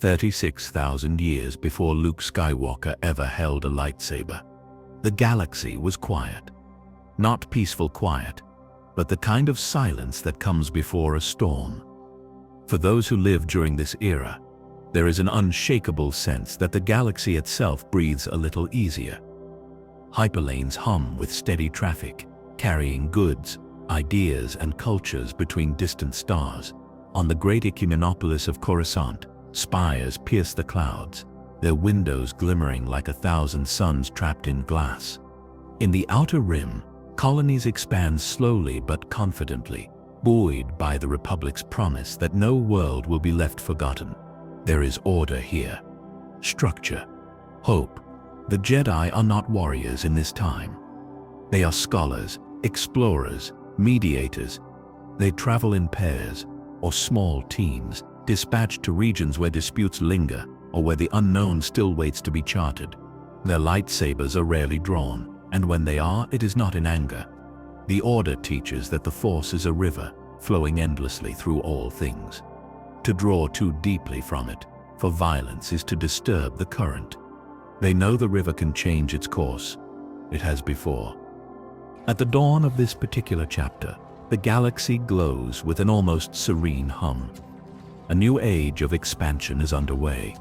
36,000 years before Luke Skywalker ever held a lightsaber. The galaxy was quiet. Not peaceful quiet, but the kind of silence that comes before a storm. For those who lived during this era, there is an unshakable sense that the galaxy itself breathes a little easier. Hyperlanes hum with steady traffic, carrying goods, ideas, and cultures between distant stars. On the great ecumenopolis of Coruscant, spires pierce the clouds, their windows glimmering like 1,000 suns trapped in glass. In the outer rim, colonies expand slowly but confidently, buoyed by the Republic's promise that no world will be left forgotten. There is order here, structure, hope. The Jedi are not warriors in this time. They are scholars, explorers, mediators. They travel in pairs or small teams, dispatched to regions where disputes linger or where the unknown still waits to be charted. Their lightsabers are rarely drawn, and when they are, it is not in anger. The Order teaches that the Force is a river, flowing endlessly through all things. To draw too deeply from it, for violence, is to disturb the current. They know the river can change its course. It has before. At the dawn of this particular chapter, the galaxy glows with an almost serene hum. A new age of expansion is underway.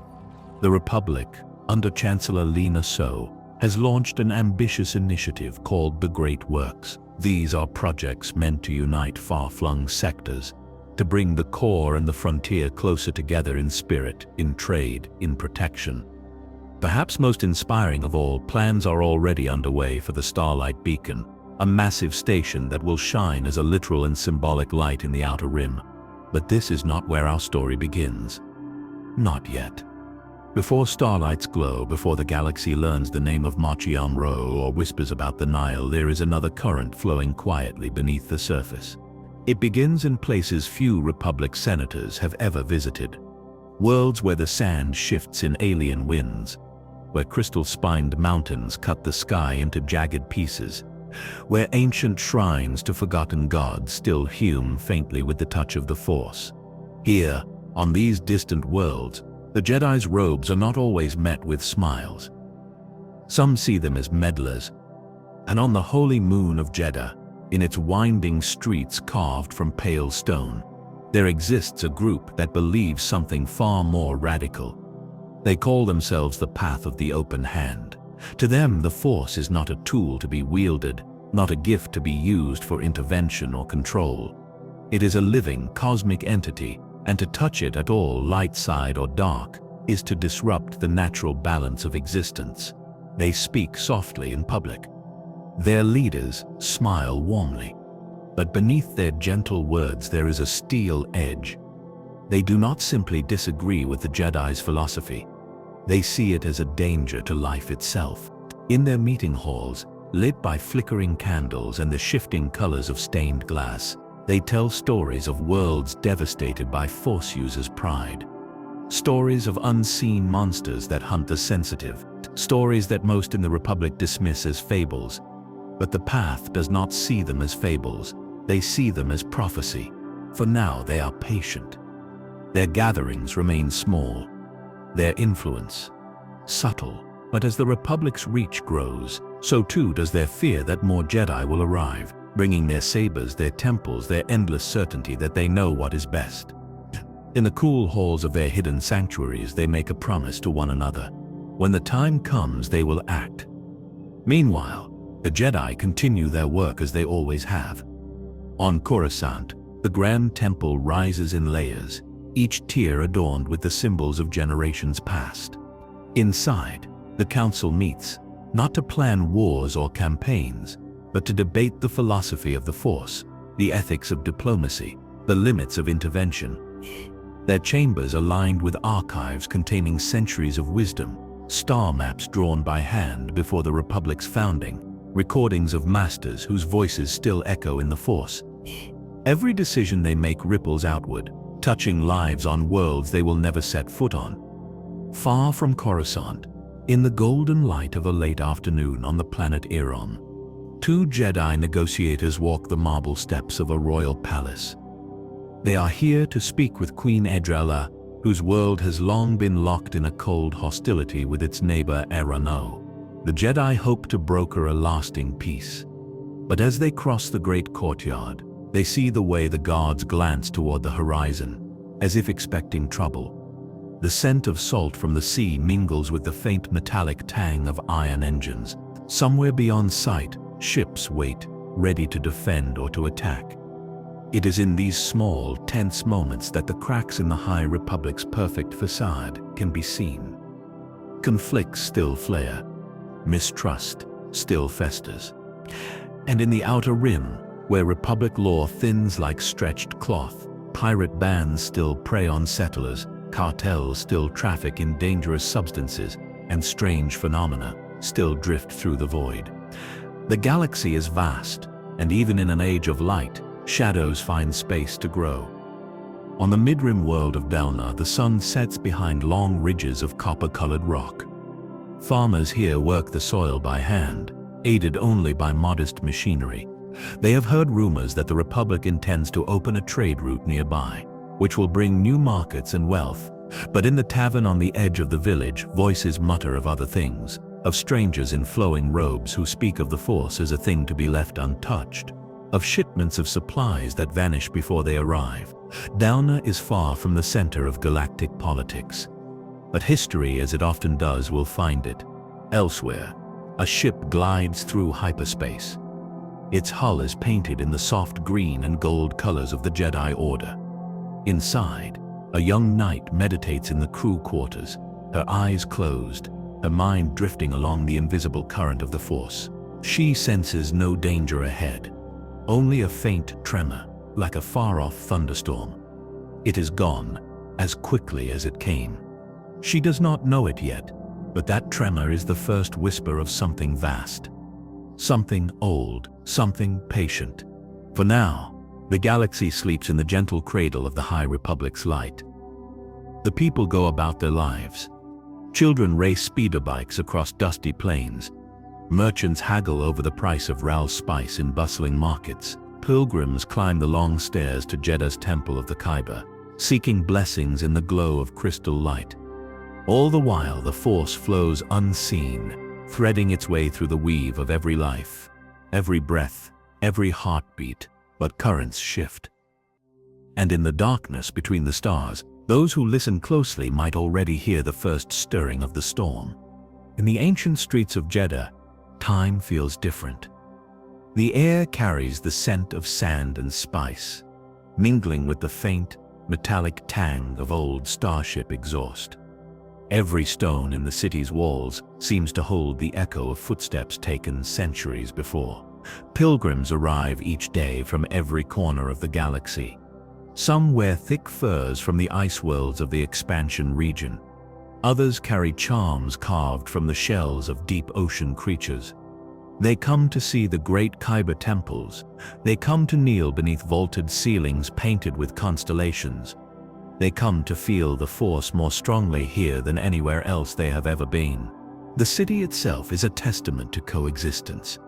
The Republic, under Chancellor Lina So, has launched an ambitious initiative called the Great Works. These are projects meant to unite far-flung sectors, to bring the core and the frontier closer together in spirit, in trade, in protection. Perhaps most inspiring of all, plans are already underway for the Starlight Beacon, a massive station that will shine as a literal and symbolic light in the outer rim. But this is not where our story begins. Not yet. Before starlights glow, before the galaxy learns the name of Marchion-Ro or whispers about the Nile, there is another current flowing quietly beneath the surface. It begins in places few Republic senators have ever visited. Worlds where the sand shifts in alien winds, where crystal-spined mountains cut the sky into jagged pieces, where ancient shrines to forgotten gods still hum faintly with the touch of the Force. Here, on these distant worlds, the Jedi's robes are not always met with smiles. Some see them as meddlers, and on the holy moon of Jeddah, in its winding streets carved from pale stone, there exists a group that believes something far more radical. They call themselves the Path of the Open Hand. To them, the Force is not a tool to be wielded, not a gift to be used for intervention or control. It is a living, cosmic entity, and to touch it at all, light side or dark, is to disrupt the natural balance of existence. They speak softly in public. Their leaders smile warmly, but beneath their gentle words there is a steel edge. They do not simply disagree with the Jedi's philosophy. They see it as a danger to life itself. In their meeting halls, lit by flickering candles and the shifting colors of stained glass, they tell stories of worlds devastated by Force users' pride. Stories of unseen monsters that hunt the sensitive. Stories that most in the Republic dismiss as fables. But the Path does not see them as fables. They see them as prophecy. For now they are patient. Their gatherings remain small. Their influence subtle. But as the Republic's reach grows, so too does their fear that more Jedi will arrive, bringing their sabers, their temples, their endless certainty that they know what is best. In the cool halls of their hidden sanctuaries, they make a promise to one another. When the time comes, they will act. Meanwhile, the Jedi continue their work as they always have. On Coruscant, the Grand Temple rises in layers, each tier adorned with the symbols of generations past. Inside, the Council meets, not to plan wars or campaigns, but to debate the philosophy of the Force, the ethics of diplomacy, the limits of intervention. Their chambers are lined with archives containing centuries of wisdom, star maps drawn by hand before the Republic's founding, recordings of masters whose voices still echo in the Force. Every decision they make ripples outward, touching lives on worlds they will never set foot on. Far from Coruscant, in the golden light of a late afternoon on the planet Iron, two Jedi negotiators walk the marble steps of a royal palace. They are here to speak with Queen Edrella, whose world has long been locked in a cold hostility with its neighbor Erano. The Jedi hope to broker a lasting peace. But as they cross the great courtyard, they see the way the guards glance toward the horizon, as if expecting trouble. The scent of salt from the sea mingles with the faint metallic tang of iron engines. Somewhere beyond sight, ships wait, ready to defend or to attack. It is in these small, tense moments that the cracks in the High Republic's perfect facade can be seen. Conflicts still flare. Mistrust still festers. And in the outer rim, where Republic law thins like stretched cloth, pirate bands still prey on settlers, cartels still traffic in dangerous substances, and strange phenomena still drift through the void. The galaxy is vast, and even in an age of light, shadows find space to grow. On the mid-rim world of Delna, the sun sets behind long ridges of copper-colored rock. Farmers here work the soil by hand, aided only by modest machinery. They have heard rumors that the Republic intends to open a trade route nearby, which will bring new markets and wealth. But in the tavern on the edge of the village, voices mutter of other things, of strangers in flowing robes who speak of the Force as a thing to be left untouched, of shipments of supplies that vanish before they arrive. Delna is far from the center of galactic politics. But history, as it often does, will find it. Elsewhere, a ship glides through hyperspace. Its hull is painted in the soft green and gold colors of the Jedi Order. Inside, a young knight meditates in the crew quarters, her eyes closed, her mind drifting along the invisible current of the Force. She senses no danger ahead, only a faint tremor, like a far-off thunderstorm. It is gone, as quickly as it came. She does not know it yet, but that tremor is the first whisper of something vast. Something old, something patient. For now, the galaxy sleeps in the gentle cradle of the High Republic's light. The people go about their lives. Children race speeder bikes across dusty plains. Merchants haggle over the price of Ral's spice in bustling markets. Pilgrims climb the long stairs to Jedda's Temple of the Kyber, seeking blessings in the glow of crystal light. All the while, the Force flows unseen, threading its way through the weave of every life, every breath, every heartbeat, but currents shift. And in the darkness between the stars, those who listen closely might already hear the first stirring of the storm. In the ancient streets of Jeddah, time feels different. The air carries the scent of sand and spice, mingling with the faint, metallic tang of old starship exhaust. Every stone in the city's walls seems to hold the echo of footsteps taken centuries before. Pilgrims arrive each day from every corner of the galaxy. Some wear thick furs from the ice worlds of the expansion region. Others carry charms carved from the shells of deep ocean creatures. They come to see the great Kyber temples. They come to kneel beneath vaulted ceilings painted with constellations. They come to feel the Force more strongly here than anywhere else they have ever been. The city itself is a testament to coexistence.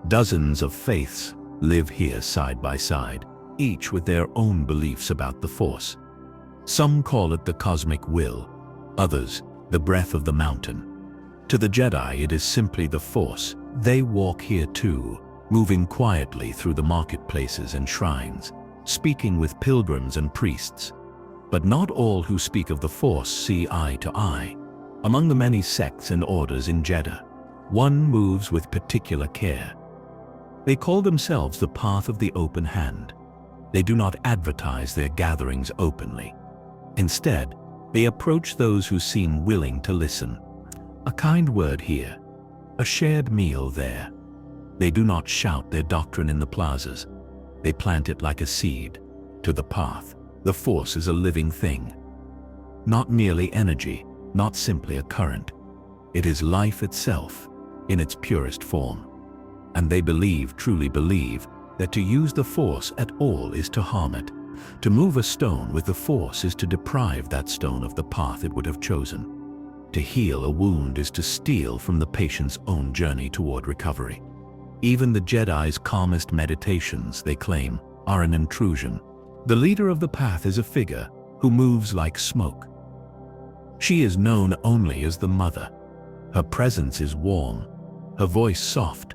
Dozens of faiths live here side by side, each with their own beliefs about the Force. Some call it the cosmic will, others the breath of the mountain. To the Jedi, it is simply the Force. They walk here too, moving quietly through the marketplaces and shrines, speaking with pilgrims and priests. But not all who speak of the Force see eye to eye. Among the many sects and orders in Jeddah, one moves with particular care. They call themselves the Path of the Open Hand. They do not advertise their gatherings openly. Instead, they approach those who seem willing to listen. A kind word here, a shared meal there. They do not shout their doctrine in the plazas. They plant it like a seed. To the Path, the Force is a living thing. Not merely energy, not simply a current. It is life itself, in its purest form. And they believe, truly believe, that to use the Force at all is to harm it. To move a stone with the Force is to deprive that stone of the path it would have chosen. To heal a wound is to steal from the patient's own journey toward recovery. Even the Jedi's calmest meditations, they claim, are an intrusion. The leader of the path is a figure, who moves like smoke. She is known only as the Mother. Her presence is warm, her voice soft,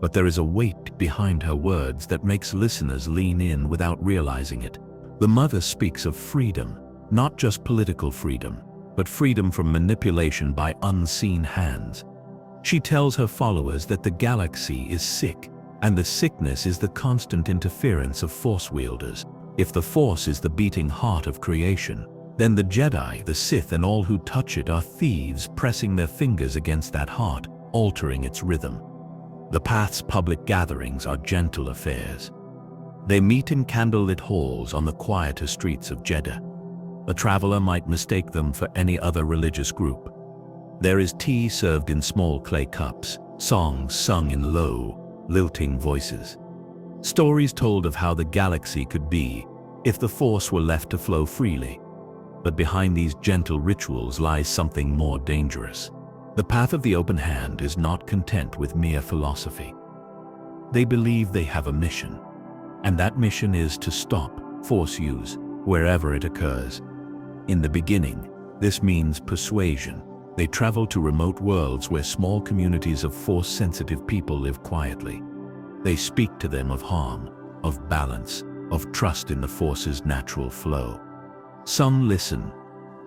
but there is a weight behind her words that makes listeners lean in without realizing it. The Mother speaks of freedom, not just political freedom, but freedom from manipulation by unseen hands. She tells her followers that the galaxy is sick, and the sickness is the constant interference of Force wielders. If the Force is the beating heart of creation, then the Jedi, the Sith, and all who touch it are thieves pressing their fingers against that heart, altering its rhythm. The Path's public gatherings are gentle affairs. They meet in candlelit halls on the quieter streets of Jeddah. A traveler might mistake them for any other religious group. There is tea served in small clay cups, songs sung in low, lilting voices. Stories told of how the galaxy could be if the Force were left to flow freely. But behind these gentle rituals lies something more dangerous. The Path of the Open Hand is not content with mere philosophy. They believe they have a mission, and that mission is to stop Force use wherever it occurs. In the beginning, this means persuasion. They travel to remote worlds where small communities of Force-sensitive people live quietly. They speak to them of harm, of balance, of trust in the Force's natural flow. Some listen,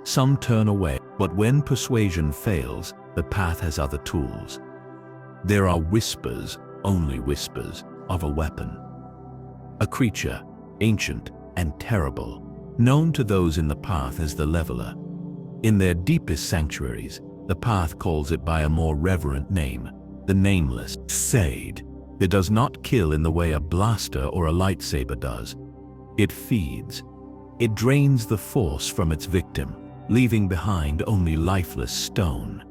some turn away, but when persuasion fails, the Path has other tools. There are whispers, only whispers, of a weapon. A creature, ancient and terrible, known to those in the Path as the Leveler. In their deepest sanctuaries, the Path calls it by a more reverent name, the Nameless. Sade. It does not kill in the way a blaster or a lightsaber does. It feeds. It drains the Force from its victim, leaving behind only lifeless stone.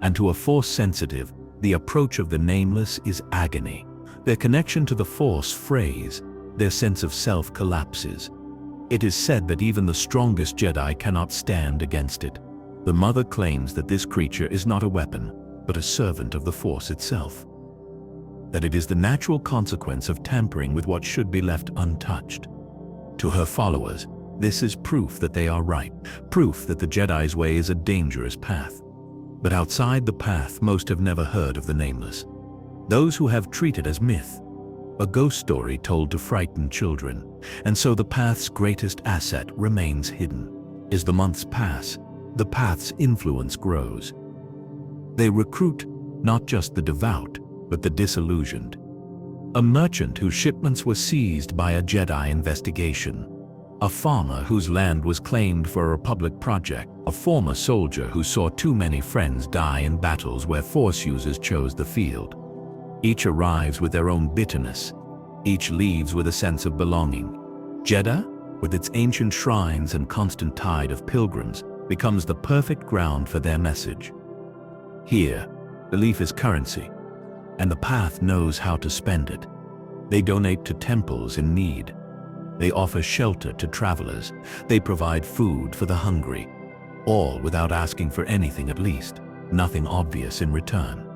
And to a Force-sensitive, the approach of the Nameless is agony. Their connection to the Force frays, their sense of self collapses. It is said that even the strongest Jedi cannot stand against it. The Mother claims that this creature is not a weapon, but a servant of the Force itself. That it is the natural consequence of tampering with what should be left untouched. To her followers, this is proof that they are right, proof that the Jedi's way is a dangerous path. But outside the Path, most have never heard of the Nameless. Those who have treat it as myth, a ghost story told to frighten children, and so the Path's greatest asset remains hidden. As the months pass, the Path's influence grows. They recruit not just the devout, but the disillusioned. A merchant whose shipments were seized by a Jedi investigation. A farmer whose land was claimed for a public project. A former soldier who saw too many friends die in battles where Force users chose the field. Each arrives with their own bitterness. Each leaves with a sense of belonging. Jeddah, with its ancient shrines and constant tide of pilgrims, becomes the perfect ground for their message. Here, belief is currency, and the Path knows how to spend it. They donate to temples in need. They offer shelter to travelers. They provide food for the hungry, all without asking for anything, at least nothing obvious in return.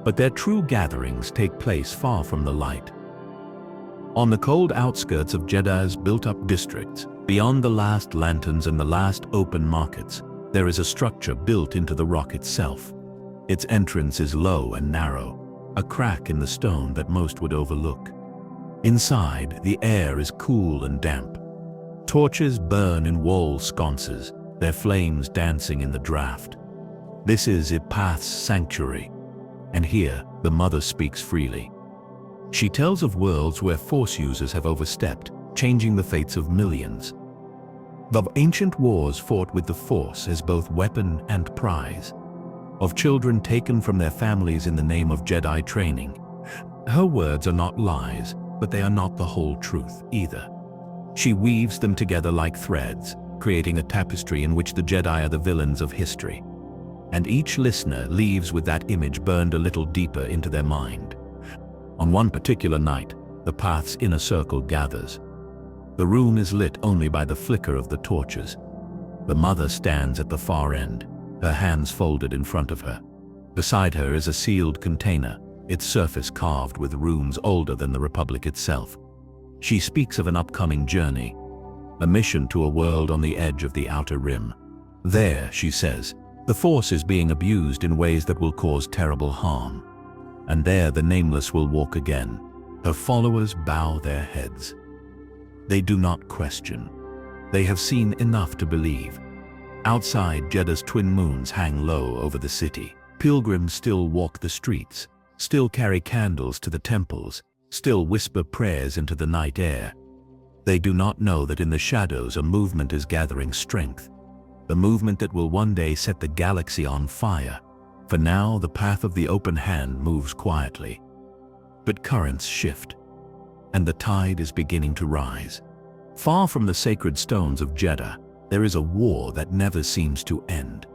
But their true gatherings take place far from the light. On the cold outskirts of Jeddah's built-up districts, beyond the last lanterns and the last open markets, there is a structure built into the rock itself. Its entrance is low and narrow, a crack in the stone that most would overlook. Inside, the air is cool and damp. Torches burn in wall sconces, their flames dancing in the draft. This is a Path's sanctuary, and here the Mother speaks freely. She tells of worlds where Force users have overstepped, changing the fates of millions. Of ancient wars fought with the Force as both weapon and prize. Of children taken from their families in the name of Jedi training. Her words are not lies, but they are not the whole truth either. She weaves them together like threads, creating a tapestry in which the Jedi are the villains of history. And each listener leaves with that image burned a little deeper into their mind. On one particular night, the Path's inner circle gathers. The room is lit only by the flicker of the torches. The Mother stands at the far end, her hands folded in front of her. Beside her is a sealed container, its surface carved with runes older than the Republic itself. She speaks of an upcoming journey, a mission to a world on the edge of the outer rim. There, she says, the Force is being abused in ways that will cause terrible harm. And there the Nameless will walk again. Her followers bow their heads. They do not question. They have seen enough to believe. Outside, Jedda's twin moons hang low over the city. Pilgrims still walk the streets, still carry candles to the temples, still whisper prayers into the night air. They do not know that in the shadows a movement is gathering strength, the movement that will one day set the galaxy on fire. For now, the path of the open hand moves quietly. But currents shift, and the tide is beginning to rise. Far from the sacred stones of Jeddah, there is a war that never seems to end.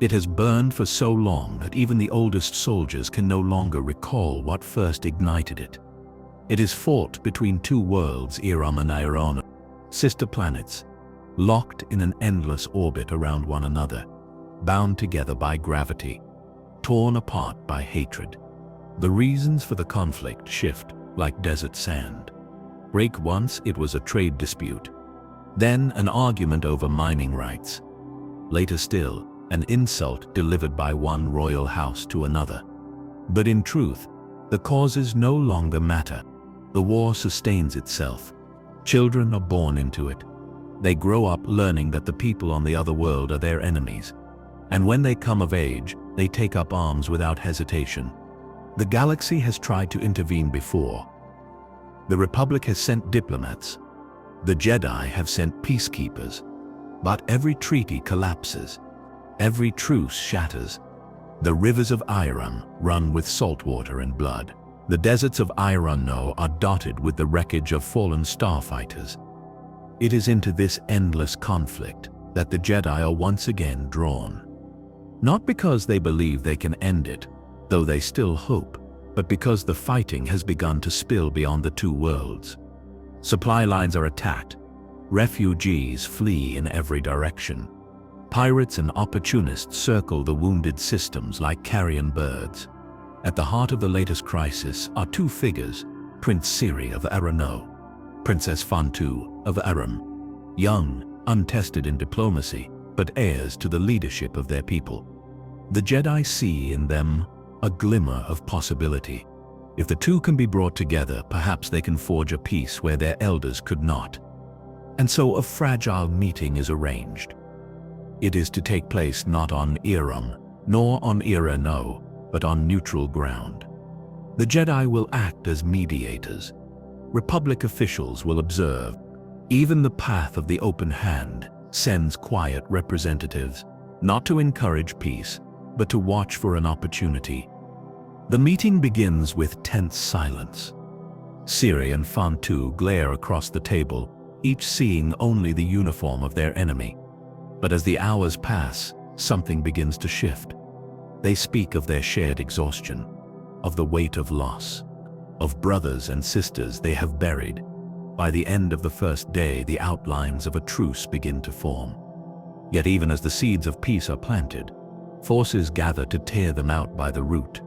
It has burned for so long that even the oldest soldiers can no longer recall what first ignited it. It is fought between two worlds, Iram and Iran, sister planets, locked in an endless orbit around one another, bound together by gravity, torn apart by hatred. The reasons for the conflict shift like desert sand. Break once, it was a trade dispute. Then an argument over mining rights. Later still, an insult delivered by one royal house to another. But in truth, the causes no longer matter. The war sustains itself. Children are born into it. They grow up learning that the people on the other world are their enemies. And when they come of age, they take up arms without hesitation. The galaxy has tried to intervene before. The Republic has sent diplomats. The Jedi have sent peacekeepers. But every treaty collapses. Every truce shatters. The rivers of Iran run with salt water and blood. The deserts of Iran are dotted with the wreckage of fallen starfighters. It is into this endless conflict that the Jedi are once again drawn. Not because they believe they can end it, though they still hope, but because the fighting has begun to spill beyond the two worlds. Supply lines are attacked. Refugees flee in every direction. Pirates and opportunists circle the wounded systems like carrion birds. At the heart of the latest crisis are two figures, Prince Siri of Arano, Princess Fantu of Aram, young, untested in diplomacy, but heirs to the leadership of their people. The Jedi see in them a glimmer of possibility. If the two can be brought together, perhaps they can forge a peace where their elders could not. And so a fragile meeting is arranged. It is to take place not on Iram, nor on Irano, but on neutral ground. The Jedi will act as mediators. Republic officials will observe. Even the path of the open hand sends quiet representatives, not to encourage peace, but to watch for an opportunity. The meeting begins with tense silence. Siri and Fantu glare across the table, each seeing only the uniform of their enemy. But as the hours pass, something begins to shift. They speak of their shared exhaustion, of the weight of loss, of brothers and sisters they have buried. By the end of the first day, the outlines of a truce begin to form. Yet even as the seeds of peace are planted, forces gather to tear them out by the root.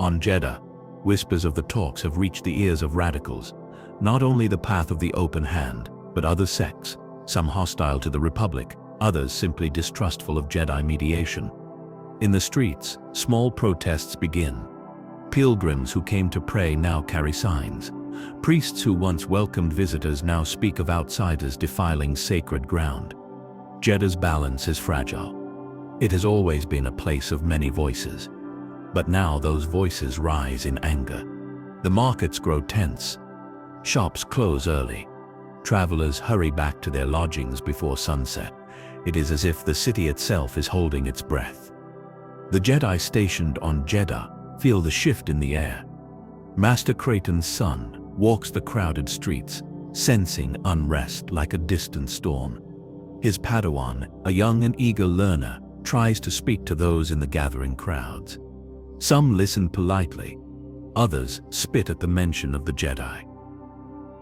On Jeddah, whispers of the talks have reached the ears of radicals, not only the path of the open hand, but other sects, some hostile to the Republic, others simply distrustful of Jedi mediation. In the streets, small protests begin. Pilgrims who came to pray now carry signs. Priests who once welcomed visitors now speak of outsiders defiling sacred ground. Jeddah's balance is fragile. It has always been a place of many voices. But now those voices rise in anger. The markets grow tense. Shops close early. Travelers hurry back to their lodgings before sunset. It is as if the city itself is holding its breath. The Jedi stationed on Jeddah feel the shift in the air. Master Creighton's son walks the crowded streets, sensing unrest like a distant storm. His Padawan, a young and eager learner, tries to speak to those in the gathering crowds. Some listen politely, others spit at the mention of the Jedi.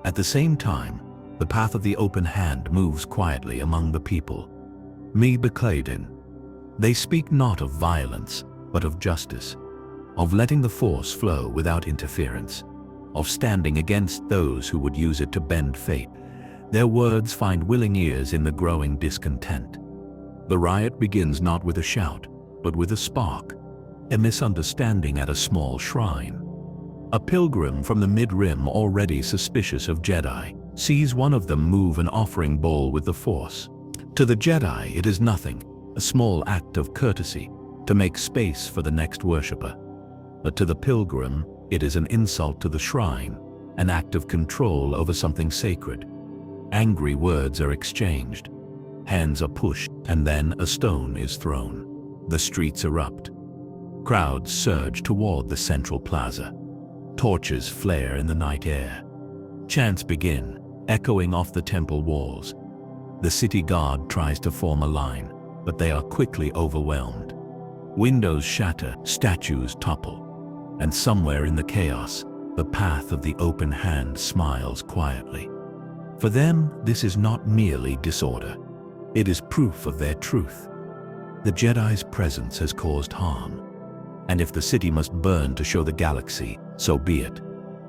At the same time, the path of the open hand moves quietly among the people. Me Becladen. They speak not of violence, but of justice, of letting the Force flow without interference, of standing against those who would use it to bend fate. Their words find willing ears in the growing discontent. The riot begins not with a shout, but with a spark, a misunderstanding at a small shrine. A pilgrim from the Mid-Rim, already suspicious of Jedi, sees one of them move an offering bowl with the Force. To the Jedi, it is nothing, a small act of courtesy to make space for the next worshipper. But to the pilgrim, it is an insult to the shrine, an act of control over something sacred. Angry words are exchanged, hands are pushed, and then a stone is thrown. The streets erupt. Crowds surge toward the central plaza. Torches flare in the night air. Chants begin, echoing off the temple walls. The city guard tries to form a line, but they are quickly overwhelmed. Windows shatter, statues topple, and somewhere in the chaos, the path of the open hand smiles quietly. For them, this is not merely disorder. It is proof of their truth. The Jedi's presence has caused harm, and if the city must burn to show the galaxy, so be it.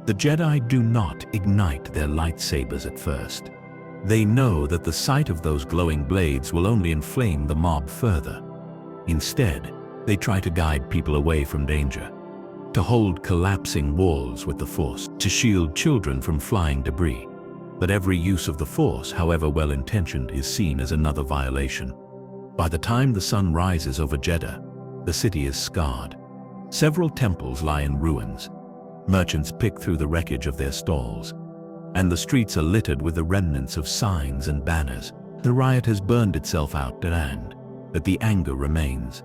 The Jedi do not ignite their lightsabers at first. They know that the sight of those glowing blades will only inflame the mob further. Instead, they try to guide people away from danger, to hold collapsing walls with the Force, to shield children from flying debris. But every use of the Force, however well-intentioned, is seen as another violation. By the time the sun rises over Jeddah, the city is scarred. Several temples lie in ruins. Merchants pick through the wreckage of their stalls, and the streets are littered with the remnants of signs and banners. The riot has burned itself out, but the anger remains.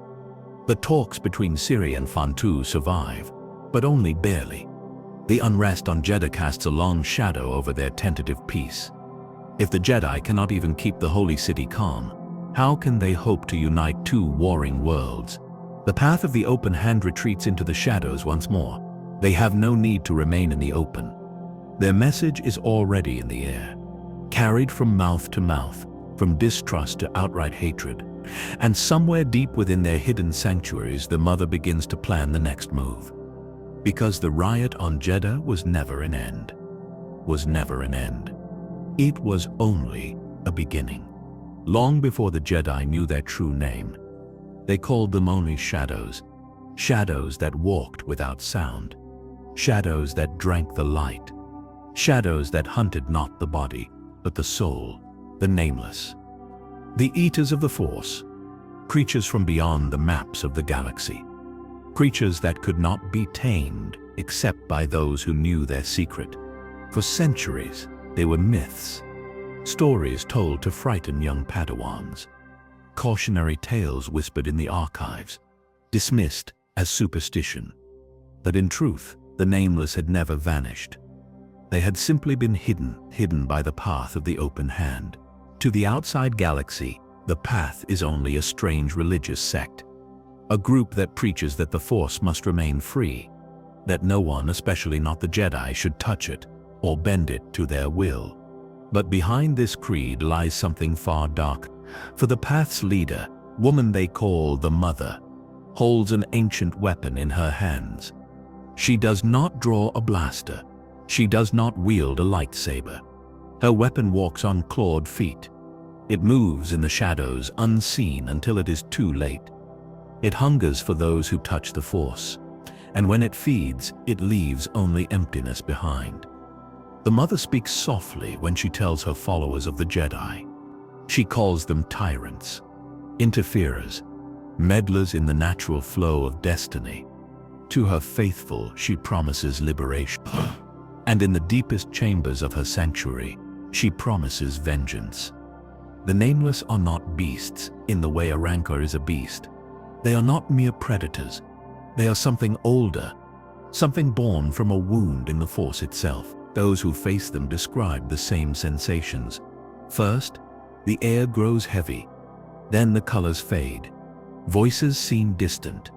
The talks between Siri and Fantu survive, but only barely. The unrest on Jeddah casts a long shadow over their tentative peace. If the Jedi cannot even keep the holy city calm, how can they hope to unite two warring worlds? The path of the open hand retreats into the shadows once more. They have no need to remain in the open. Their message is already in the air, carried from mouth to mouth, from distrust to outright hatred. And somewhere deep within their hidden sanctuaries, the mother begins to plan the next move. Because the riot on Jeddah was never an end. It was only a beginning. Long before the Jedi knew their true name, they called them only shadows. Shadows that walked without sound. Shadows that drank the light. Shadows that hunted not the body, but the soul, the nameless. The Eaters of the Force, creatures from beyond the maps of the galaxy. Creatures that could not be tamed except by those who knew their secret. For centuries, they were myths, stories told to frighten young Padawans, cautionary tales whispered in the archives, dismissed as superstition. But in truth, the nameless had never vanished. They had simply been hidden by the path of the open hand. To the outside galaxy, the path is only a strange religious sect, a group that preaches that the Force must remain free, that no one, especially not the Jedi, should touch it or bend it to their will. But behind this creed lies something far darker. For the path's leader, woman they call the Mother, holds an ancient weapon in her hands. She does not draw a blaster. She does not wield a lightsaber. Her weapon walks on clawed feet. It moves in the shadows, unseen until it is too late. It hungers for those who touch the Force, and when it feeds, it leaves only emptiness behind. The Mother speaks softly when she tells her followers of the Jedi. She calls them tyrants, interferers, meddlers in the natural flow of destiny. To her faithful, she promises liberation. And in the deepest chambers of her sanctuary, she promises vengeance. The nameless are not beasts in the way a rancor is a beast. They are not mere predators. They are something older, something born from a wound in the Force itself. Those who face them describe the same sensations. First, the air grows heavy. Then the colors fade. Voices seem distant.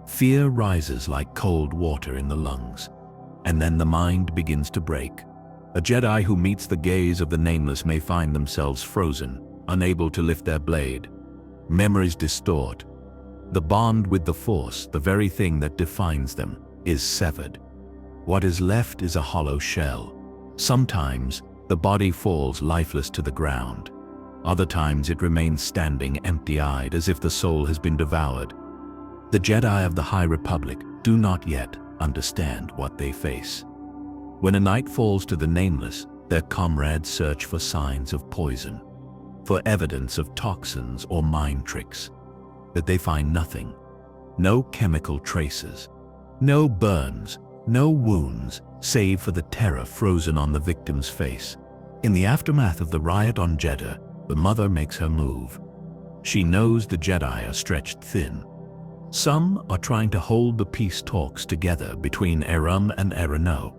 Fear rises like cold water in the lungs. And then the mind begins to break. A Jedi who meets the gaze of the nameless may find themselves frozen, unable to lift their blade. Memories distort. The bond with the Force, the very thing that defines them, is severed. What is left is a hollow shell. Sometimes, The body falls lifeless to the ground. Other times it remains standing empty-eyed as if the soul has been devoured. The Jedi of the High Republic do not yet understand what they face. When a night falls to the nameless, their comrades search for signs of poison, for evidence of toxins or mind tricks. But they find nothing. No chemical traces, no burns, no wounds, save for the terror frozen on the victim's face. In the aftermath of the riot on Jeddah, the mother makes her move. She knows the Jedi are stretched thin. Some are trying to hold the peace talks together between Arum and Erano.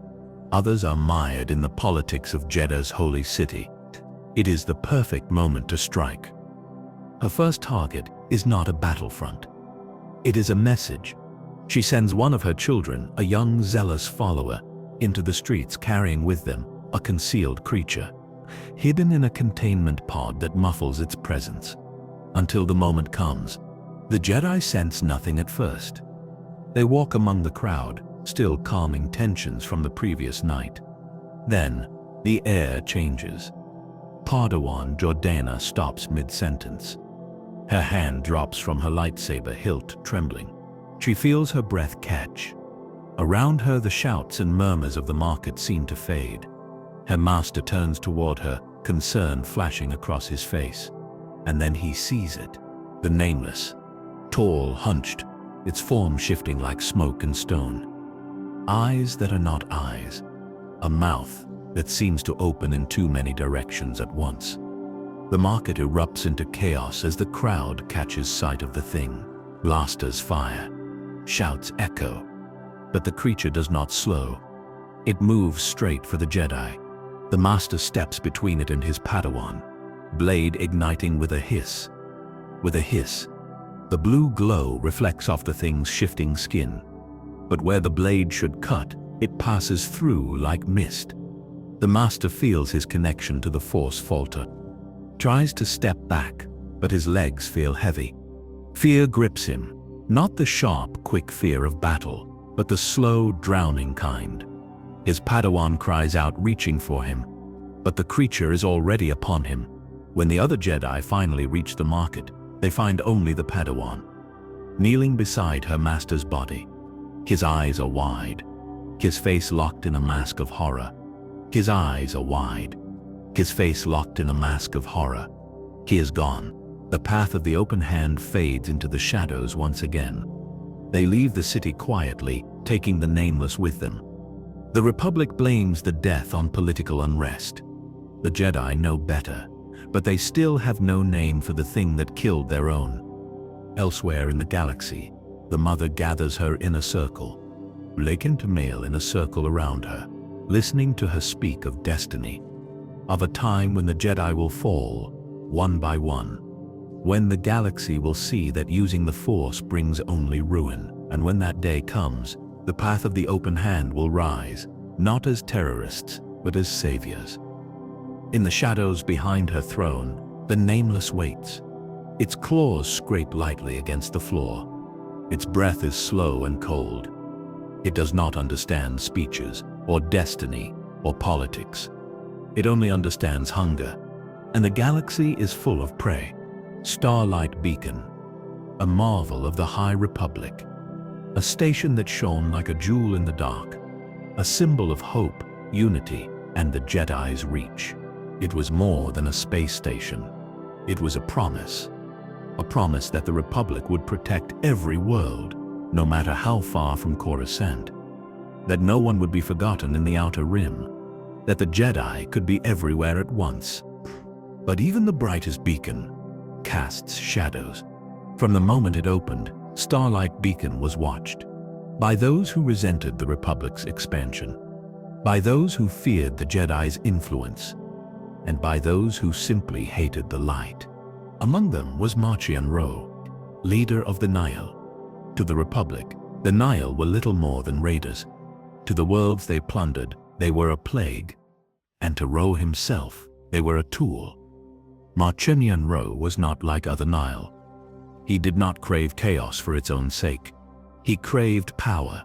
Others are mired in the politics of Jeddah's holy city. It is the perfect moment to strike. Her first target is not a battlefront. It is a message. She sends one of her children, a young zealous follower, into the streets carrying with them a concealed creature, hidden in a containment pod that muffles its presence. Until the moment comes, the Jedi sense nothing at first. They walk among the crowd, still calming tensions from the previous night. Then, the air changes. Padawan Jordana stops mid-sentence. Her hand drops from her lightsaber hilt, trembling. She feels her breath catch. Around her, the shouts and murmurs of the market seem to fade. Her master turns toward her, concern flashing across his face. And then he sees it, the nameless. Tall, hunched, its form shifting like smoke and stone. Eyes that are not eyes. A mouth that seems to open in too many directions at once. The market erupts into chaos as the crowd catches sight of the thing. Blasters fire. Shouts echo. But the creature does not slow. It moves straight for the Jedi. The master steps between it and his Padawan, blade igniting with a hiss. With a hiss, the blue glow reflects off the thing's shifting skin. But where the blade should cut, it passes through like mist. The master feels his connection to the Force falter. Tries to step back, but his legs feel heavy. Fear grips him, not the sharp, quick fear of battle, but the slow, drowning kind. His Padawan cries out, reaching for him, but the creature is already upon him. When the other Jedi finally reach the market, they find only the Padawan, kneeling beside her master's body. His eyes are wide, his face locked in a mask of horror. His eyes are wide, his face locked in a mask of horror. He is gone. The path of the open hand fades into the shadows once again. They leave the city quietly, taking the nameless with them. The Republic blames the death on political unrest. The Jedi know better, but they still have no name for the thing that killed their own. Elsewhere in the galaxy, the mother gathers her inner circle, Lakin to male in a circle around her, listening to her speak of destiny, of a time when the Jedi will fall, one by one, when the galaxy will see that using the Force brings only ruin, and when that day comes, the path of the open hand will rise, not as terrorists, but as saviors. In the shadows behind her throne, the nameless waits. Its claws scrape lightly against the floor. Its breath is slow and cold. It does not understand speeches, or destiny, or politics. It only understands hunger, and the galaxy is full of prey. Starlight Beacon, a marvel of the High Republic, a station that shone like a jewel in the dark, a symbol of hope, unity, and the Jedi's reach. It was more than a space station. It was a promise that the Republic would protect every world, no matter how far from Coruscant, that no one would be forgotten in the Outer Rim, that the Jedi could be everywhere at once. But even the brightest beacon casts shadows. From the moment it opened, Starlight Beacon was watched by those who resented the Republic's expansion, by those who feared the Jedi's influence, and by those who simply hated the light. Among them was Marchion Ro, leader of the Nihil. To the Republic, the Nihil were little more than raiders. To the worlds they plundered, they were a plague. And to Ro himself, they were a tool. Marchion Ro was not like other Nihil. He did not crave chaos for its own sake. He craved power,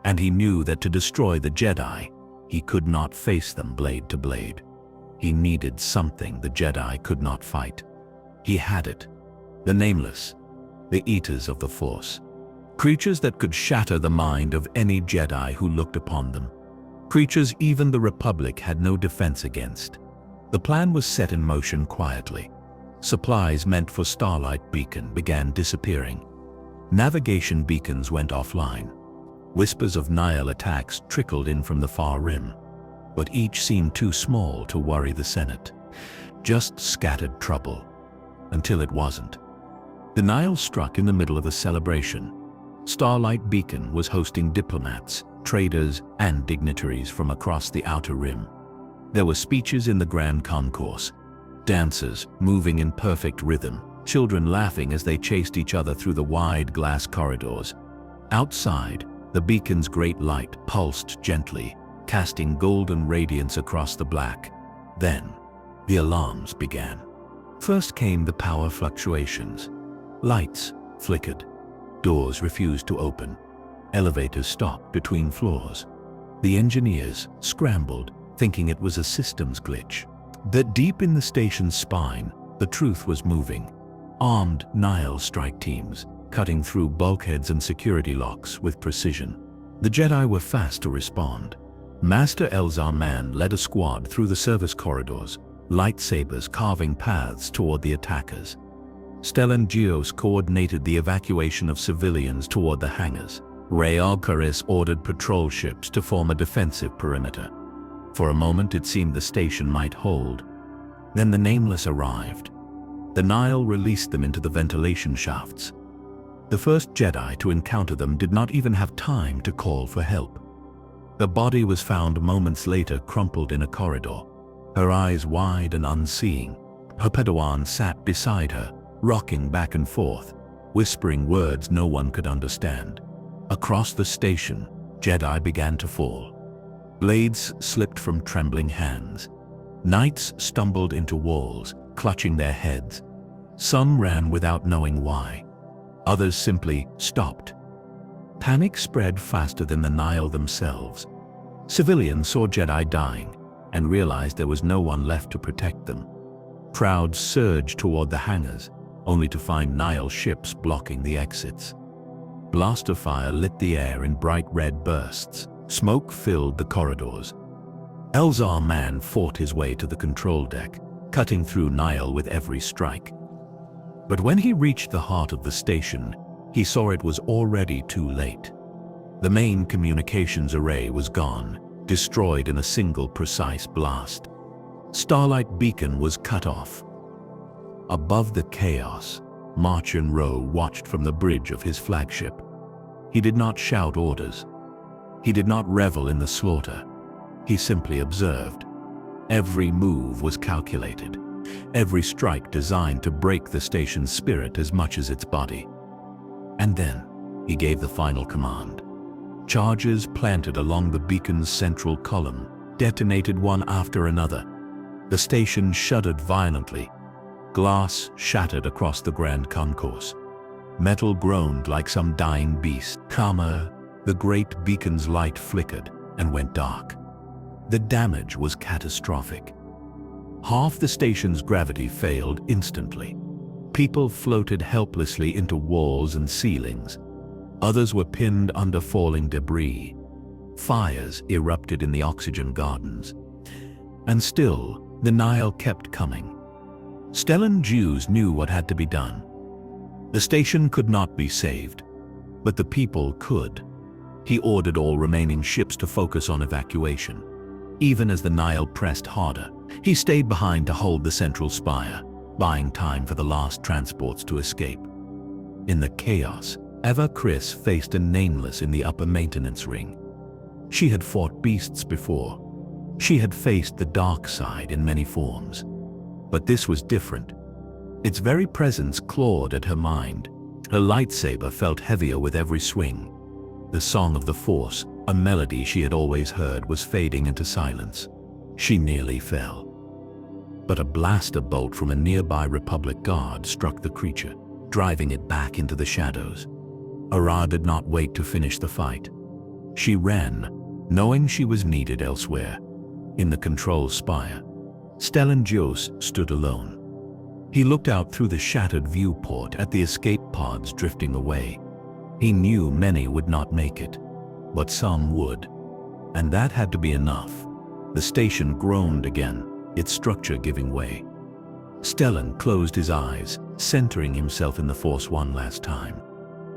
and he knew that to destroy the Jedi, he could not face them blade to blade. He needed something the Jedi could not fight. He had it. The Nameless, the Eaters of the Force. Creatures that could shatter the mind of any Jedi who looked upon them. Creatures even the Republic had no defense against. The plan was set in motion quietly. Supplies meant for Starlight Beacon began disappearing. Navigation beacons went offline. Whispers of Nihil attacks trickled in from the far rim, but each seemed too small to worry the Senate. Just scattered trouble, until it wasn't. The Nihil struck in the middle of a celebration. Starlight Beacon was hosting diplomats, traders, and dignitaries from across the outer rim. There were speeches in the grand concourse, dancers moving in perfect rhythm, children laughing as they chased each other through the wide glass corridors. Outside, the beacon's great light pulsed gently, casting golden radiance across the black. Then, the alarms began. First came the power fluctuations. Lights flickered. Doors refused to open. Elevators stopped between floors. The engineers scrambled, thinking it was a systems glitch. That deep in the station's spine, the truth was moving. Armed Nihil strike teams, cutting through bulkheads and security locks with precision. The Jedi were fast to respond. Master Elzar Mann led a squad through the service corridors, lightsabers carving paths toward the attackers. Stellan Gios coordinated the evacuation of civilians toward the hangars. Rael Caris ordered patrol ships to form a defensive perimeter. For a moment it seemed the station might hold. Then the Nameless arrived. The Nihil released them into the ventilation shafts. The first Jedi to encounter them did not even have time to call for help. The body was found moments later crumpled in a corridor, her eyes wide and unseeing. Her Padawan sat beside her, rocking back and forth, whispering words no one could understand. Across the station, Jedi began to fall. Blades slipped from trembling hands. Knights stumbled into walls, clutching their heads. Some ran without knowing why. Others simply stopped. Panic spread faster than the Nihil themselves. Civilians saw Jedi dying and realized there was no one left to protect them. Crowds surged toward the hangars, only to find Nihil ships blocking the exits. Blaster fire lit the air in bright red bursts. Smoke filled the corridors. Elzar Mann fought his way to the control deck, cutting through Nihil with every strike. But when he reached the heart of the station, he saw it was already too late. The main communications array was gone, destroyed in a single precise blast. Starlight Beacon was cut off. Above the chaos, Marchion Ro watched from the bridge of his flagship. He did not shout orders. He did not revel in the slaughter. He simply observed. Every move was calculated. Every strike designed to break the station's spirit as much as its body. And then, he gave the final command. Charges planted along the beacon's central column detonated one after another. The station shuddered violently. Glass shattered across the grand concourse. Metal groaned like some dying beast. Calmer, the great beacon's light flickered and went dark. The damage was catastrophic. Half the station's gravity failed instantly. People floated helplessly into walls and ceilings. Others were pinned under falling debris. Fires erupted in the oxygen gardens. And still, the Nihil kept coming. Stellan Gios knew what had to be done. The station could not be saved, but the people could. He ordered all remaining ships to focus on evacuation. Even as the Nihil pressed harder, he stayed behind to hold the central spire, buying time for the last transports to escape. In the chaos, Eva Chris faced a Nameless in the upper maintenance ring. She had fought beasts before. She had faced the dark side in many forms. But this was different. Its very presence clawed at her mind. Her lightsaber felt heavier with every swing. The song of the Force, a melody she had always heard, was fading into silence. She nearly fell. But a blaster bolt from a nearby Republic guard struck the creature, driving it back into the shadows. Ara did not wait to finish the fight. She ran, knowing she was needed elsewhere. In the control spire, Stellan Dios stood alone. He looked out through the shattered viewport at the escape pods drifting away. He knew many would not make it, but some would. And that had to be enough. The station groaned again, its structure giving way. Stellan closed his eyes, centering himself in the Force one last time.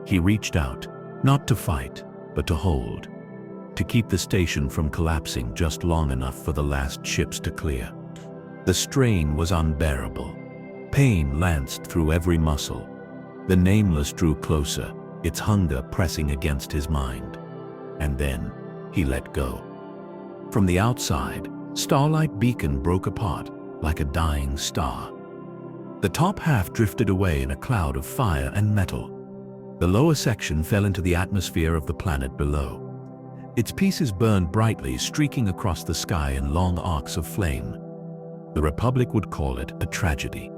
He reached out, not to fight, but to hold, to keep the station from collapsing just long enough for the last ships to clear. The strain was unbearable. Pain lanced through every muscle. The Nameless drew closer, its hunger pressing against his mind. And then he let go. From the outside, Starlight Beacon broke apart like a dying star. The top half drifted away in a cloud of fire and metal. The lower section fell into the atmosphere of the planet below. Its pieces burned brightly, streaking across the sky in long arcs of flame. The Republic would call it a tragedy.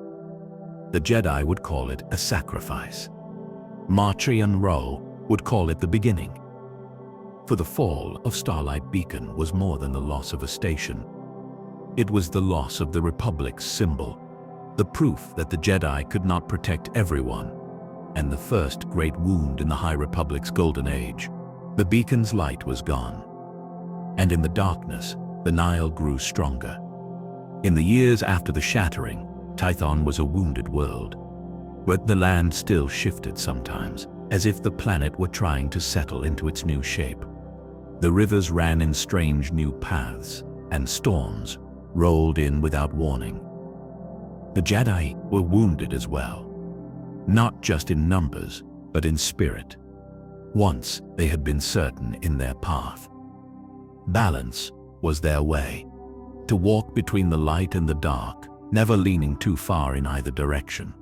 The Jedi would call it a sacrifice. Marchion Ro would call it the beginning. For the fall of Starlight Beacon was more than the loss of a station. It was the loss of the Republic's symbol, the proof that the Jedi could not protect everyone, and the first great wound in the High Republic's golden age. The beacon's light was gone, and in the darkness, the Nile grew stronger. In the years after the shattering, Tython was a wounded world, but the land still shifted sometimes, as if the planet were trying to settle into its new shape. The rivers ran in strange new paths, and storms rolled in without warning. The Jedi were wounded as well, not just in numbers, but in spirit. Once they had been certain in their path. Balance was their way, to walk between the light and the dark, never leaning too far in either direction.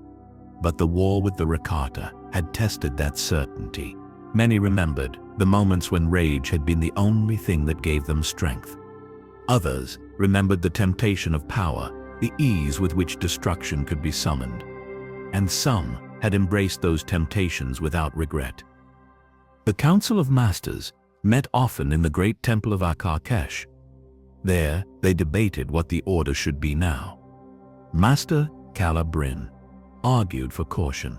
But the war with the Rakata had tested that certainty. Many remembered the moments when rage had been the only thing that gave them strength. Others remembered the temptation of power, the ease with which destruction could be summoned. And some had embraced those temptations without regret. The Council of Masters met often in the great temple of Akarkesh. There, they debated what the order should be now. Master Calla Bryn argued for caution.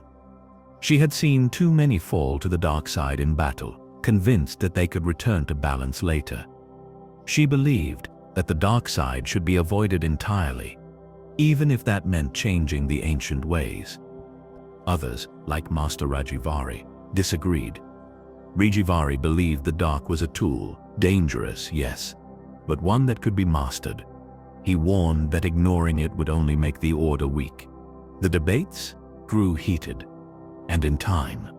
She had seen too many fall to the dark side in battle, convinced that they could return to balance later. She believed that the dark side should be avoided entirely, even if that meant changing the ancient ways. Others, like Master Rajivari, disagreed. Rajivari believed the dark was a tool, dangerous, yes, but one that could be mastered. He warned that ignoring it would only make the order weak. The debates grew heated, and in time,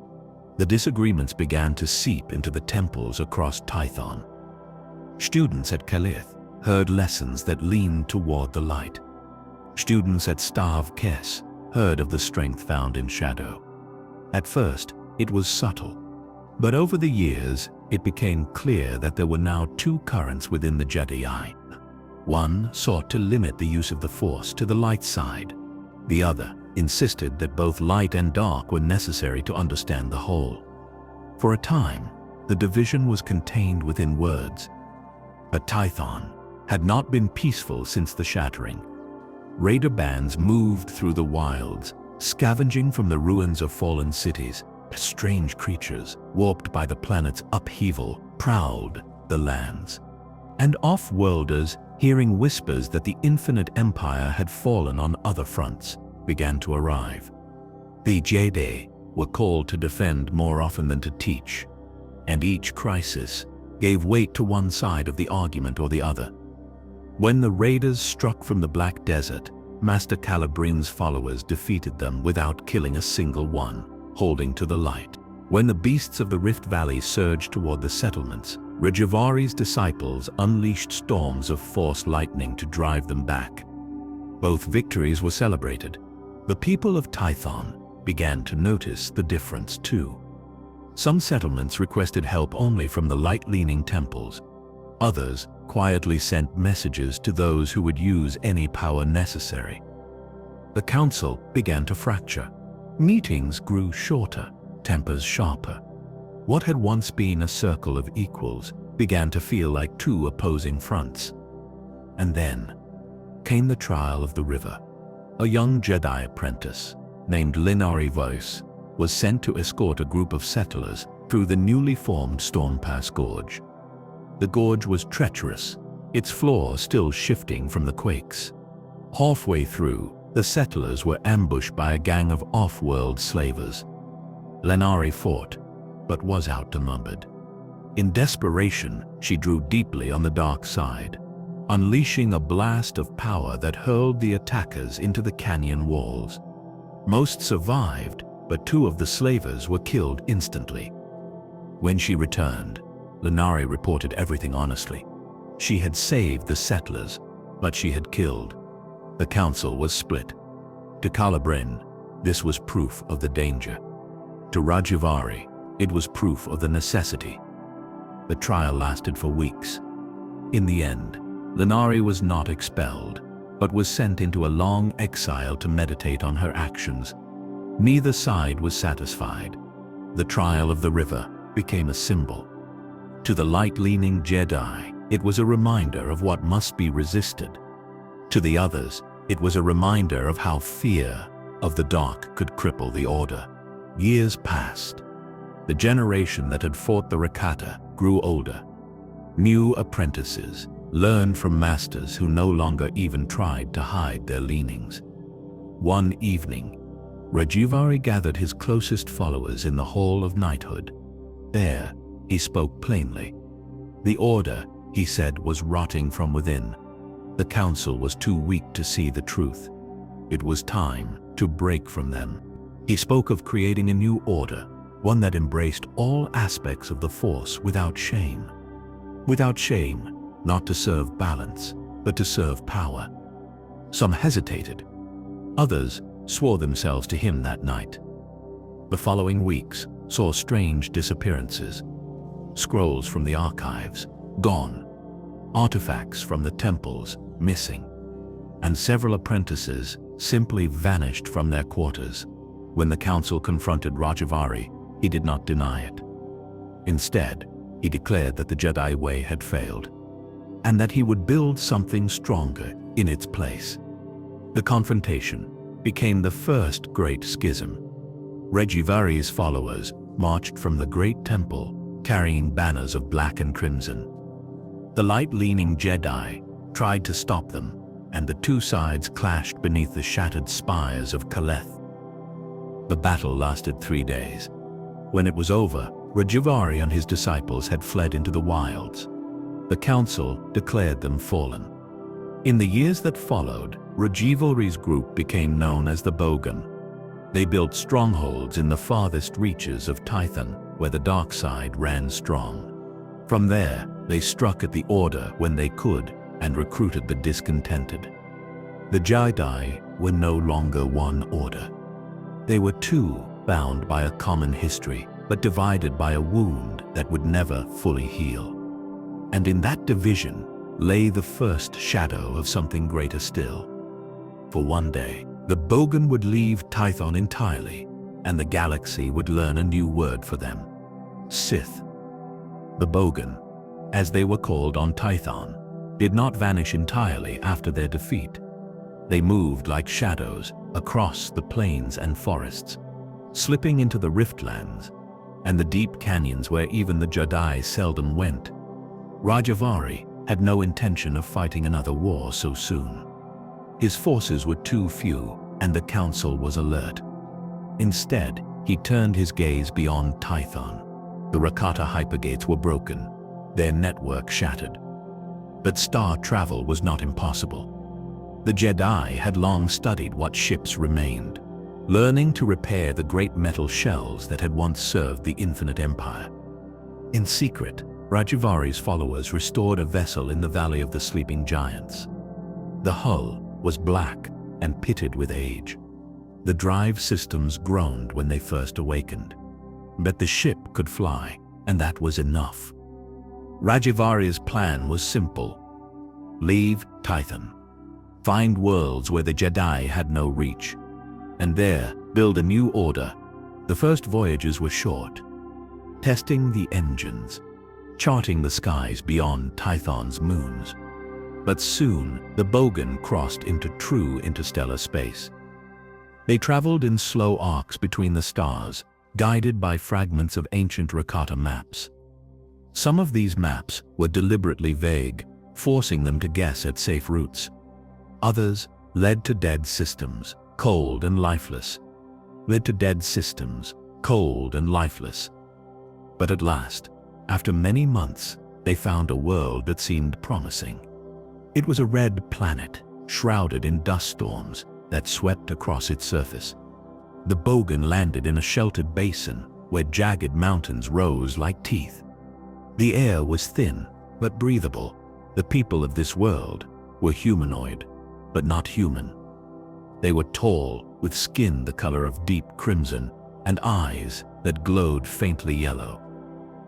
the disagreements began to seep into the temples across Tython. Students at Kalith heard lessons that leaned toward the light. Students at Stav Kes heard of the strength found in shadow. At first, it was subtle, but over the years, it became clear that there were now two currents within the Jedi. One sought to limit the use of the Force to the light side. The other insisted that both light and dark were necessary to understand the whole. For a time, the division was contained within words. But Tython had not been peaceful since the shattering. Raider bands moved through the wilds, scavenging from the ruins of fallen cities. Strange creatures, warped by the planet's upheaval, prowled the lands. And off-worlders, hearing whispers that the infinite empire had fallen on other fronts, began to arrive. The Jedi were called to defend more often than to teach, and each crisis gave weight to one side of the argument or the other. When the raiders struck from the Black Desert, Master Calla Bryn's followers defeated them without killing a single one, holding to the light. When the beasts of the Rift Valley surged toward the settlements, Rajavari's disciples unleashed storms of Force lightning to drive them back. Both victories were celebrated. The people of Tython began to notice the difference too. Some settlements requested help only from the light-leaning temples. Others quietly sent messages to those who would use any power necessary. The council began to fracture. Meetings grew shorter, tempers sharper. What had once been a circle of equals began to feel like two opposing fronts. And then, came the trial of the river. A young Jedi apprentice named Linari Voice was sent to escort a group of settlers through the newly formed Stormpass Gorge. The gorge was treacherous, its floor still shifting from the quakes. Halfway through, the settlers were ambushed by a gang of off-world slavers. Linari fought, but was outnumbered. In desperation, she drew deeply on the dark side, unleashing a blast of power that hurled the attackers into the canyon walls. Most survived, but 2 of the slavers were killed instantly. When she returned, Linari reported everything honestly. She had saved the settlers, but she had killed. The council was split. To Calabrin, this was proof of the danger. To Rajivari, it was proof of the necessity. The trial lasted for weeks. In the end, Linari was not expelled, but was sent into a long exile to meditate on her actions. Neither side was satisfied. The trial of the river became a symbol. To the light-leaning Jedi, it was a reminder of what must be resisted. To the others, it was a reminder of how fear of the dark could cripple the Order. Years passed. The generation that had fought the Rakata grew older. New apprentices learned from masters who no longer even tried to hide their leanings. One evening, Rajivari gathered his closest followers in the Hall of Knighthood. There, he spoke plainly. The Order, he said, was rotting from within. The Council was too weak to see the truth. It was time to break from them. He spoke of creating a new order, one that embraced all aspects of the Force without shame. Without shame, not to serve balance, but to serve power. Some hesitated. Others swore themselves to him that night. The following weeks saw strange disappearances. Scrolls from the archives, gone. Artifacts from the temples, missing. And several apprentices simply vanished from their quarters. When the council confronted Rajivari, he did not deny it. Instead, he declared that the Jedi way had failed, and that he would build something stronger in its place. The confrontation became the first great schism. Rajivari's followers marched from the great temple, carrying banners of black and crimson. The light-leaning Jedi tried to stop them, and the 2 sides clashed beneath the shattered spires of Kaleth. The battle lasted 3 days. When it was over, Rajivari and his disciples had fled into the wilds. The council declared them fallen. In the years that followed, Rajivari's group became known as the Bogan. They built strongholds in the farthest reaches of Tython, where the dark side ran strong. From there, they struck at the Order when they could and recruited the discontented. The Jedi were no longer one Order. They were 2, bound by a common history, but divided by a wound that would never fully heal. And in that division lay the first shadow of something greater still. For one day, the Bogan would leave Tython entirely, and the galaxy would learn a new word for them: Sith. The Bogan, as they were called on Tython, did not vanish entirely after their defeat. They moved like shadows across the plains and forests, slipping into the riftlands and the deep canyons where even the Jedi seldom went. Rajivari had no intention of fighting another war so soon. His forces were too few, and the council was alert. Instead, he turned his gaze beyond Tython. The Rakata hypergates were broken, their network shattered. But star travel was not impossible. The Jedi had long studied what ships remained, learning to repair the great metal shells that had once served the Infinite Empire. In secret, Rajivari's followers restored a vessel in the Valley of the Sleeping Giants. The hull was black and pitted with age. The drive systems groaned when they first awakened. But the ship could fly, and that was enough. Rajivari's plan was simple. Leave Tython. Find worlds where the Jedi had no reach, and there build a new order. The first voyages were short, testing the engines, charting the skies beyond Tython's moons. But soon, the Bogan crossed into true interstellar space. They traveled in slow arcs between the stars, guided by fragments of ancient Rakata maps. Some of these maps were deliberately vague, forcing them to guess at safe routes. Others led to dead systems, cold and lifeless. But at last, after many months, they found a world that seemed promising. It was a red planet, shrouded in dust storms that swept across its surface. The Bogan landed in a sheltered basin where jagged mountains rose like teeth. The air was thin but breathable. The people of this world were humanoid, but not human. They were tall, with skin the color of deep crimson and eyes that glowed faintly yellow.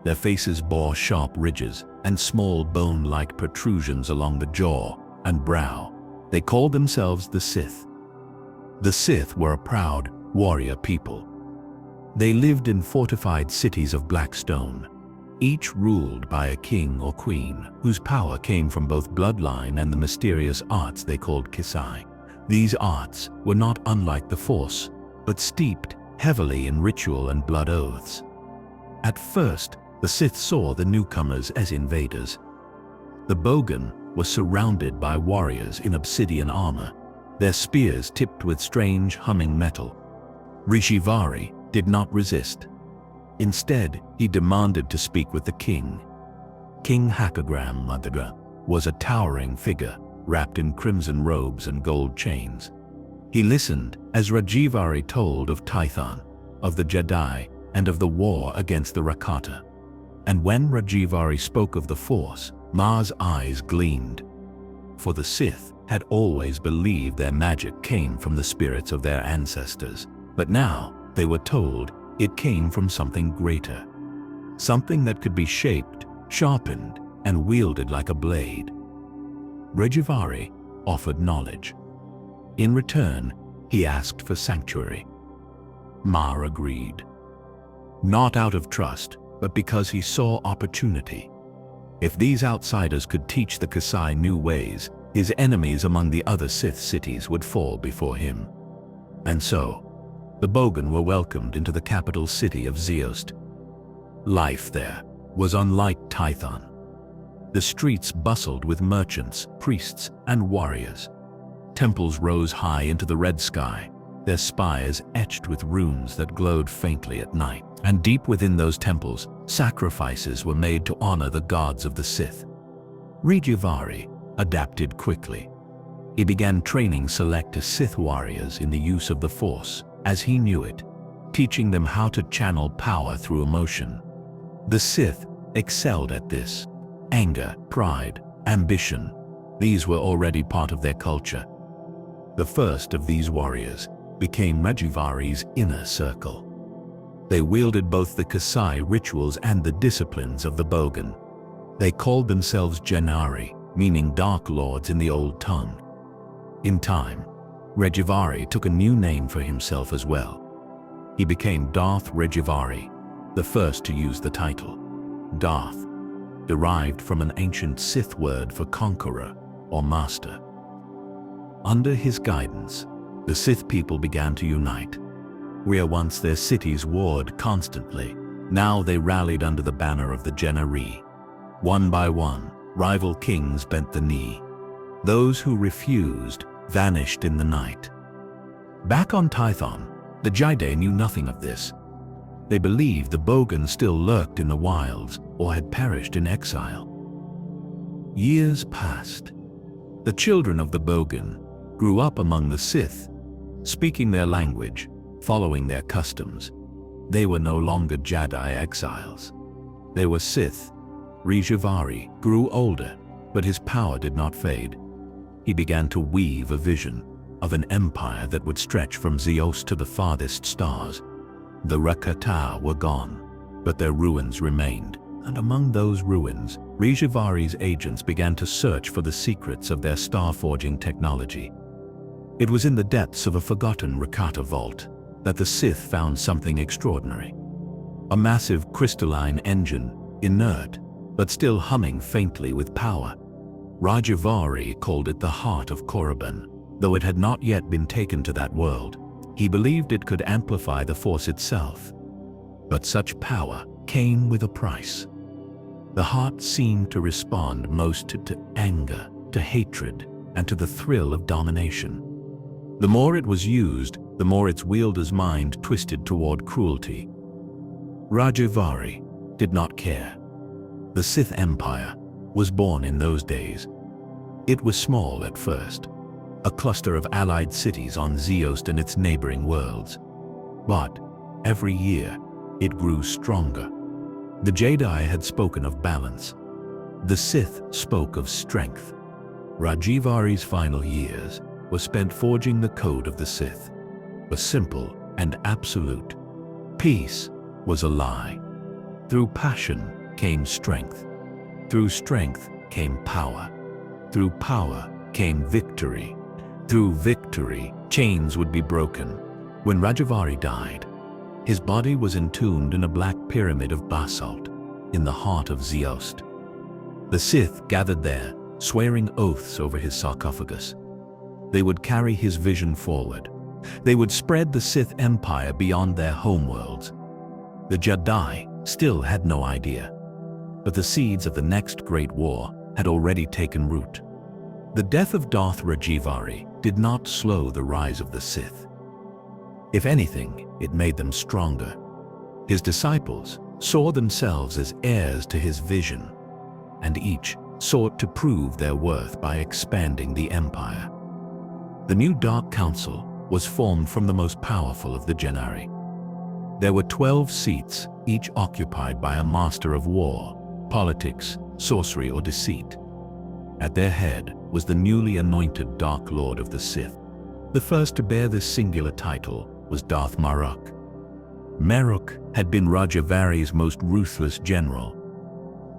Their faces bore sharp ridges and small bone-like protrusions along the jaw and brow. They called themselves the Sith. The Sith were a proud, warrior people. They lived in fortified cities of black stone, each ruled by a king or queen whose power came from both bloodline and the mysterious arts they called Kisai. These arts were not unlike the Force, but steeped heavily in ritual and blood oaths. At first, the Sith saw the newcomers as invaders. The Bogan were surrounded by warriors in obsidian armor, their spears tipped with strange humming metal. Rishivari did not resist. Instead, he demanded to speak with the king. King Hakagram Madhra was a towering figure wrapped in crimson robes and gold chains. He listened as Rajivari told of Tython, of the Jedi, and of the war against the Rakata. And when Rajivari spoke of the Force, Ma's eyes gleamed. For the Sith had always believed their magic came from the spirits of their ancestors, but now they were told it came from something greater, something that could be shaped, sharpened, and wielded like a blade. Rajivari offered knowledge. In return, he asked for sanctuary. Ma agreed. Not out of trust, but because he saw opportunity. If these outsiders could teach the Kasai new ways, his enemies among the other Sith cities would fall before him. And so, the Bogan were welcomed into the capital city of Zeost. Life there was unlike Tython. The streets bustled with merchants, priests, and warriors. Temples rose high into the red sky, their spires etched with runes that glowed faintly at night. And deep within those temples, sacrifices were made to honor the gods of the Sith. Rajivari adapted quickly. He began training select Sith warriors in the use of the Force, as he knew it, teaching them how to channel power through emotion. The Sith excelled at this. Anger, pride, ambition, these were already part of their culture. The first of these warriors became Rajivari's inner circle. They wielded both the Kasai rituals and the disciplines of the Bogan. They called themselves Janari, meaning Dark Lords in the old tongue. In time, Rajivari took a new name for himself as well. He became Darth Rajivari, the first to use the title. Darth, derived from an ancient Sith word for conqueror or master. Under his guidance, the Sith people began to unite. Where once their cities warred constantly, now they rallied under the banner of the Janari. One by one, rival kings bent the knee. Those who refused vanished in the night. Back on Tython, the Jedi knew nothing of this. They believed the Bogan still lurked in the wilds or had perished in exile. Years passed. The children of the Bogan grew up among the Sith, speaking their language, following their customs. They were no longer Jedi exiles. They were Sith. Rajivari grew older, but his power did not fade. He began to weave a vision of an empire that would stretch from Zeos to the farthest stars. The Rakata were gone, but their ruins remained. And among those ruins, Rajivari's agents began to search for the secrets of their star-forging technology. It was in the depths of a forgotten Rakata vault that the Sith found something extraordinary. A massive crystalline engine, inert, but still humming faintly with power. Rajavari called it the heart of Korriban, though it had not yet been taken to that world. He believed it could amplify the Force itself. But such power came with a price. The heart seemed to respond most to anger, to hatred, and to the thrill of domination. The more it was used, the more its wielder's mind twisted toward cruelty. Rajavari did not care. The Sith Empire was born in those days. It was small at first, a cluster of allied cities on Zeost and its neighboring worlds. But every year, it grew stronger. The Jedi had spoken of balance. The Sith spoke of strength. Rajivari's final years were spent forging the code of the Sith, a simple and absolute. Peace was a lie. Through passion came strength. Through strength came power. Through power came victory. Through victory, chains would be broken. When Rajavari died, his body was entombed in a black pyramid of basalt in the heart of Zeost. The Sith gathered there, swearing oaths over his sarcophagus. They would carry his vision forward. They would spread the Sith Empire beyond their homeworlds. The Jedi still had no idea, but the seeds of the next Great War had already taken root. The death of Darth Rajivari did not slow the rise of the Sith. If anything, it made them stronger. His disciples saw themselves as heirs to his vision, and each sought to prove their worth by expanding the Empire. The new Dark Council was formed from the most powerful of the Jedi. There were 12 seats, each occupied by a master of war, politics, sorcery, or deceit. At their head was the newly anointed Dark Lord of the Sith. The first to bear this singular title was Darth Maruk. Maruk had been Rajavari's most ruthless general.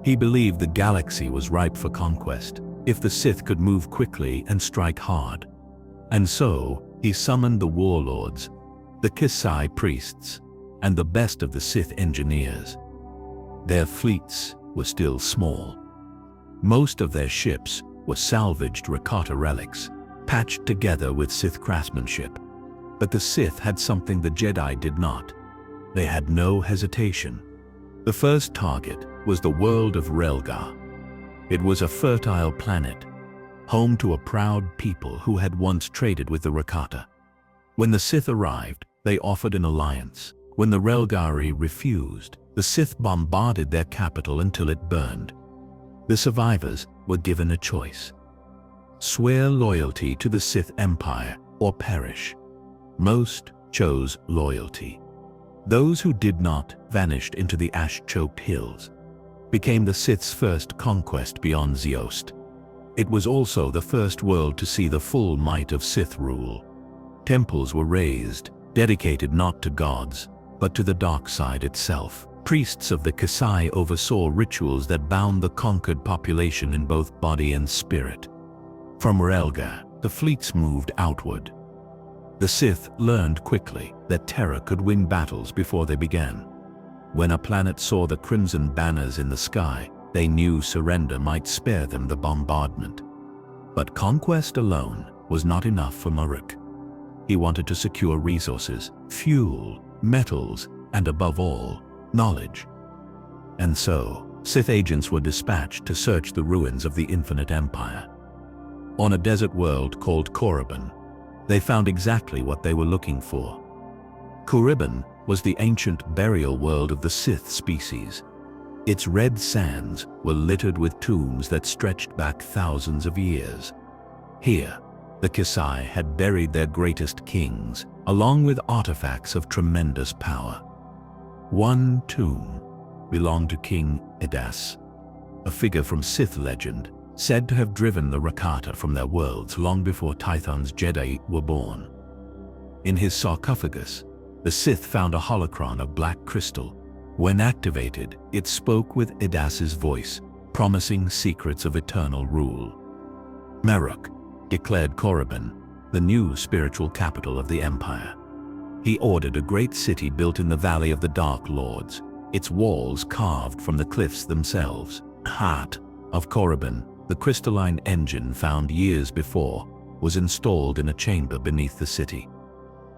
He believed the galaxy was ripe for conquest if the Sith could move quickly and strike hard. And so, he summoned the warlords, the Kisai priests, and the best of the Sith engineers. Their fleets were still small. Most of their ships were salvaged Rakata relics, patched together with Sith craftsmanship. But the Sith had something the Jedi did not. They had no hesitation. The first target was the world of Relgar. It was a fertile planet, home to a proud people who had once traded with the Rakata. When the Sith arrived, they offered an alliance. When the Relgari refused, the Sith bombarded their capital until it burned. The survivors were given a choice: swear loyalty to the Sith Empire or perish. Most chose loyalty. Those who did not vanished into the ash-choked hills, became the Sith's first conquest beyond Zeost. It was also the first world to see the full might of Sith rule. Temples were raised, dedicated not to gods, but to the dark side itself. Priests of the Kisai oversaw rituals that bound the conquered population in both body and spirit. From Relgar, the fleets moved outward. The Sith learned quickly that terror could win battles before they began. When a planet saw the crimson banners in the sky, they knew surrender might spare them the bombardment. But conquest alone was not enough for Maruk. He wanted to secure resources, fuel, metals, and above all, knowledge. And so, Sith agents were dispatched to search the ruins of the Infinite Empire. On a desert world called Korriban, they found exactly what they were looking for. Korriban was the ancient burial world of the Sith species. Its red sands were littered with tombs that stretched back thousands of years. Here, the Kisai had buried their greatest kings, along with artifacts of tremendous power. One tomb belonged to King Edas, a figure from Sith legend, said to have driven the Rakata from their worlds long before Tython's Jedi were born. In his sarcophagus, the Sith found a holocron of black crystal. When activated, it spoke with Edas's voice, promising secrets of eternal rule. Maruk declared Korriban the new spiritual capital of the Empire. He ordered a great city built in the Valley of the Dark Lords, its walls carved from the cliffs themselves. Heart of Korriban The crystalline engine found years before was installed in a chamber beneath the city.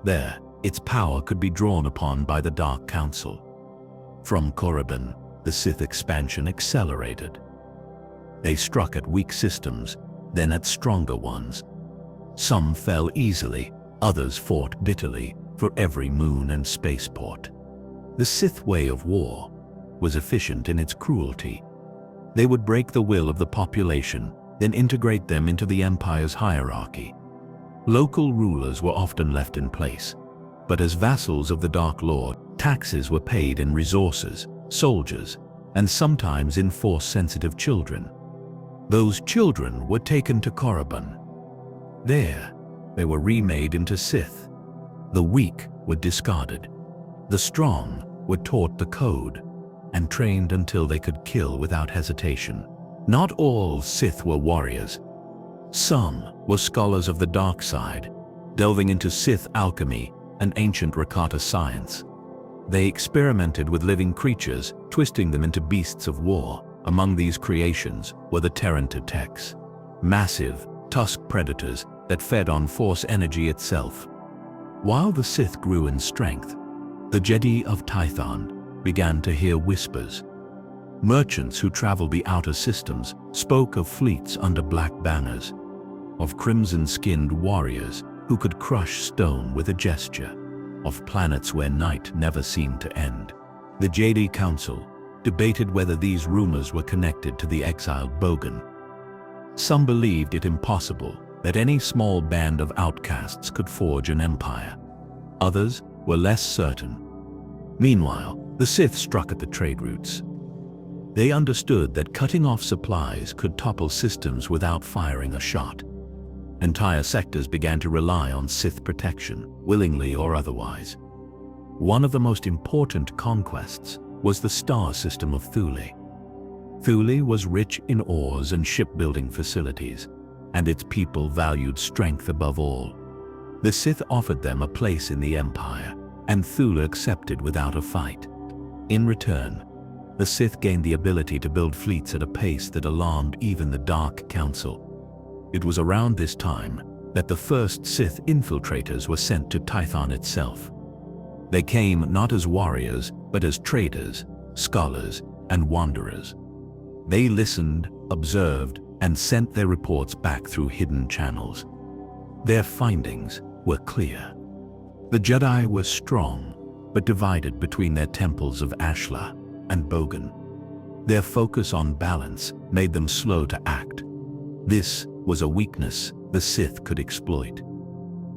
There, its power could be drawn upon by the Dark Council. From Korriban, the Sith expansion accelerated. They struck at weak systems, then at stronger ones. Some fell easily, others fought bitterly for every moon and spaceport. The Sith way of war was efficient in its cruelty. They would break the will of the population, then integrate them into the Empire's hierarchy. Local rulers were often left in place, but as vassals of the Dark Lord, taxes were paid in resources, soldiers, and sometimes in force-sensitive children. Those children were taken to Korriban. There, they were remade into Sith. The weak were discarded. The strong were taught the code and trained until they could kill without hesitation. Not all Sith were warriors. Some were scholars of the dark side, delving into Sith alchemy and ancient Rakata science. They experimented with living creatures, twisting them into beasts of war. Among these creations were the Terranta Techs, massive, tusked predators that fed on Force energy itself. While the Sith grew in strength, the Jedi of Tython began to hear whispers. Merchants who traveled the outer systems spoke of fleets under black banners, of crimson-skinned warriors who could crush stone with a gesture, of planets where night never seemed to end. The Jedi Council debated whether these rumors were connected to the exiled Bogan. Some believed it impossible that any small band of outcasts could forge an empire. Others were less certain. Meanwhile, the Sith struck at the trade routes. They understood that cutting off supplies could topple systems without firing a shot. Entire sectors began to rely on Sith protection, willingly or otherwise. One of the most important conquests was the star system of Thule. Thule was rich in ores and shipbuilding facilities, and its people valued strength above all. The Sith offered them a place in the Empire, and Thule accepted without a fight. In return, the Sith gained the ability to build fleets at a pace that alarmed even the Dark Council. It was around this time that the first Sith infiltrators were sent to Tython itself. They came not as warriors, but as traders, scholars, and wanderers. They listened, observed, and sent their reports back through hidden channels. Their findings were clear. The Jedi were strong, but divided between their temples of Ashla and Bogan. Their focus on balance made them slow to act. This was a weakness the Sith could exploit.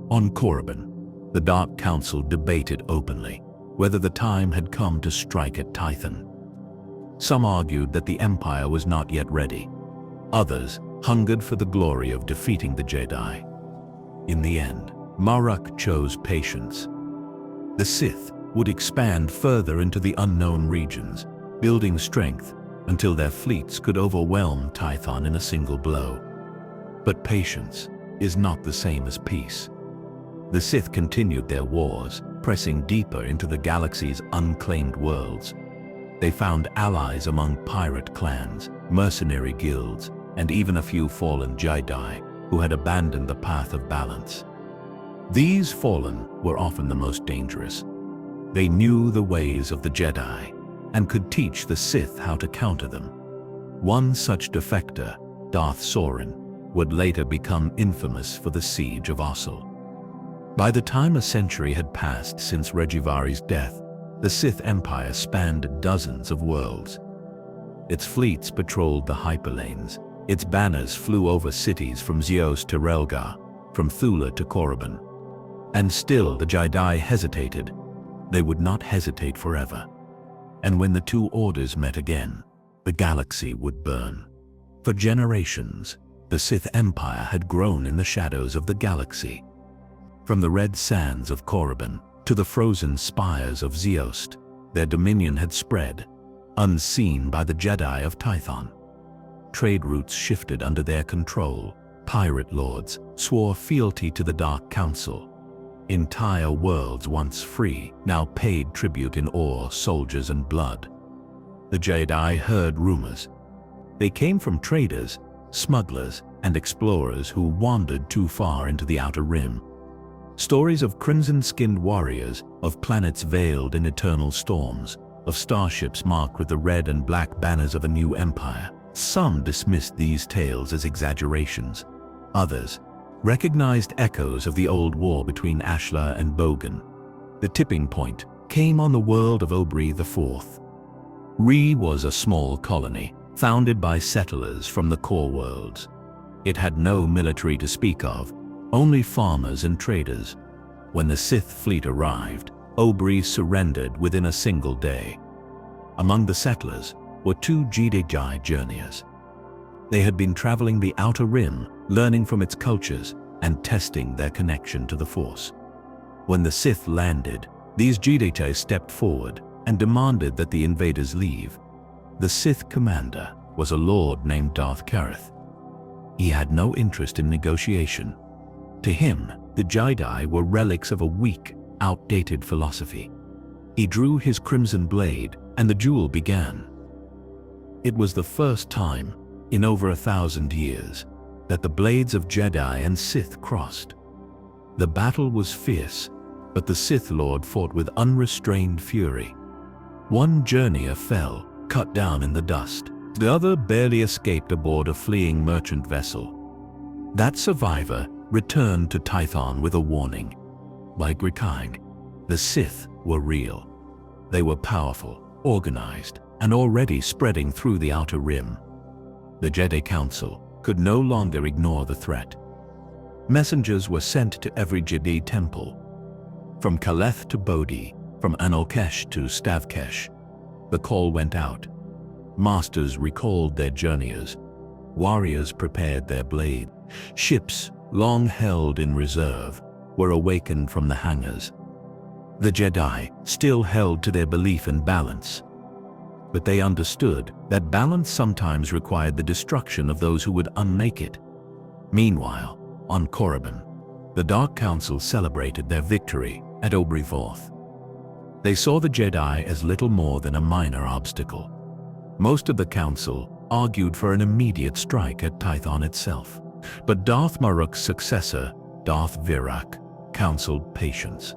On Korriban, the Dark Council debated openly whether the time had come to strike at Tython. Some argued that the Empire was not yet ready. Others hungered for the glory of defeating the Jedi. In the end, Maruk chose patience. The Sith would expand further into the unknown regions, building strength until their fleets could overwhelm Tython in a single blow. But patience is not the same as peace. The Sith continued their wars, pressing deeper into the galaxy's unclaimed worlds. They found allies among pirate clans, mercenary guilds, and even a few fallen Jedi who had abandoned the path of balance. These fallen were often the most dangerous. They knew the ways of the Jedi and could teach the Sith how to counter them. One such defector, Darth Sorin, would later become infamous for the siege of Osel. By the time a century had passed since Regivari's death, the Sith Empire spanned dozens of worlds. Its fleets patrolled the hyperlanes. Its banners flew over cities from Zeos to Relgar, from Thula to Korriban. And still the Jedi hesitated. They would not hesitate forever. And when the two orders met again, the galaxy would burn. For generations, the Sith Empire had grown in the shadows of the galaxy. From the red sands of Korriban to the frozen spires of Zeost, their dominion had spread, unseen by the Jedi of Tython. Trade routes shifted under their control. Pirate lords swore fealty to the Dark Council. Entire worlds once free now paid tribute in ore, soldiers, and blood. The Jedi heard rumors. They came from traders, smugglers, and explorers who wandered too far into the Outer Rim. Stories of crimson-skinned warriors, of planets veiled in eternal storms, of starships marked with the red and black banners of a new empire. Some dismissed these tales as exaggerations. Others recognized echoes of the old war between Ashlar and Bogan. The tipping point came on the world of Obri IV. Re was a small colony, founded by settlers from the core worlds. It had no military to speak of, only farmers and traders. When the Sith fleet arrived, Obri surrendered within a single day. Among the settlers were two Jedi journeyers. They had been traveling the Outer Rim, learning from its cultures and testing their connection to the Force. When the Sith landed, these Jedi stepped forward and demanded that the invaders leave. The Sith commander was a lord named Darth Kareth. He had no interest in negotiation. To him, the Jedi were relics of a weak, outdated philosophy. He drew his crimson blade, and the duel began. It was the first time, in over 1,000 years, that the blades of Jedi and Sith crossed. The battle was fierce, but the Sith Lord fought with unrestrained fury. One journeyer fell, cut down in the dust. The other barely escaped aboard a fleeing merchant vessel. That survivor returned to Tython with a warning. Like Rikaig, the Sith were real. They were powerful, organized, and already spreading through the Outer Rim. The Jedi Council could no longer ignore the threat. Messengers were sent to every Jedi temple, from Kaleth to Bodhi, from Anolkesh to Stavkesh. The call went out. Masters recalled their journeyers. Warriors prepared their blade. Ships, long held in reserve, were awakened from the hangars. The Jedi still held to their belief in balance, but they understood that balance sometimes required the destruction of those who would unmake it. Meanwhile, on Korriban, the Dark Council celebrated their victory at Obri IV. They saw the Jedi as little more than a minor obstacle. Most of the Council argued for an immediate strike at Tython itself, but Darth Maruk's successor, Darth Virak, counseled patience.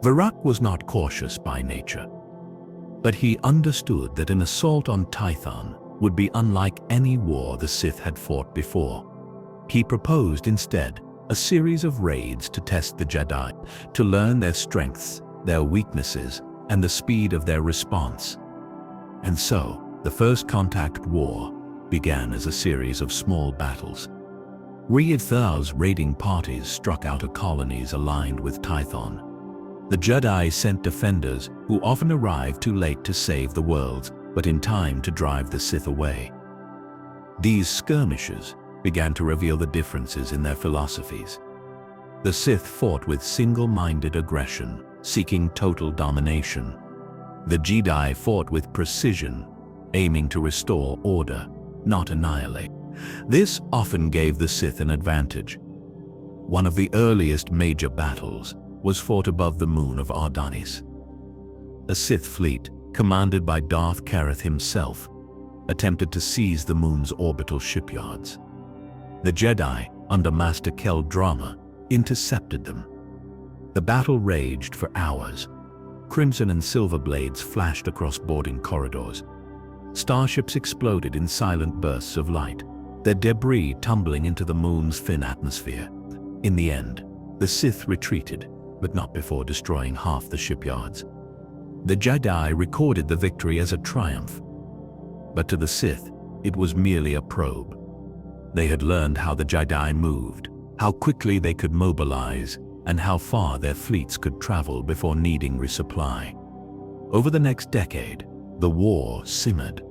Virak was not cautious by nature, but he understood that an assault on Tython would be unlike any war the Sith had fought before. He proposed instead a series of raids to test the Jedi, to learn their strengths, their weaknesses, and the speed of their response. And so, the First Contact War began as a series of small battles. Re-Ithar's raiding parties struck outer colonies aligned with Tython. The Jedi sent defenders who often arrived too late to save the worlds, but in time to drive the Sith away. These skirmishes began to reveal the differences in their philosophies. The Sith fought with single-minded aggression, seeking total domination. The Jedi fought with precision, aiming to restore order, not annihilate. This often gave the Sith an advantage. One of the earliest major battles was fought above the moon of Ardanis. A Sith fleet, commanded by Darth Kareth himself, attempted to seize the moon's orbital shipyards. The Jedi, under Master Kel Drama, intercepted them. The battle raged for hours. Crimson and silver blades flashed across boarding corridors. Starships exploded in silent bursts of light, their debris tumbling into the moon's thin atmosphere. In the end, the Sith retreated, but not before destroying half the shipyards. The Jedi recorded the victory as a triumph, but to the Sith, it was merely a probe. They had learned how the Jedi moved, how quickly they could mobilize, and how far their fleets could travel before needing resupply. Over the next decade, the war simmered.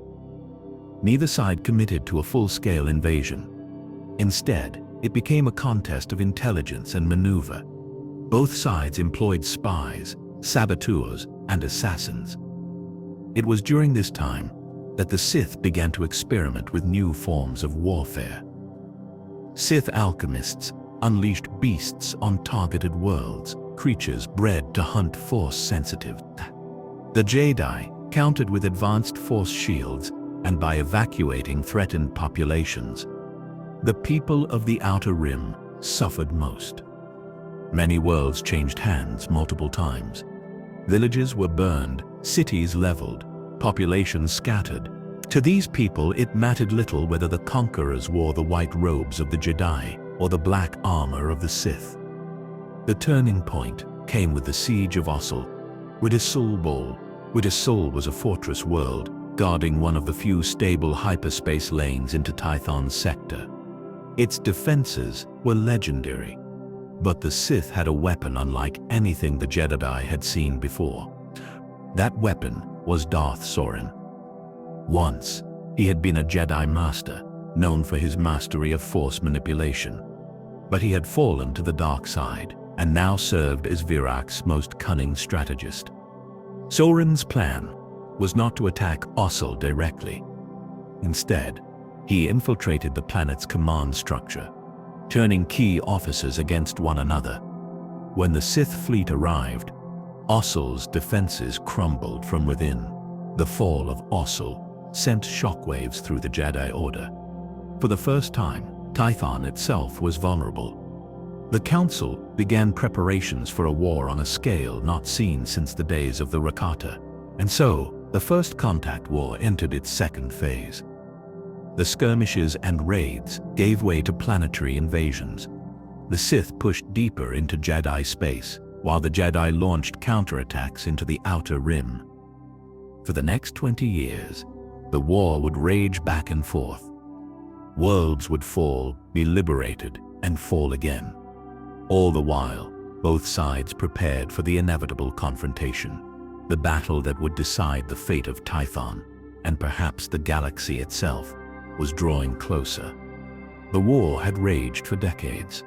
Neither side committed to a full-scale invasion. Instead, it became a contest of intelligence and maneuver. Both sides employed spies, saboteurs, and assassins. It was during this time that the Sith began to experiment with new forms of warfare. Sith alchemists unleashed beasts on targeted worlds, creatures bred to hunt Force-sensitive. The Jedi countered with advanced Force shields and by evacuating threatened populations. The people of the Outer Rim suffered most. Many worlds changed hands multiple times. Villages were burned, cities leveled, populations scattered. To these people, it mattered little whether the conquerors wore the white robes of the Jedi or the black armor of the Sith. The turning point came with the siege of Ossul. Widdisul was a fortress world, guarding one of the few stable hyperspace lanes into Tython's sector. Its defenses were legendary, but the Sith had a weapon unlike anything the Jedi had seen before. That weapon was Darth Sorin. Once, he had been a Jedi Master, known for his mastery of force manipulation. But he had fallen to the dark side, and now served as Virak's most cunning strategist. Sorin's plan was not to attack Ossul directly. Instead, he infiltrated the planet's command structure, turning key officers against one another. When the Sith fleet arrived, Ossul's defenses crumbled from within. The fall of Ossul sent shockwaves through the Jedi Order. For the first time, Tython itself was vulnerable. The Council began preparations for a war on a scale not seen since the days of the Rakata, and so the First Contact War entered its second phase. The skirmishes and raids gave way to planetary invasions. The Sith pushed deeper into Jedi space, while the Jedi launched counterattacks into the Outer Rim. For the next 20 years, the war would rage back and forth. Worlds would fall, be liberated, and fall again. All the while, both sides prepared for the inevitable confrontation, the battle that would decide the fate of Tython, and perhaps the galaxy itself, was drawing closer. The war had raged for decades.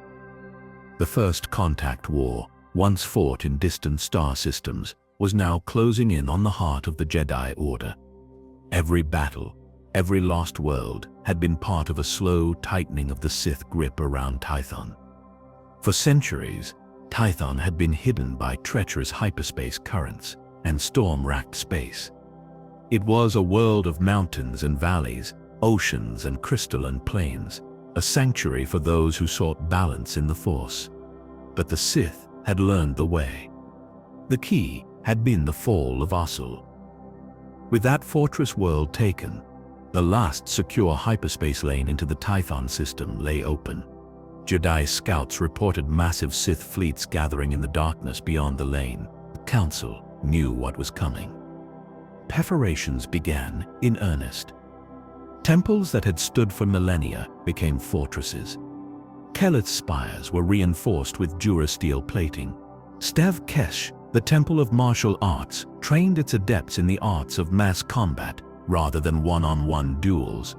The First Contact War, once fought in distant star systems, was now closing in on the heart of the Jedi Order. Every battle, every lost world, had been part of a slow tightening of the Sith grip around Tython. For centuries, Tython had been hidden by treacherous hyperspace currents and storm-racked space. It was a world of mountains and valleys, oceans and crystalline plains, a sanctuary for those who sought balance in the Force. But the Sith had learned the way. The key had been the fall of Ossul. With that fortress world taken, the last secure hyperspace lane into the Tython system lay open. Jedi scouts reported massive Sith fleets gathering in the darkness beyond the lane. The Council knew what was coming. Preparations began in earnest. Temples that had stood for millennia became fortresses. Keleth's spires were reinforced with durasteel plating. Stev Kesh, the Temple of Martial Arts, trained its adepts in the arts of mass combat rather than one-on-one duels.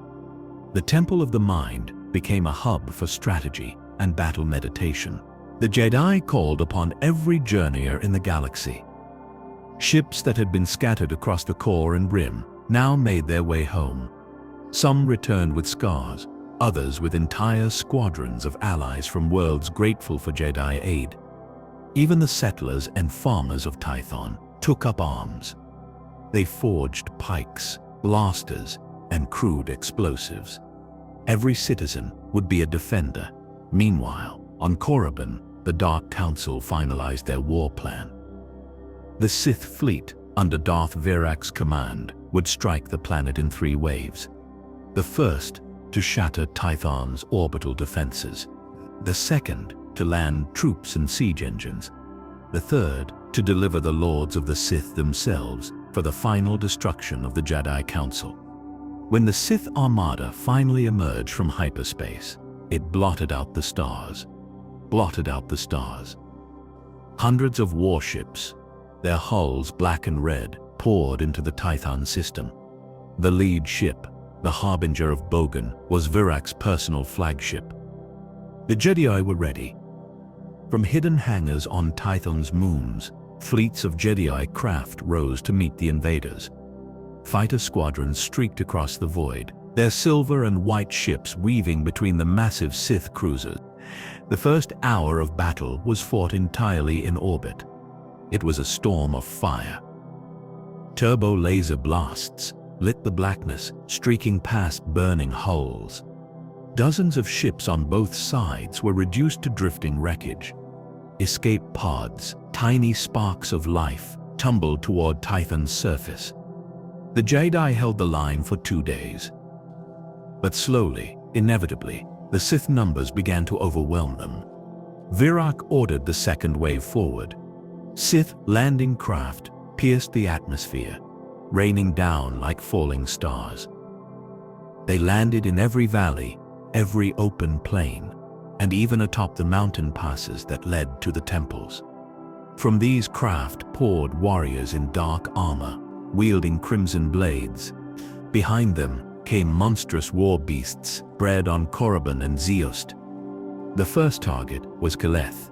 The Temple of the Mind became a hub for strategy and battle meditation. The Jedi called upon every journeyer in the galaxy. Ships that had been scattered across the core and rim now made their way home. Some returned with scars, others with entire squadrons of allies from worlds grateful for Jedi aid. Even the settlers and farmers of Tython took up arms. They forged pikes, blasters, and crude explosives. Every citizen would be a defender. Meanwhile, on Korriban, the Dark Council finalized their war plan. The Sith fleet, under Darth Virak's command, would strike the planet in 3 waves. The first, to shatter Tython's orbital defenses. The second, to land troops and siege engines. The third, to deliver the Lords of the Sith themselves for the final destruction of the Jedi Council. When the Sith Armada finally emerged from hyperspace, it blotted out the stars. Hundreds of warships, their hulls black and red, poured into the Tython system. The lead ship, the Harbinger of Bogan, was Virak's personal flagship. The Jedi were ready. From hidden hangars on Tython's moons, fleets of Jedi craft rose to meet the invaders. Fighter squadrons streaked across the void, their silver and white ships weaving between the massive Sith cruisers. The first hour of battle was fought entirely in orbit. It was a storm of fire. Turbo laser blasts lit the blackness, streaking past burning hulls. Dozens of ships on both sides were reduced to drifting wreckage. Escape pods, tiny sparks of life, tumbled toward Tython's surface. The Jedi held the line for 2 days. But slowly, inevitably, the Sith numbers began to overwhelm them. Virak ordered the second wave forward. Sith landing craft pierced the atmosphere, raining down like falling stars. They landed in every valley, every open plain, and even atop the mountain passes that led to the temples. From these craft poured warriors in dark armor, wielding crimson blades. Behind them came monstrous war beasts bred on Korriban and Zeost. The first target was Kaleth.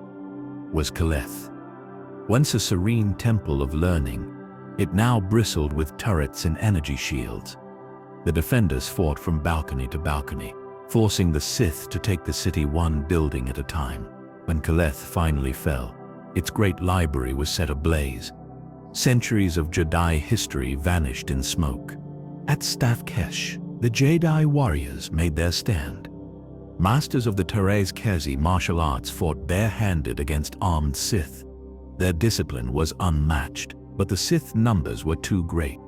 Once a serene temple of learning, it now bristled with turrets and energy shields. The defenders fought from balcony to balcony, forcing the Sith to take the city one building at a time. When Kaleth finally fell, its great library was set ablaze. Centuries of Jedi history vanished in smoke. At Stavkesh, the Jedi warriors made their stand. Masters of the Teres Kezi martial arts fought barehanded against armed Sith. Their discipline was unmatched, but the Sith numbers were too great.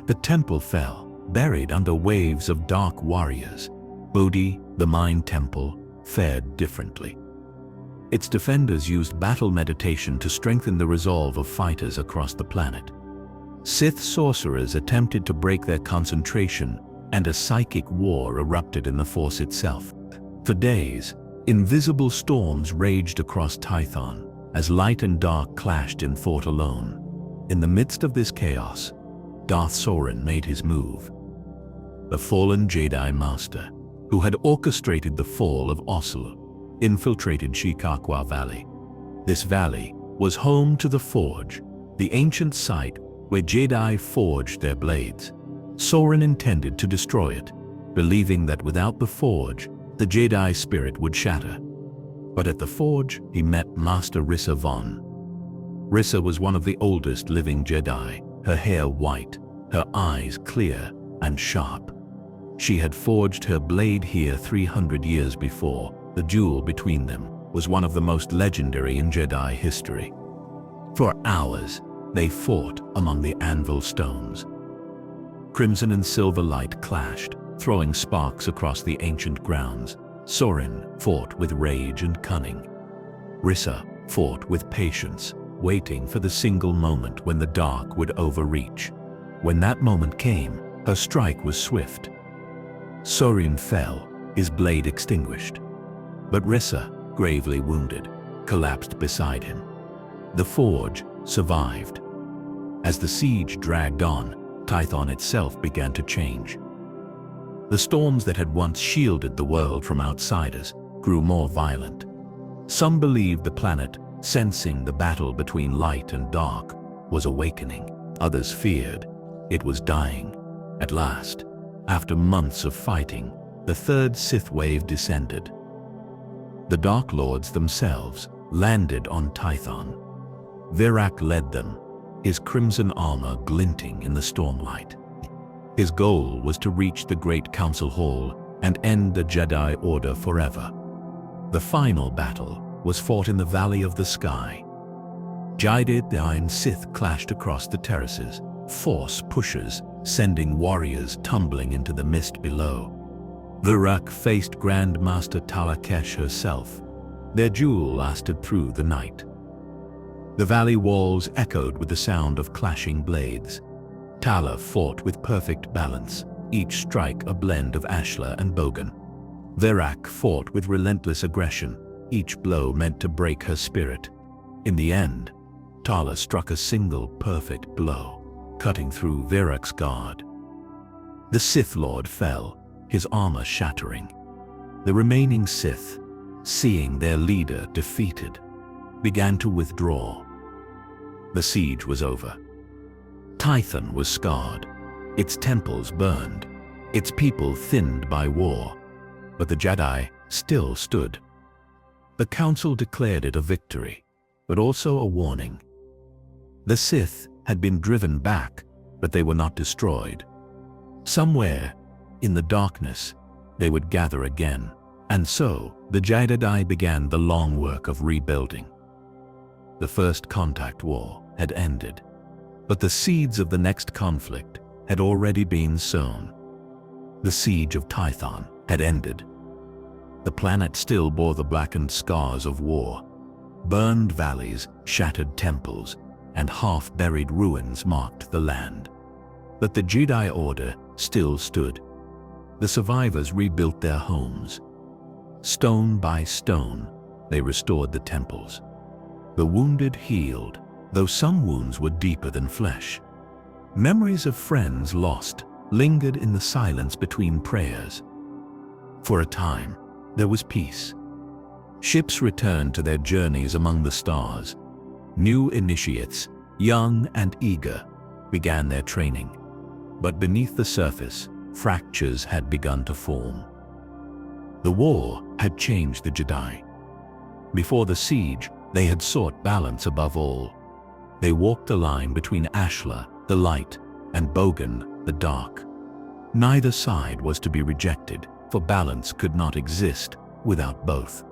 The temple fell, buried under waves of dark warriors. Bodhi, the Mind Temple, fared differently. Its defenders used battle meditation to strengthen the resolve of fighters across the planet. Sith sorcerers attempted to break their concentration, and a psychic war erupted in the Force itself. For days, invisible storms raged across Tython, as light and dark clashed and fought alone. In the midst of this chaos, Darth Sorin made his move. The fallen Jedi Master, who had orchestrated the fall of Oslo, infiltrated Shikakwa Valley. This valley was home to the Forge, the ancient site where Jedi forged their blades. Sorin intended to destroy it, believing that without the Forge, the Jedi spirit would shatter. But at the Forge, he met Master Rissa Von. Rissa was one of the oldest living Jedi, her hair white, her eyes clear and sharp. She had forged her blade here 300 years before. The duel between them was one of the most legendary in Jedi history. For hours, they fought among the anvil stones. Crimson and silver light clashed, throwing sparks across the ancient grounds. Sorin fought with rage and cunning. Rissa fought with patience, waiting for the single moment when the dark would overreach. When that moment came, her strike was swift. Sorin fell, his blade extinguished. But Rissa, gravely wounded, collapsed beside him. The Forge survived. As the siege dragged on, Tython itself began to change. The storms that had once shielded the world from outsiders grew more violent. Some believed the planet, sensing the battle between light and dark, was awakening. Others feared it was dying. At last, after months of fighting, the third Sith wave descended. The Dark Lords themselves landed on Tython. Virak led them, his crimson armor glinting in the stormlight. His goal was to reach the Great Council Hall and end the Jedi Order forever. The final battle was fought in the Valley of the Sky. Jedi and Sith clashed across the terraces, force pushers sending warriors tumbling into the mist below. Virak faced Grand Master Talakesh herself. Their duel lasted through the night. The valley walls echoed with the sound of clashing blades. Tala fought with perfect balance, each strike a blend of Ashla and Bogan. Virak fought with relentless aggression, each blow meant to break her spirit. In the end, Tala struck a single perfect blow, cutting through Virak's guard. The Sith Lord fell, his armor shattering. The remaining Sith, seeing their leader defeated, began to withdraw. The siege was over. Tython was scarred, its temples burned, its people thinned by war, but the Jedi still stood. The Council declared it a victory, but also a warning. The Sith had been driven back, but they were not destroyed. Somewhere, in the darkness, they would gather again, And so, the Jedi began the long work of rebuilding. The First Contact War had ended, but the seeds of the next conflict had already been sown. The siege of Tython had ended. The planet still bore the blackened scars of war. Burned valleys, shattered temples, and half-buried ruins marked the land. But the Jedi Order still stood. The survivors rebuilt their homes. Stone by stone, they restored the temples. The wounded healed, though some wounds were deeper than flesh. Memories of friends lost lingered in the silence between prayers. For a time, there was peace. Ships returned to their journeys among the stars. New initiates, young and eager, began their training. But beneath the surface, fractures had begun to form. The war had changed the Jedi. Before the siege, they had sought balance above all. They walked the line between Ashla, the light, and Bogan, the dark. Neither side was to be rejected, for balance could not exist without both.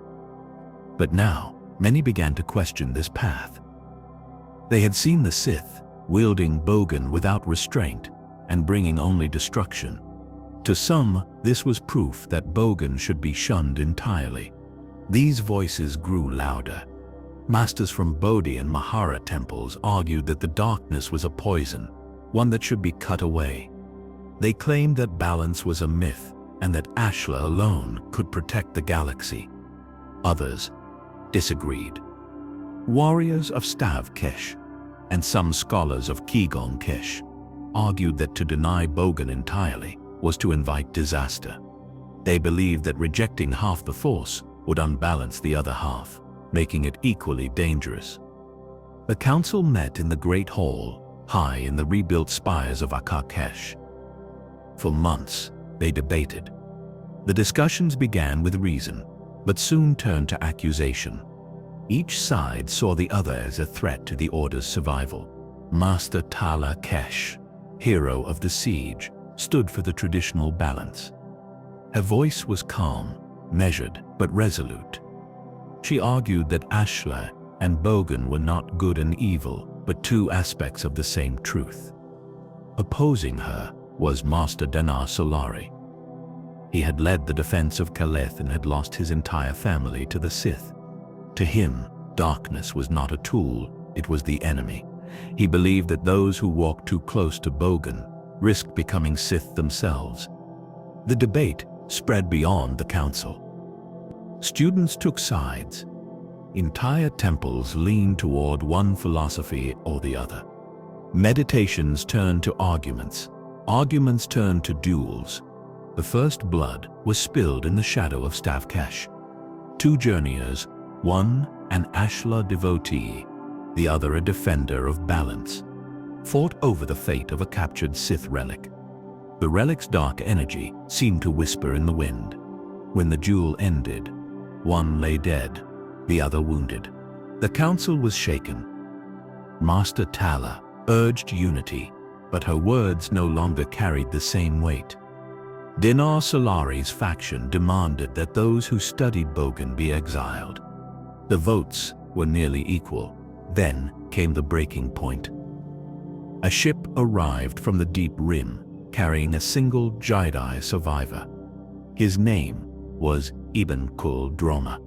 But now, many began to question this path. They had seen the Sith wielding Bogan without restraint and bringing only destruction. To some, this was proof that Bogan should be shunned entirely. These voices grew louder. Masters from Bodhi and Mahara temples argued that the darkness was a poison, one that should be cut away. They claimed that balance was a myth and that Ashla alone could protect the galaxy. Others disagreed. Warriors of Stav Kesh and some scholars of Qigong Kesh argued that to deny Bogan entirely was to invite disaster. They believed that rejecting half the force would unbalance the other half, making it equally dangerous. The council met in the Great Hall, high in the rebuilt spires of Akakesh. For months, they debated. The discussions began with reason, but soon turned to accusation. Each side saw the other as a threat to the Order's survival. Master Tala Kesh, hero of the siege, stood for the traditional balance. Her voice was calm, measured, but resolute. She argued that Ashla and Bogan were not good and evil, but two aspects of the same truth. Opposing her was Master Danar Solari. He had led the defense of Kaleth and had lost his entire family to the Sith. To him, darkness was not a tool, it was the enemy. He believed that those who walked too close to Bogan risked becoming Sith themselves. The debate spread beyond the council. Students took sides. Entire temples leaned toward one philosophy or the other. Meditations turned to arguments. Arguments turned to duels. The first blood was spilled in the shadow of Stav Kesh. Two journeyers, one an Ashla devotee, the other a defender of balance, fought over the fate of a captured Sith relic. The relic's dark energy seemed to whisper in the wind. When the duel ended, one lay dead, the other wounded. The council was shaken. Master Tala urged unity, but her words no longer carried the same weight. Dinar Solari's faction demanded that those who studied Bogan be exiled. The votes were nearly equal. Then came the breaking point. A ship arrived from the Deep Rim, carrying a single Jedi survivor. His name was Ibn Kul Droma.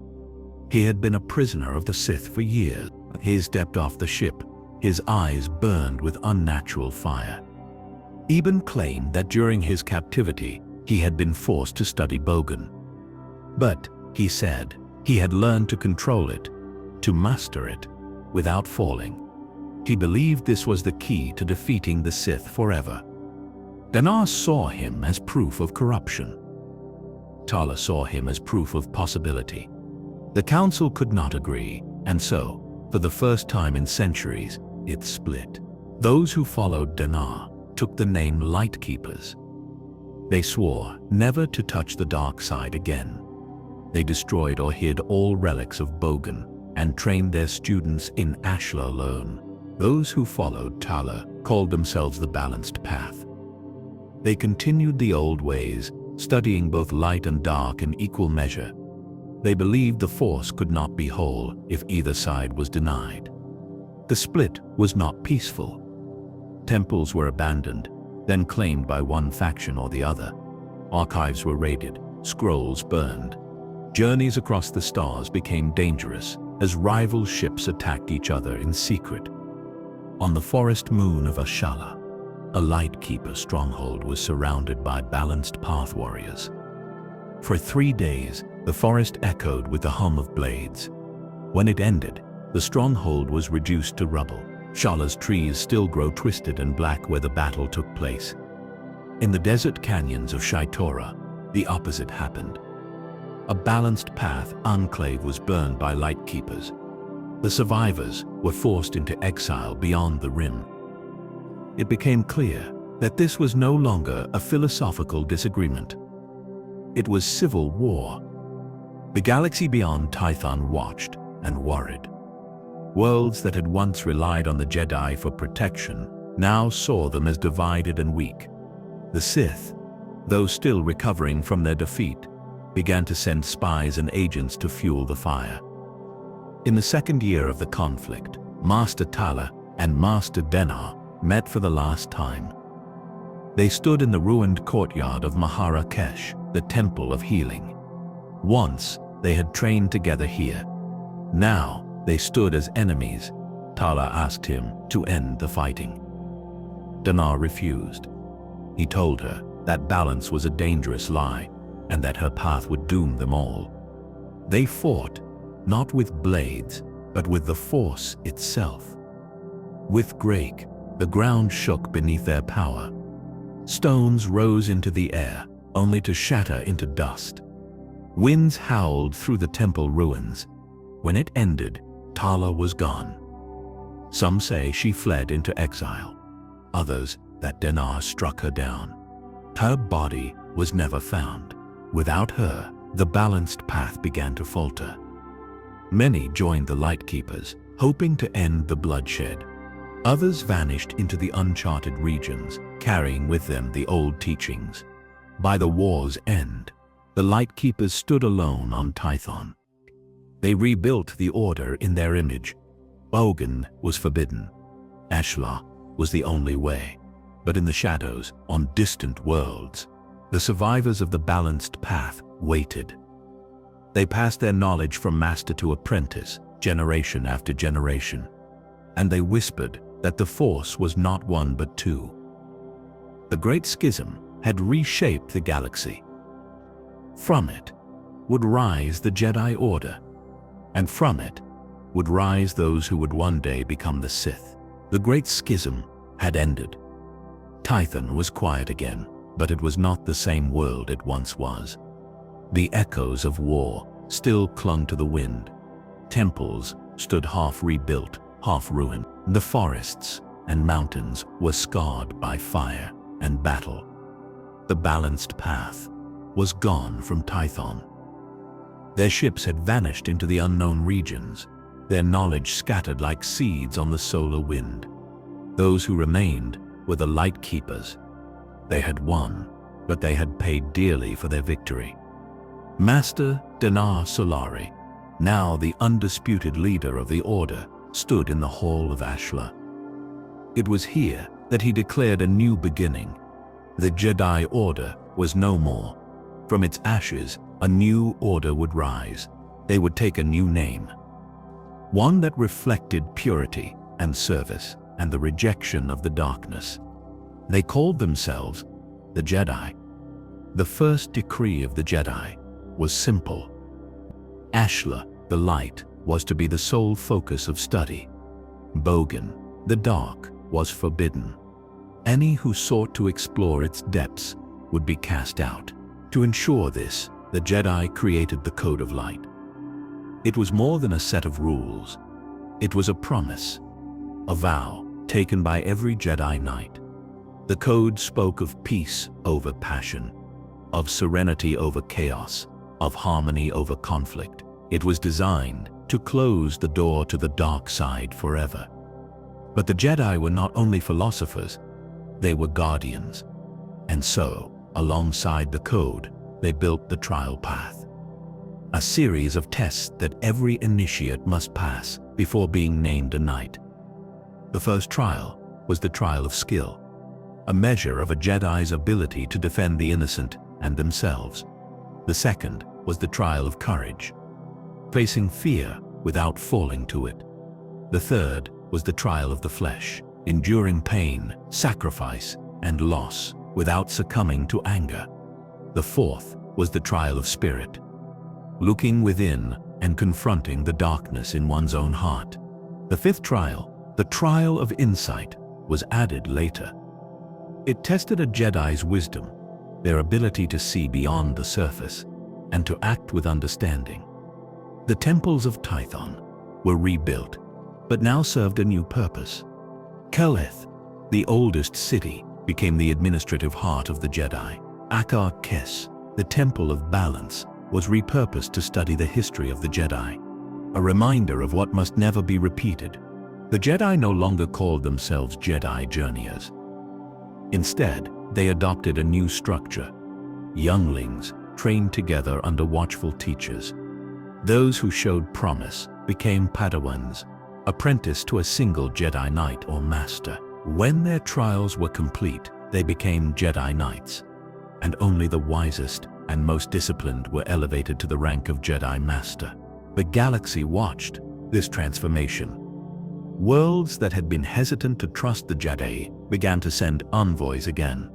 He had been a prisoner of the Sith for years. He stepped off the ship, his eyes burned with unnatural fire. Ibn claimed that during his captivity, he had been forced to study Bogan. But, he said, he had learned to control it, to master it, without falling. He believed this was the key to defeating the Sith forever. Danar saw him as proof of corruption. Tala saw him as proof of possibility. The council could not agree, and so, for the first time in centuries, it split. Those who followed Danar took the name Lightkeepers. They swore never to touch the dark side again. They destroyed or hid all relics of Bogan and trained their students in Ashla alone. Those who followed Tala called themselves the Balanced Path. They continued the old ways, studying both light and dark in equal measure. They believed the Force could not be whole if either side was denied. The split was not peaceful. Temples were abandoned, then claimed by one faction or the other. Archives were raided, scrolls burned. Journeys across the stars became dangerous as rival ships attacked each other in secret. On the forest moon of Ashala, a Lightkeeper stronghold was surrounded by balanced path warriors. For 3 days, the forest echoed with the hum of blades. When it ended, the stronghold was reduced to rubble. Shala's trees still grow twisted and black where the battle took place. In the desert canyons of Shaitora, the opposite happened. A balanced path enclave was burned by Lightkeepers. The survivors were forced into exile beyond the rim. It became clear that this was no longer a philosophical disagreement. It was civil war. The galaxy beyond Tython watched and worried. Worlds that had once relied on the Jedi for protection now saw them as divided and weak. The Sith, though still recovering from their defeat, began to send spies and agents to fuel the fire. In the second year of the conflict, Master Tala and Master Denar met for the last time. They stood in the ruined courtyard of Maharakesh, the Temple of Healing. Once, they had trained together here. Now, they stood as enemies. Tala asked him to end the fighting. Denar refused. He told her that balance was a dangerous lie and that her path would doom them all. They fought, not with blades, but with the Force itself. With Grake, the ground shook beneath their power. Stones rose into the air, only to shatter into dust. Winds howled through the temple ruins. When it ended, Tala was gone. Some say she fled into exile. Others that Denar struck her down. Her body was never found. Without her, the balanced path began to falter. Many joined the Lightkeepers, hoping to end the bloodshed. Others vanished into the uncharted regions, carrying with them the old teachings. By the war's end, the Lightkeepers stood alone on Tython. They rebuilt the Order in their image. Bogan was forbidden. Ashla was the only way. But in the shadows, on distant worlds, the survivors of the balanced path waited. They passed their knowledge from master to apprentice, generation after generation. And they whispered that the Force was not one but two. The Great Schism had reshaped the galaxy. From it would rise the Jedi Order, and from it would rise those who would one day become the Sith. The Great Schism had ended. Tython was quiet again, but it was not the same world it once was. The echoes of war still clung to the wind. Temples stood half rebuilt, half ruined. The forests and mountains were scarred by fire and battle. The balanced path was gone from Tython. Their ships had vanished into the unknown regions, their knowledge scattered like seeds on the solar wind. Those who remained were the Lightkeepers. They had won, but they had paid dearly for their victory. Master Denar Solari, now the undisputed leader of the Order, stood in the hall of Ashla. It was here that he declared a new beginning. The Jedi Order was no more. From its ashes, a new order would rise. They would take a new name. One that reflected purity and service and the rejection of the darkness. They called themselves the Jedi. The first decree of the Jedi was simple. Ashla, the light, was to be the sole focus of study. Bogan, the dark, was forbidden. Any who sought to explore its depths would be cast out. To ensure this, the Jedi created the Code of Light. It was more than a set of rules. It was a promise, a vow taken by every Jedi Knight. The code spoke of peace over passion, of serenity over chaos, of harmony over conflict. It was designed to close the door to the dark side forever. But the Jedi were not only philosophers, they were guardians. And so, Alongside the code, they built the trial path. A series of tests that every initiate must pass before being named a knight. The first trial was the trial of skill, a measure of a Jedi's ability to defend the innocent and themselves. The second was the trial of courage, facing fear without falling to it. The third was the trial of the flesh, enduring pain, sacrifice, and loss without succumbing to anger. The fourth was the trial of spirit, looking within and confronting the darkness in one's own heart. The fifth trial, the trial of insight, was added later. It tested a Jedi's wisdom, their ability to see beyond the surface and to act with understanding. The temples of Tython were rebuilt, but now served a new purpose. Keleth, the oldest city, became the administrative heart of the Jedi. Akar Kes, the Temple of Balance, was repurposed to study the history of the Jedi, a reminder of what must never be repeated. The Jedi no longer called themselves Jedi Journeyers. Instead, they adopted a new structure: younglings trained together under watchful teachers. Those who showed promise became Padawans, apprenticed to a single Jedi Knight or Master. When their trials were complete, they became Jedi Knights, and only the wisest and most disciplined were elevated to the rank of Jedi Master. The galaxy watched this transformation. Worlds that had been hesitant to trust the Jedi began to send envoys again.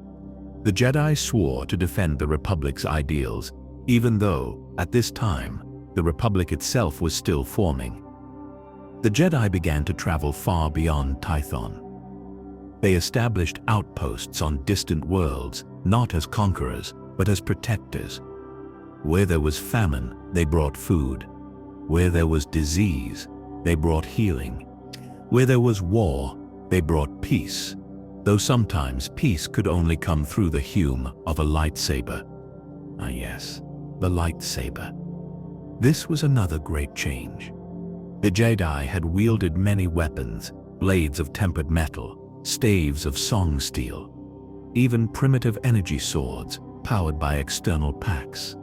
The Jedi swore to defend the Republic's ideals, even though, at this time, the Republic itself was still forming. The Jedi began to travel far beyond Tython. They established outposts on distant worlds, not as conquerors, but as protectors. Where there was famine, they brought food. Where there was disease, they brought healing. Where there was war, they brought peace, though sometimes peace could only come through the hum of a lightsaber. Ah yes, the lightsaber. This was another great change. The Jedi had wielded many weapons: blades of tempered metal, staves of song steel, even primitive energy swords powered by external packs.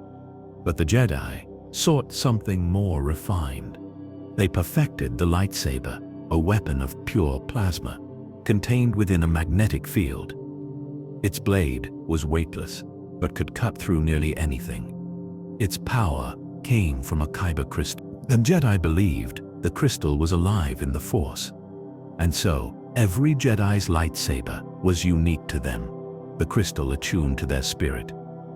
But the Jedi sought something more refined. They perfected the lightsaber, a weapon of pure plasma, contained within a magnetic field. Its blade was weightless, but could cut through nearly anything. Its power came from a kyber crystal. The Jedi believed the crystal was alive in the Force, and so every Jedi's lightsaber was unique to them, the crystal attuned to their spirit.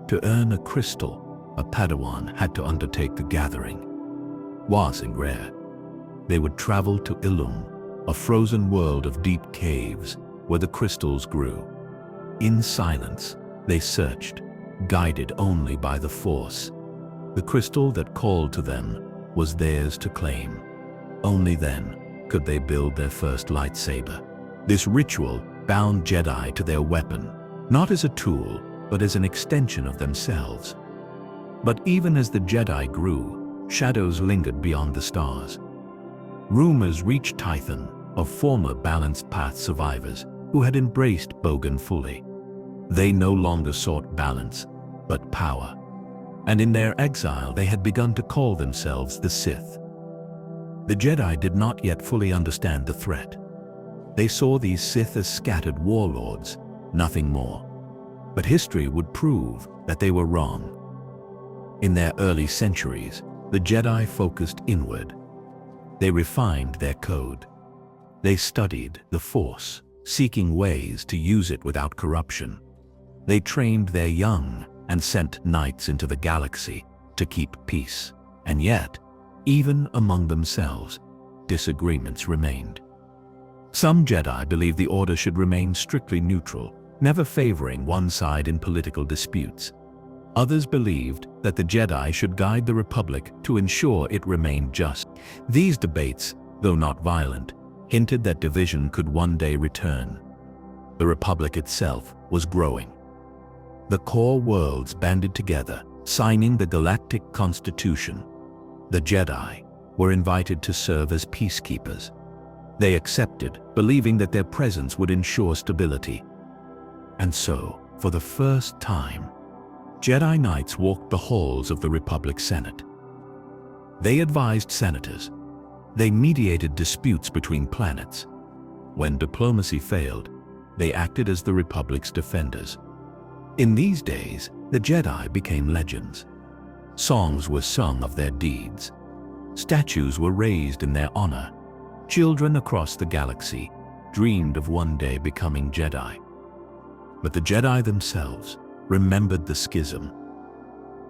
To earn a crystal, a Padawan had to undertake the gathering. Wasn't rare. They would travel to Ilum, a frozen world of deep caves where the crystals grew. In silence, they searched, guided only by the Force. The crystal that called to them was theirs to claim. Only then could they build their first lightsaber. This ritual bound Jedi to their weapon, not as a tool, but as an extension of themselves. But even as the Jedi grew, shadows lingered beyond the stars. Rumors reached Tython of former Balanced Path survivors who had embraced Bogan fully. They no longer sought balance, but power. And in their exile, they had begun to call themselves the Sith. The Jedi did not yet fully understand the threat. They saw these Sith as scattered warlords, nothing more. But history would prove that they were wrong. In their early centuries, the Jedi focused inward. They refined their code. They studied the Force, seeking ways to use it without corruption. They trained their young and sent knights into the galaxy to keep peace. And yet, even among themselves, disagreements remained. Some Jedi believed the Order should remain strictly neutral, never favoring one side in political disputes. Others believed that the Jedi should guide the Republic to ensure it remained just. These debates, though not violent, hinted that division could one day return. The Republic itself was growing. The core worlds banded together, signing the Galactic Constitution. The Jedi were invited to serve as peacekeepers. They accepted, believing that their presence would ensure stability. And so, For the first time, Jedi Knights walked the halls of the Republic Senate. They advised senators. They mediated disputes between planets. When diplomacy failed, they acted as the Republic's defenders. In these days, the Jedi became legends. Songs were sung of their deeds. Statues were raised in their honor. Children across the galaxy dreamed of one day becoming Jedi. But the Jedi themselves remembered the schism.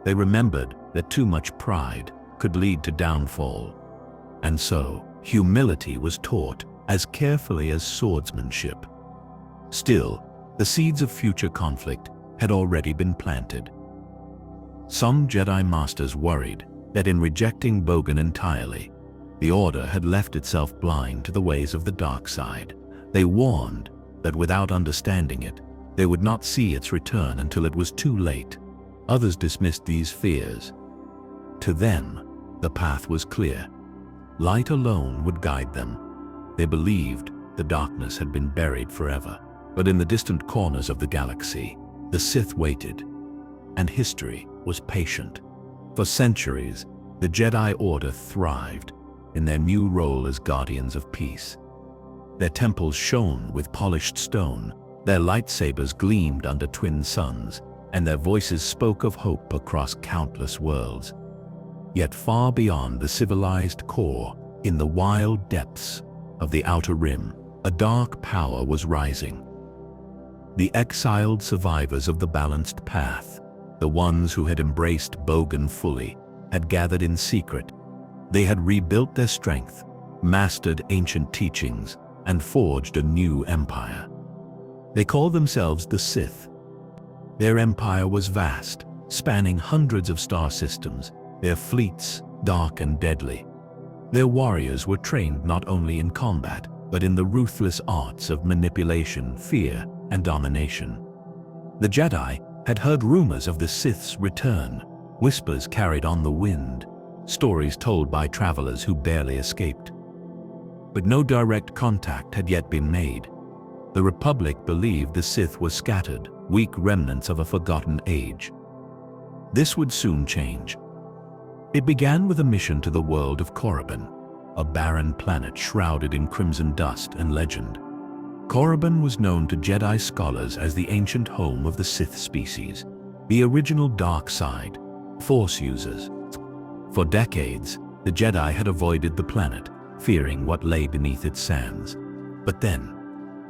They remembered that too much pride could lead to downfall. And so, humility was taught as carefully as swordsmanship. Still, the seeds of future conflict had already been planted. Some Jedi Masters worried that in rejecting Bogan entirely, the Order had left itself blind to the ways of the dark side. They warned that without understanding it, they would not see its return until it was too late. Others dismissed these fears. To them, the path was clear. Light alone would guide them. They believed the darkness had been buried forever. But in the distant corners of the galaxy, the Sith waited, and history was patient. For centuries, the Jedi Order thrived in their new role as guardians of peace. Their temples shone with polished stone, their lightsabers gleamed under twin suns, and their voices spoke of hope across countless worlds. Yet far beyond the civilized core, in the wild depths of the Outer Rim, a dark power was rising. The exiled survivors of the balanced path, the ones who had embraced Bogan fully, had gathered in secret. They had rebuilt their strength, mastered ancient teachings, and forged a new empire. They called themselves the Sith. Their empire was vast, spanning hundreds of star systems, their fleets dark and deadly. Their warriors were trained not only in combat, but in the ruthless arts of manipulation, fear, and domination. The Jedi had heard rumors of the Sith's return, whispers carried on the wind, stories told by travelers who barely escaped. But no direct contact had yet been made. The Republic believed the Sith were scattered, weak remnants of a forgotten age. This would soon change. It began with a mission to the world of Korriban, a barren planet shrouded in crimson dust and legend. Korriban was known to Jedi scholars as the ancient home of the Sith species, the original dark side, Force users. For decades, the Jedi had avoided the planet, fearing what lay beneath its sands. But then,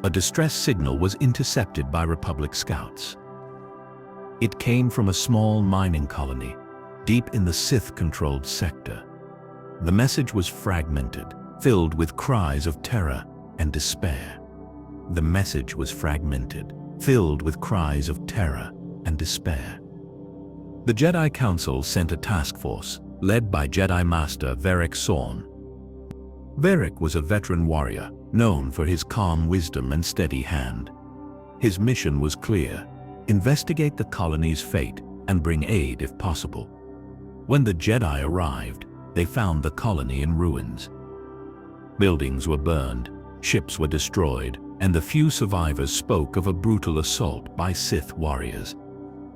a distress signal was intercepted by Republic scouts. It came from a small mining colony, deep in the Sith-controlled sector. The message was fragmented, filled with cries of terror and despair. The message was fragmented, filled with cries of terror and despair. The Jedi Council sent a task force, led by Jedi Master Varric Sorn. Varric was a veteran warrior, known for his calm wisdom and steady hand. His mission was clear: investigate the colony's fate and bring aid if possible. When the Jedi arrived, they found the colony in ruins. Buildings were burned, ships were destroyed, and the few survivors spoke of a brutal assault by Sith warriors.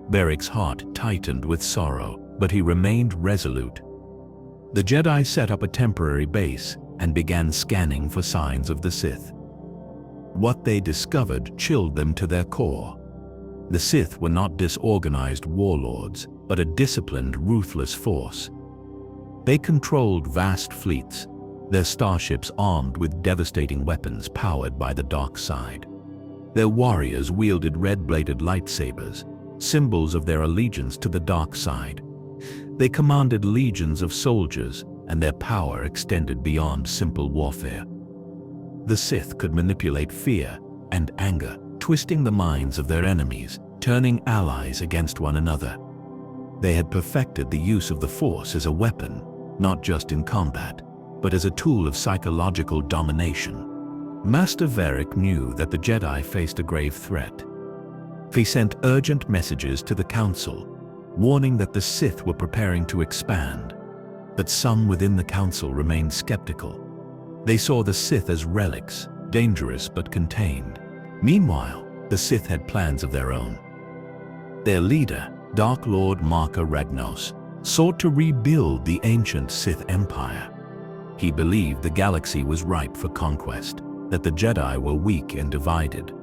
Varric's heart tightened with sorrow, but he remained resolute. The Jedi set up a temporary base and began scanning for signs of the Sith. What they discovered chilled them to their core. The Sith were not disorganized warlords, but a disciplined, ruthless force. They controlled vast fleets, their starships armed with devastating weapons powered by the dark side. Their warriors wielded red-bladed lightsabers, symbols of their allegiance to the dark side. They commanded legions of soldiers, and their power extended beyond simple warfare. The Sith could manipulate fear and anger, twisting the minds of their enemies, turning allies against one another. They had perfected the use of the Force as a weapon, not just in combat, but as a tool of psychological domination. Master Varric knew that the Jedi faced a grave threat. He sent urgent messages to the Council, warning that the Sith were preparing to expand. But some within the Council remained skeptical. They saw the Sith as relics, dangerous but contained. Meanwhile, the Sith had plans of their own. Their leader, Dark Lord Marka Ragnos, sought to rebuild the ancient Sith Empire. He believed the galaxy was ripe for conquest, that the Jedi were weak and divided.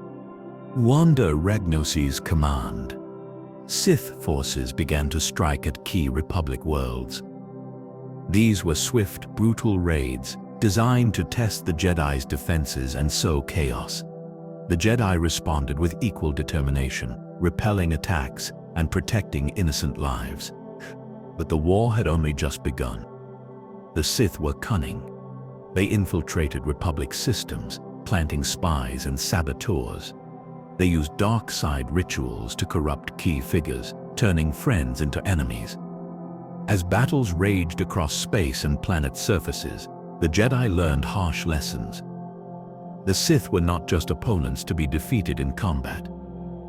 Under Ragnos's command, Sith forces began to strike at key Republic worlds. These were swift, brutal raids designed to test the Jedi's defenses and sow chaos. The Jedi responded with equal determination, repelling attacks and protecting innocent lives. But the war had only just begun. The Sith were cunning. They infiltrated Republic systems, planting spies and saboteurs. They used dark side rituals to corrupt key figures, turning friends into enemies. As battles raged across space and planet surfaces, the Jedi learned harsh lessons. The Sith were not just opponents to be defeated in combat.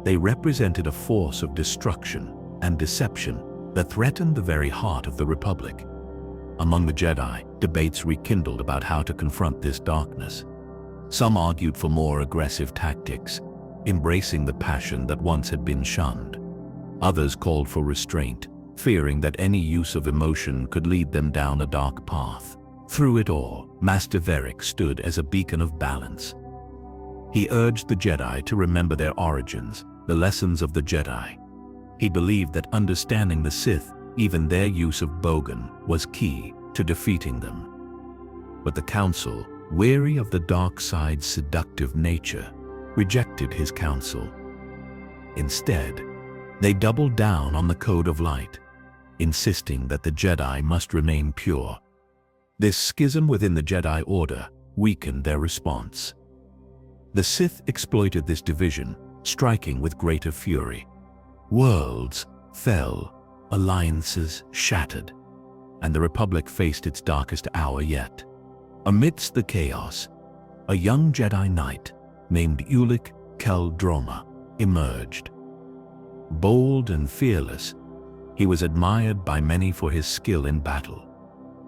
They represented a force of destruction and deception that threatened the very heart of the Republic. Among the Jedi, debates rekindled about how to confront this darkness. Some argued for more aggressive tactics, embracing the passion that once had been shunned. Others called for restraint, fearing that any use of emotion could lead them down a dark path. Through it all, Master Varric stood as a beacon of balance. He urged the Jedi to remember their origins, the lessons of the Jedi. He believed that understanding the Sith, even their use of Bogan, was key to defeating them. But the Council, weary of the dark side's seductive nature, rejected his counsel. Instead, they doubled down on the Code of Light, insisting that the Jedi must remain pure. This schism within the Jedi Order weakened their response. The Sith exploited this division, striking with greater fury. Worlds fell, alliances shattered, and the Republic faced its darkest hour yet. Amidst the chaos, a young Jedi Knight named Ulic Qel-Droma emerged. Bold and fearless, he was admired by many for his skill in battle.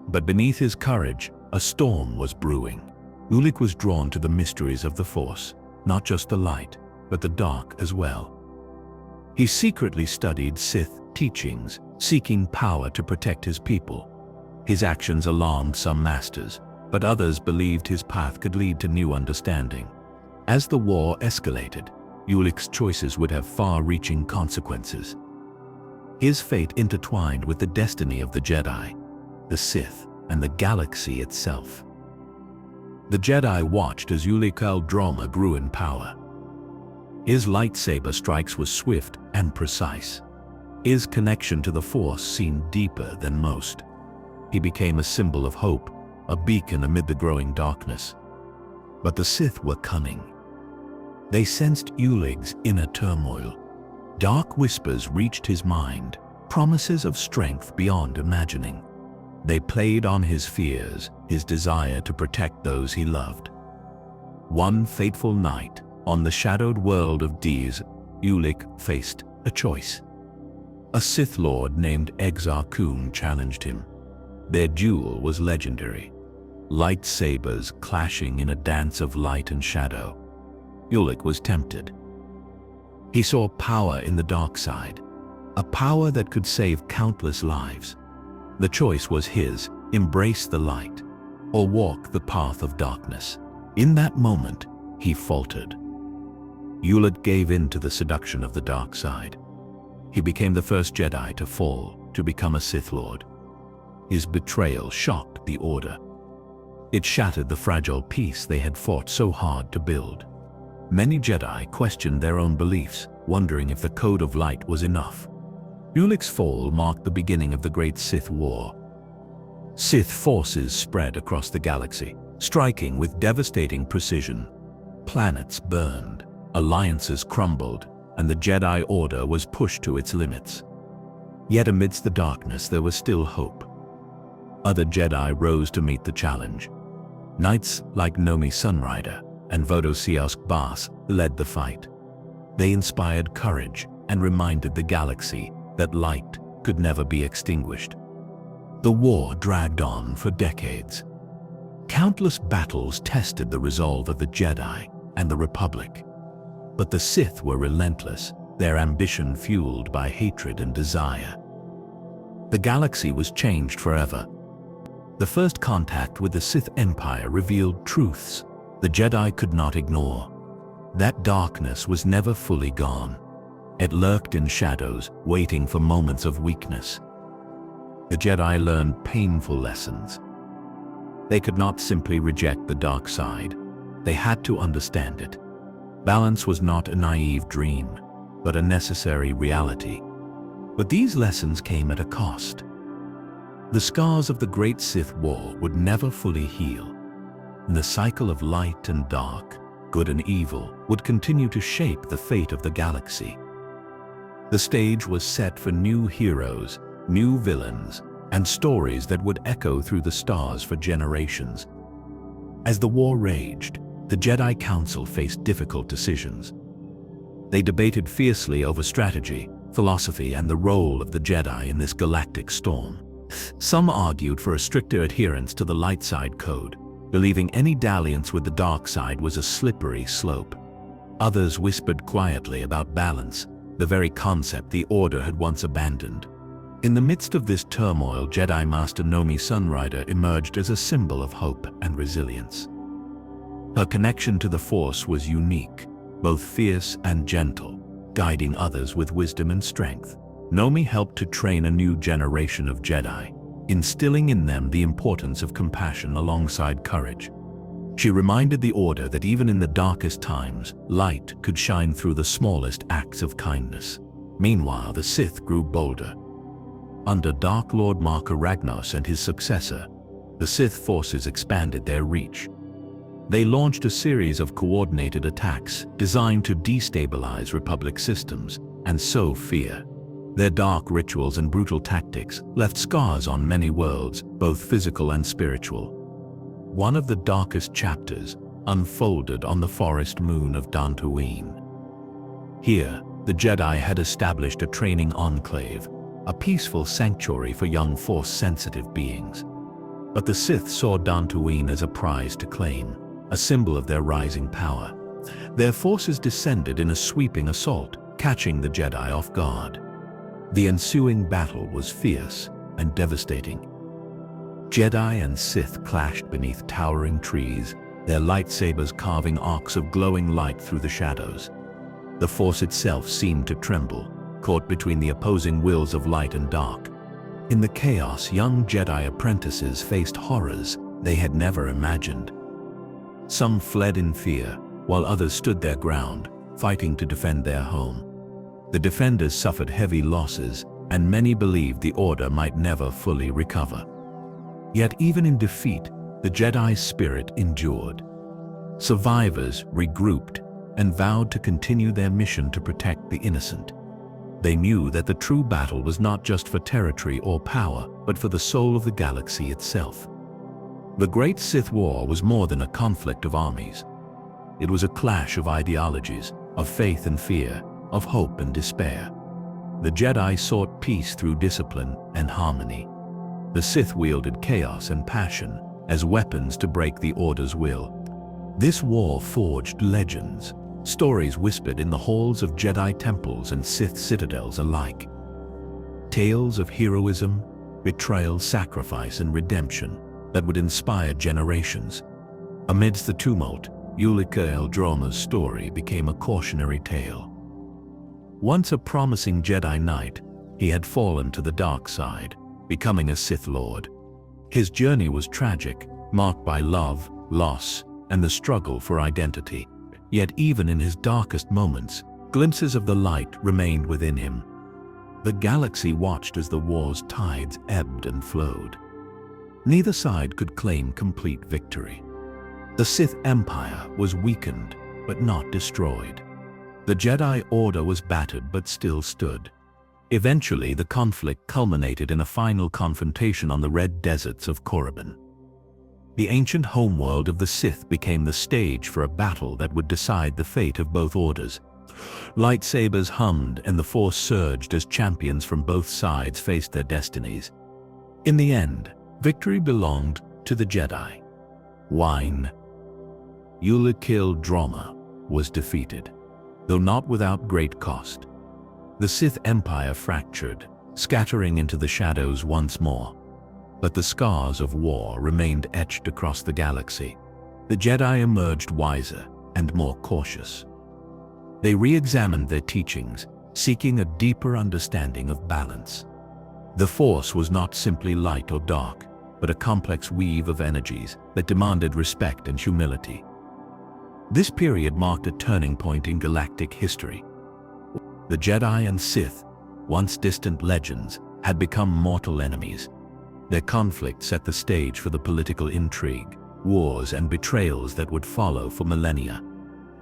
But beneath his courage, a storm was brewing. Ulic was drawn to the mysteries of the Force, not just the light, but the dark as well. He secretly studied Sith teachings, seeking power to protect his people. His actions alarmed some masters, but others believed his path could lead to new understanding. As the war escalated, Ulic's choices would have far-reaching consequences. His fate intertwined with the destiny of the Jedi, the Sith, and the galaxy itself. The Jedi watched as Ulic Qel-Droma grew in power. His lightsaber strikes were swift and precise. His connection to the Force seemed deeper than most. He became a symbol of hope, a beacon amid the growing darkness. But the Sith were cunning. They sensed Ulic's inner turmoil. Dark whispers reached his mind, promises of strength beyond imagining. They played on his fears, his desire to protect those he loved. One fateful night, on the shadowed world of Dez, Ulic faced a choice. A Sith Lord named Exar Kun challenged him. Their duel was legendary, lightsabers clashing in a dance of light and shadow. Ulic was tempted. He saw power in the dark side, a power that could save countless lives. The choice was his: embrace the light, or walk the path of darkness. In that moment, he faltered. Ulic gave in to the seduction of the dark side. He became the first Jedi to fall, to become a Sith Lord. His betrayal shocked the Order. It shattered the fragile peace they had fought so hard to build. Many Jedi questioned their own beliefs, wondering if the Code of Light was enough. Ulic's fall marked the beginning of the Great Sith War. Sith forces spread across the galaxy, striking with devastating precision. Planets burned, alliances crumbled, and the Jedi Order was pushed to its limits. Yet amidst the darkness there was still hope. Other Jedi rose to meet the challenge. Knights like Nomi Sunrider and Vodosiask Bas led the fight. They inspired courage and reminded the galaxy that light could never be extinguished. The war dragged on for decades. Countless battles tested the resolve of the Jedi and the Republic. But the Sith were relentless, their ambition fueled by hatred and desire. The galaxy was changed forever. The first contact with the Sith Empire revealed truths the Jedi could not ignore. That darkness was never fully gone. It lurked in shadows, waiting for moments of weakness. The Jedi learned painful lessons. They could not simply reject the dark side. They had to understand it. Balance was not a naive dream, but a necessary reality. But these lessons came at a cost. The scars of the Great Sith War would never fully heal. And the cycle of light and dark, good and evil, would continue to shape the fate of the galaxy. The stage was set for new heroes, new villains, and stories that would echo through the stars for generations. As the war raged, the Jedi Council faced difficult decisions. They debated fiercely over strategy, philosophy, and the role of the Jedi in this galactic storm. Some argued for a stricter adherence to the light side code, believing any dalliance with the dark side was a slippery slope. Others whispered quietly about balance, the very concept the Order had once abandoned. In the midst of this turmoil, Jedi Master Nomi Sunrider emerged as a symbol of hope and resilience. Her connection to the Force was unique, both fierce and gentle, guiding others with wisdom and strength. Nomi helped to train a new generation of Jedi, instilling in them the importance of compassion alongside courage. She reminded the Order that even in the darkest times, light could shine through the smallest acts of kindness. Meanwhile, the Sith grew bolder. Under Dark Lord Marka Ragnos and his successor, the Sith forces expanded their reach. They launched a series of coordinated attacks designed to destabilize Republic systems and sow fear. Their dark rituals and brutal tactics left scars on many worlds, both physical and spiritual. One of the darkest chapters unfolded on the forest moon of Dantooine. Here, the Jedi had established a training enclave, a peaceful sanctuary for young Force-sensitive beings. But the Sith saw Dantooine as a prize to claim, a symbol of their rising power. Their forces descended in a sweeping assault, catching the Jedi off guard. The ensuing battle was fierce and devastating. Jedi and Sith clashed beneath towering trees, their lightsabers carving arcs of glowing light through the shadows. The Force itself seemed to tremble, caught between the opposing wills of light and dark. In the chaos, young Jedi apprentices faced horrors they had never imagined. Some fled in fear, while others stood their ground, fighting to defend their home. The defenders suffered heavy losses, and many believed the Order might never fully recover. Yet even in defeat, the Jedi's spirit endured. Survivors regrouped and vowed to continue their mission to protect the innocent. They knew that the true battle was not just for territory or power, but for the soul of the galaxy itself. The Great Sith War was more than a conflict of armies. It was a clash of ideologies, of faith and fear, of hope and despair. The Jedi sought peace through discipline and harmony. The Sith wielded chaos and passion as weapons to break the Order's will. This war forged legends, stories whispered in the halls of Jedi temples and Sith citadels alike. Tales of heroism, betrayal, sacrifice, and redemption that would inspire generations. Amidst the tumult, Ulika Eldroma's story became a cautionary tale. Once a promising Jedi Knight, he had fallen to the dark side, becoming a Sith Lord. His journey was tragic, marked by love, loss, and the struggle for identity. Yet even in his darkest moments, glimpses of the light remained within him. The galaxy watched as the war's tides ebbed and flowed. Neither side could claim complete victory. The Sith Empire was weakened, but not destroyed. The Jedi Order was battered but still stood. Eventually, the conflict culminated in a final confrontation on the red deserts of Korriban. The ancient homeworld of the Sith became the stage for a battle that would decide the fate of both orders. Lightsabers hummed and the Force surged as champions from both sides faced their destinies. In the end, victory belonged to the Jedi. Wine. Ulika Eldroma was defeated, though not without great cost. The Sith Empire fractured, scattering into the shadows once more. But the scars of war remained etched across the galaxy. The Jedi emerged wiser and more cautious. They re-examined their teachings, seeking a deeper understanding of balance. The Force was not simply light or dark, but a complex weave of energies that demanded respect and humility. This period marked a turning point in galactic history. The Jedi and Sith, once distant legends, had become mortal enemies. Their conflict set the stage for the political intrigue, wars and betrayals that would follow for millennia.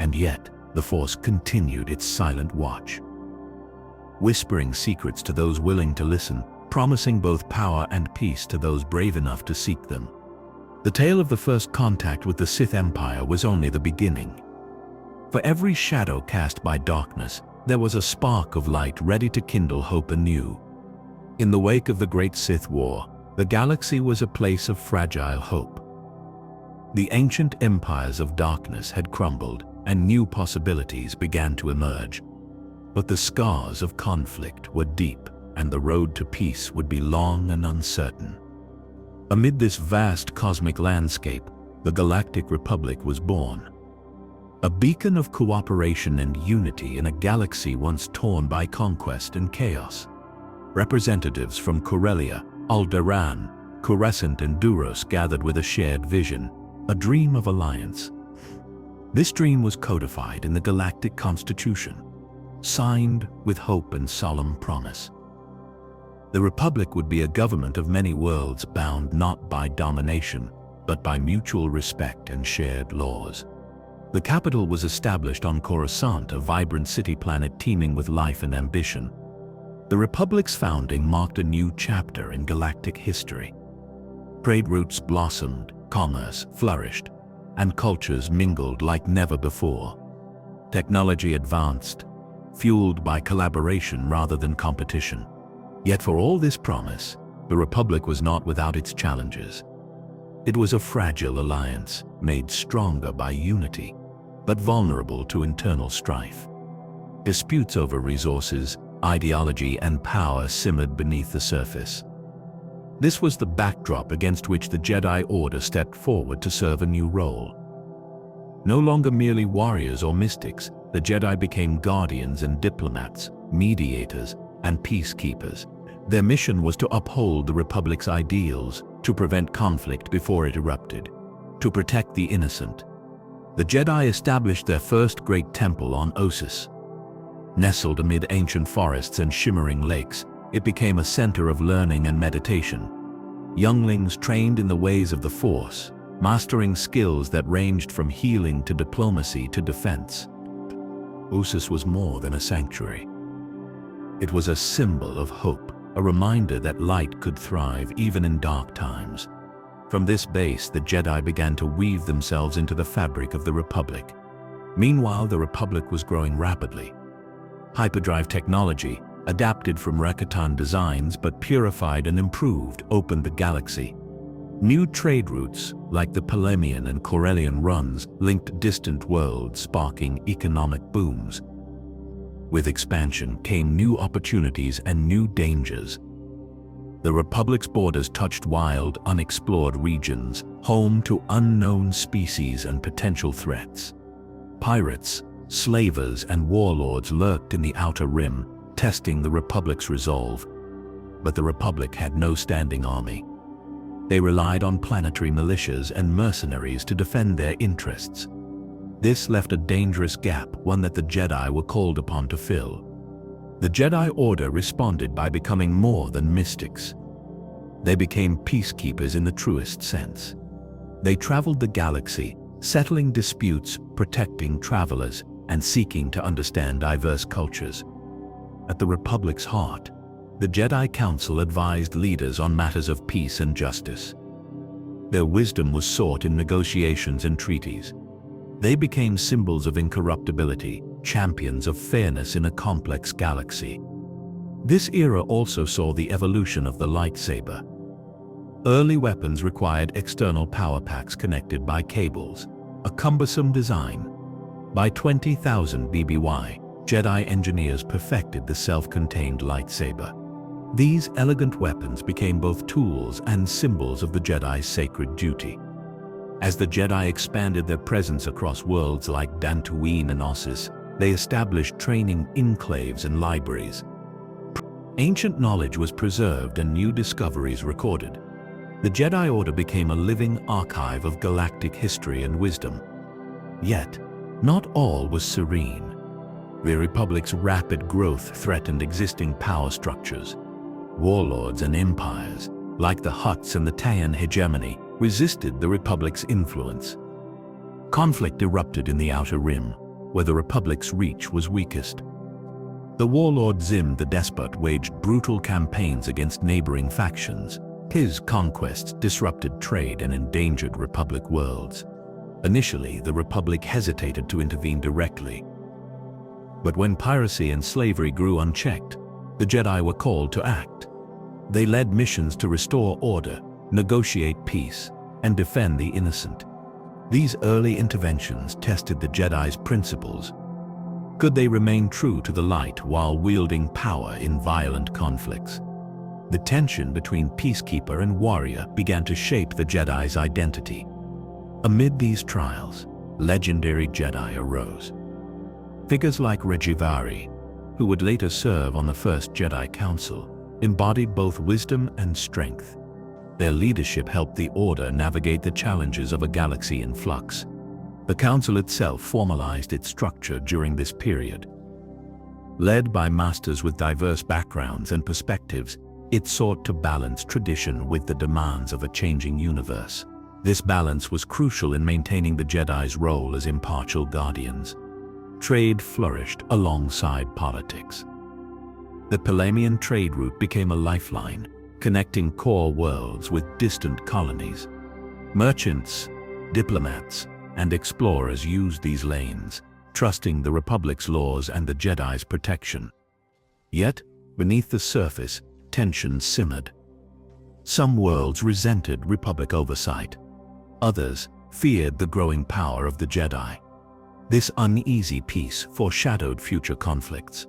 And yet, the Force continued its silent watch, whispering secrets to those willing to listen, promising both power and peace to those brave enough to seek them. The tale of the first contact with the Sith Empire was only the beginning. For every shadow cast by darkness, there was a spark of light ready to kindle hope anew. In the wake of the Great Sith War, the galaxy was a place of fragile hope. The ancient empires of darkness had crumbled, and new possibilities began to emerge. But the scars of conflict were deep, and the road to peace would be long and uncertain. Amid this vast cosmic landscape, the Galactic Republic was born. A beacon of cooperation and unity in a galaxy once torn by conquest and chaos. Representatives from Corellia, Alderaan, Coruscant and Duros gathered with a shared vision, a dream of alliance. This dream was codified in the Galactic Constitution, signed with hope and solemn promise. The Republic would be a government of many worlds bound not by domination, but by mutual respect and shared laws. The capital was established on Coruscant, a vibrant city planet teeming with life and ambition. The Republic's founding marked a new chapter in galactic history. Trade routes blossomed, commerce flourished, and cultures mingled like never before. Technology advanced, fueled by collaboration rather than competition. Yet for all this promise, the Republic was not without its challenges. It was a fragile alliance, made stronger by unity, but vulnerable to internal strife. Disputes over resources, ideology, and power simmered beneath the surface. This was the backdrop against which the Jedi Order stepped forward to serve a new role. No longer merely warriors or mystics, the Jedi became guardians and diplomats, mediators, and peacekeepers. Their mission was to uphold the Republic's ideals, to prevent conflict before it erupted, to protect the innocent. The Jedi established their first great temple on Ossus. Nestled amid ancient forests and shimmering lakes, it became a center of learning and meditation. Younglings trained in the ways of the Force, mastering skills that ranged from healing to diplomacy to defense. Ossus was more than a sanctuary. It was a symbol of hope, a reminder that light could thrive even in dark times. From this base, the Jedi began to weave themselves into the fabric of the Republic. Meanwhile, the Republic was growing rapidly. Hyperdrive technology, adapted from Rakatan designs but purified and improved, opened the galaxy. New trade routes, like the Palemian and Corellian runs, linked distant worlds, sparking economic booms. With expansion came new opportunities and new dangers. The Republic's borders touched wild, unexplored regions, home to unknown species and potential threats. Pirates, slavers, and warlords lurked in the outer rim, testing the Republic's resolve. But the Republic had no standing army. They relied on planetary militias and mercenaries to defend their interests. This left a dangerous gap, one that the Jedi were called upon to fill. The Jedi Order responded by becoming more than mystics. They became peacekeepers in the truest sense. They traveled the galaxy, settling disputes, protecting travelers, and seeking to understand diverse cultures. At the Republic's heart, the Jedi Council advised leaders on matters of peace and justice. Their wisdom was sought in negotiations and treaties. They became symbols of incorruptibility, champions of fairness in a complex galaxy. This era also saw the evolution of the lightsaber. Early weapons required external power packs connected by cables, a cumbersome design. By 20,000 BBY, Jedi engineers perfected the self-contained lightsaber. These elegant weapons became both tools and symbols of the Jedi's sacred duty. As the Jedi expanded their presence across worlds like Dantooine and Ossus, they established training enclaves and libraries. Ancient knowledge was preserved and new discoveries recorded. The Jedi Order became a living archive of galactic history and wisdom. Yet, not all was serene. The Republic's rapid growth threatened existing power structures. Warlords and empires, like the Hutts and the Tayan hegemony, resisted the Republic's influence. Conflict erupted in the Outer Rim, where the Republic's reach was weakest. The warlord Zim the Despot waged brutal campaigns against neighboring factions. His conquests disrupted trade and endangered Republic worlds. Initially, the Republic hesitated to intervene directly. But when piracy and slavery grew unchecked, the Jedi were called to act. They led missions to restore order, negotiate peace, and defend the innocent. These early interventions tested the Jedi's principles. Could they remain true to the light while wielding power in violent conflicts? The tension between peacekeeper and warrior began to shape the Jedi's identity. Amid these trials, legendary Jedi arose. Figures like Regivari, who would later serve on the First Jedi Council, embodied both wisdom and strength. Their leadership helped the Order navigate the challenges of a galaxy in flux. The Council itself formalized its structure during this period. Led by masters with diverse backgrounds and perspectives, it sought to balance tradition with the demands of a changing universe. This balance was crucial in maintaining the Jedi's role as impartial guardians. Trade flourished alongside politics. The Pelamian trade route became a lifeline, connecting core worlds with distant colonies. Merchants, diplomats, and explorers used these lanes, trusting the Republic's laws and the Jedi's protection. Yet, beneath the surface, tension simmered. Some worlds resented Republic oversight. Others feared the growing power of the Jedi. This uneasy peace foreshadowed future conflicts.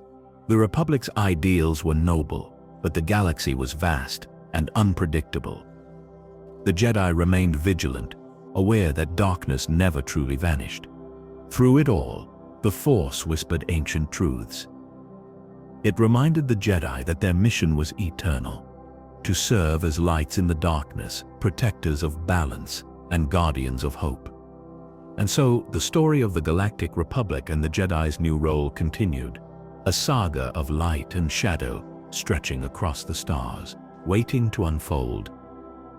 The Republic's ideals were noble, but the galaxy was vast and unpredictable. The Jedi remained vigilant, aware that darkness never truly vanished. Through it all, the Force whispered ancient truths. It reminded the Jedi that their mission was eternal, to serve as lights in the darkness, protectors of balance, and guardians of hope. And so, the story of the Galactic Republic and the Jedi's new role continued, a saga of light and shadow stretching across the stars, waiting to unfold.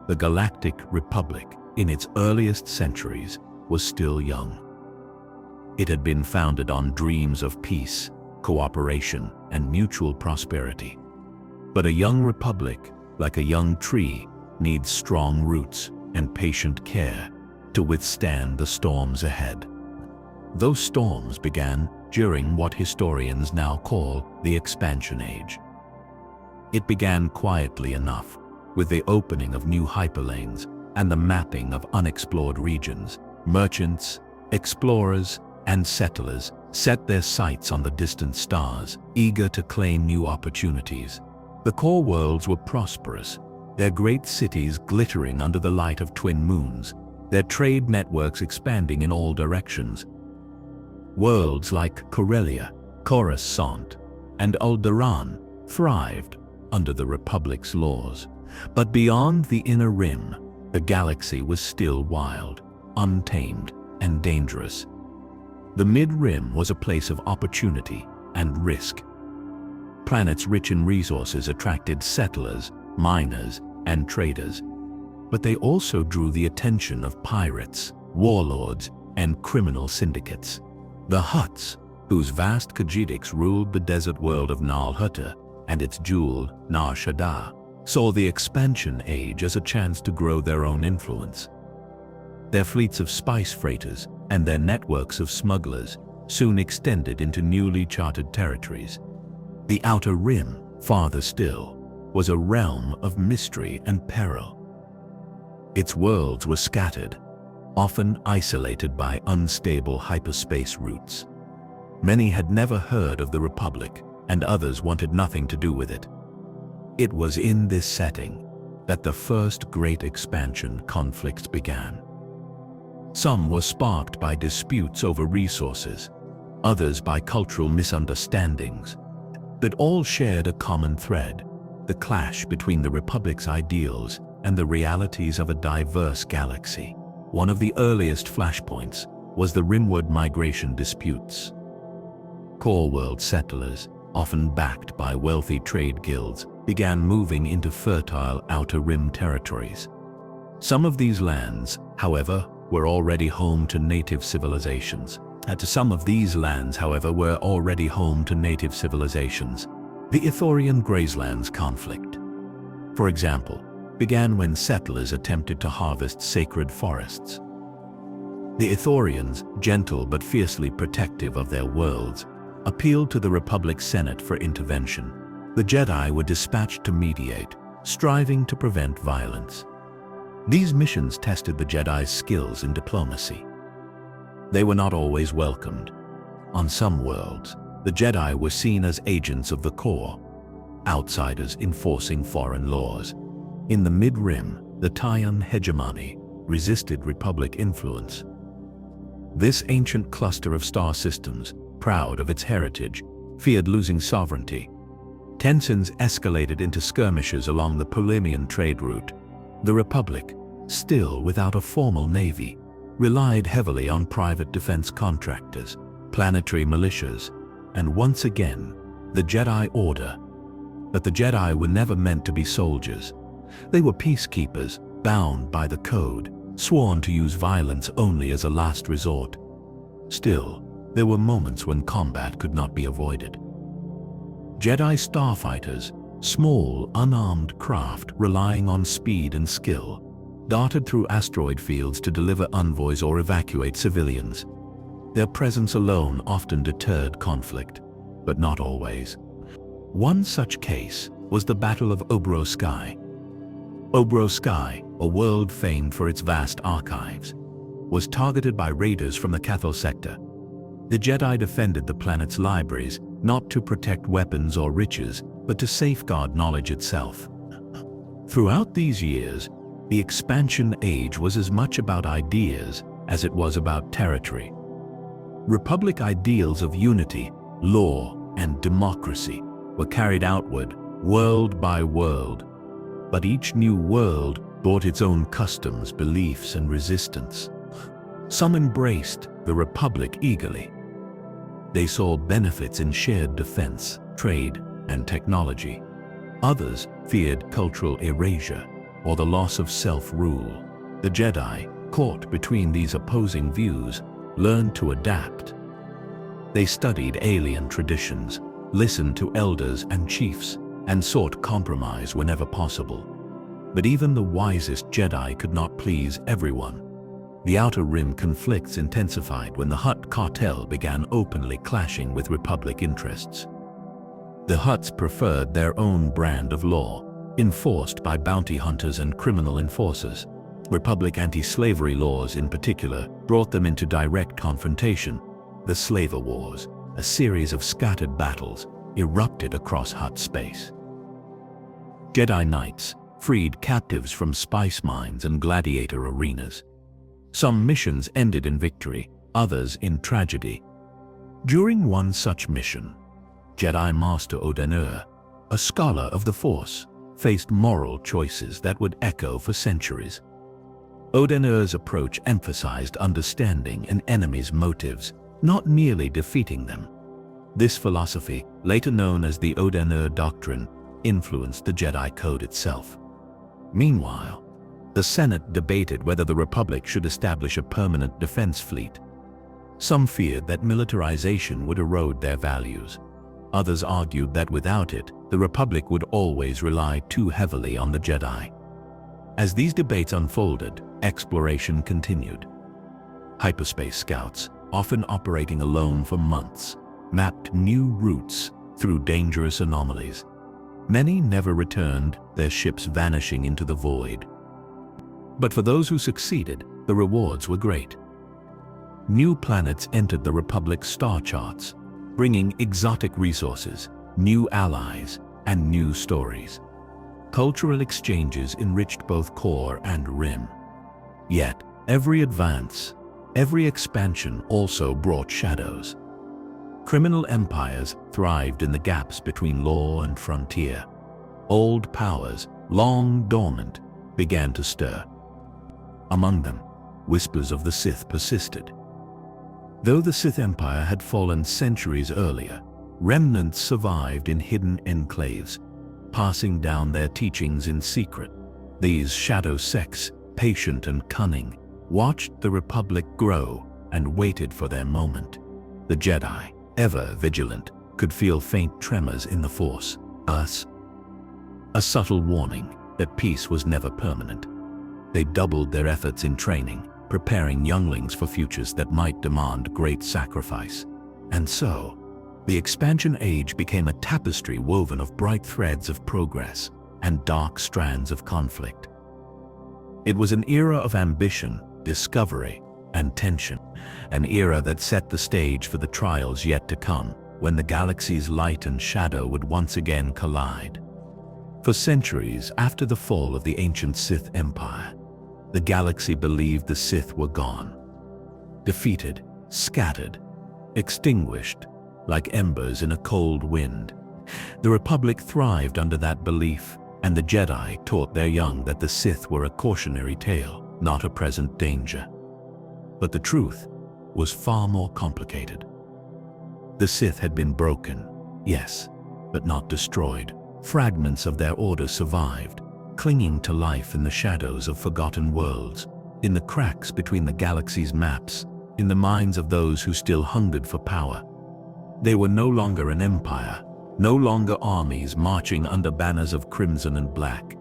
The Galactic Republic, in its earliest centuries, was still young. It had been founded on dreams of peace, cooperation, and mutual prosperity. But a young republic, like a young tree, needs strong roots and patient care to withstand the storms ahead. Those storms began during what historians now call the Expansion Age. It began quietly enough, with the opening of new hyperlanes and the mapping of unexplored regions. Merchants, explorers, and settlers set their sights on the distant stars, eager to claim new opportunities. The core worlds were prosperous, their great cities glittering under the light of twin moons, their trade networks expanding in all directions. Worlds like Corellia, Coruscant, and Alderaan thrived under the Republic's laws. But beyond the inner rim, the galaxy was still wild, untamed, and dangerous. The mid-rim was a place of opportunity and risk. Planets rich in resources attracted settlers, miners, and traders. But they also drew the attention of pirates, warlords, and criminal syndicates. The Hutts, whose vast Khajidics ruled the desert world of Nal Hutta and its jewel, Nar Shaddaa, saw the Expansion Age as a chance to grow their own influence. Their fleets of spice freighters and their networks of smugglers soon extended into newly charted territories. The Outer Rim, farther still, was a realm of mystery and peril. Its worlds were scattered, often isolated by unstable hyperspace routes. Many had never heard of the Republic, and others wanted nothing to do with it. It was in this setting that the first great expansion conflicts began. Some were sparked by disputes over resources, others by cultural misunderstandings, but all shared a common thread: the clash between the Republic's ideals and the realities of a diverse galaxy. One of the earliest flashpoints was the rimward migration disputes. Core world settlers, often backed by wealthy trade guilds, began moving into fertile outer rim territories. Some of these lands, however, were already home to native civilizations. The Ithorian Grazelands conflict, for example, began when settlers attempted to harvest sacred forests. The Ithorians, gentle but fiercely protective of their worlds, appealed to the Republic Senate for intervention. The Jedi were dispatched to mediate, striving to prevent violence. These missions tested the Jedi's skills in diplomacy. They were not always welcomed. On some worlds, the Jedi were seen as agents of the core, outsiders enforcing foreign laws. In the Mid-Rim, the Taiyan hegemony resisted Republic influence. This ancient cluster of star systems, proud of its heritage, feared losing sovereignty. Tensions escalated into skirmishes along the Polemian trade route. The Republic, still without a formal navy, relied heavily on private defense contractors, planetary militias, and once again, the Jedi Order. But the Jedi were never meant to be soldiers. They were peacekeepers, bound by the code, sworn to use violence only as a last resort. Still, there were moments when combat could not be avoided. Jedi starfighters, small, unarmed craft relying on speed and skill, darted through asteroid fields to deliver envoys or evacuate civilians. Their presence alone often deterred conflict, but not always. One such case was the Battle of Obro Sky. Obro Sky, a world famed for its vast archives, was targeted by raiders from the Cathal sector. The Jedi defended the planet's libraries, not to protect weapons or riches, but to safeguard knowledge itself. Throughout these years, the expansion age was as much about ideas as it was about territory. Republic ideals of unity, law, and democracy were carried outward, world by world. But each new world brought its own customs, beliefs, and resistance. Some embraced the Republic eagerly. They saw benefits in shared defense, trade, and technology. Others feared cultural erasure or the loss of self-rule. The Jedi, caught between these opposing views, learned to adapt. They studied alien traditions, listened to elders and chiefs, and sought compromise whenever possible. But even the wisest Jedi could not please everyone. The Outer Rim conflicts intensified when the Hutt cartel began openly clashing with Republic interests. The Hutts preferred their own brand of law, enforced by bounty hunters and criminal enforcers. Republic anti-slavery laws in particular brought them into direct confrontation. The Slaver Wars, a series of scattered battles, erupted across Hutt space. Jedi Knights freed captives from spice mines and gladiator arenas. Some missions ended in victory, others in tragedy. During one such mission, Jedi Master Odenur, a scholar of the Force, faced moral choices that would echo for centuries. Odenur's approach emphasized understanding an enemy's motives, not merely defeating them. This philosophy, later known as the Odenur Doctrine, influenced the Jedi Code itself. Meanwhile, the Senate debated whether the Republic should establish a permanent defense fleet. Some feared that militarization would erode their values. Others argued that without it, the Republic would always rely too heavily on the Jedi. As these debates unfolded, exploration continued. Hyperspace scouts, often operating alone for months, mapped new routes through dangerous anomalies. Many never returned, their ships vanishing into the void. But for those who succeeded, the rewards were great. New planets entered the Republic's star charts, bringing exotic resources, new allies, and new stories. Cultural exchanges enriched both core and rim. Yet, every advance, every expansion also brought shadows. Criminal empires thrived in the gaps between law and frontier. Old powers, long dormant, began to stir. Among them, whispers of the Sith persisted. Though the Sith Empire had fallen centuries earlier, remnants survived in hidden enclaves, passing down their teachings in secret. These shadow sects, patient and cunning, watched the Republic grow and waited for their moment. The Jedi, ever vigilant, could feel faint tremors in the Force. A subtle warning that peace was never permanent. They doubled their efforts in training, preparing younglings for futures that might demand great sacrifice. And so, the expansion age became a tapestry woven of bright threads of progress and dark strands of conflict. It was an era of ambition, discovery, and tension, an era that set the stage for the trials yet to come, when the galaxy's light and shadow would once again collide. For centuries after the fall of the ancient Sith Empire, the galaxy believed the Sith were gone. Defeated, scattered, extinguished, like embers in a cold wind. The Republic thrived under that belief, and the Jedi taught their young that the Sith were a cautionary tale, not a present danger. But the truth was far more complicated. The Sith had been broken, yes, but not destroyed. Fragments of their order survived, clinging to life in the shadows of forgotten worlds, in the cracks between the galaxy's maps, in the minds of those who still hungered for power. They were no longer an empire, no longer armies marching under banners of crimson and black.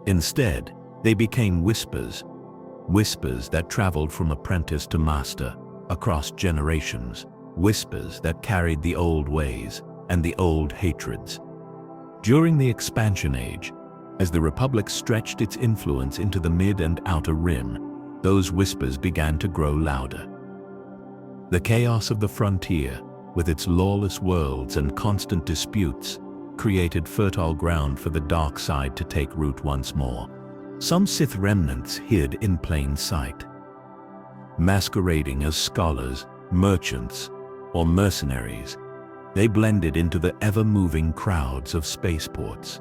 Instead, they became whispers, whispers that traveled from apprentice to master, across generations, whispers that carried the old ways and the old hatreds. During the expansion age, as the Republic stretched its influence into the mid and outer rim, those whispers began to grow louder. The chaos of the frontier, with its lawless worlds and constant disputes, created fertile ground for the dark side to take root once more. Some Sith remnants hid in plain sight, masquerading as scholars, merchants, or mercenaries. They blended into the ever-moving crowds of spaceports.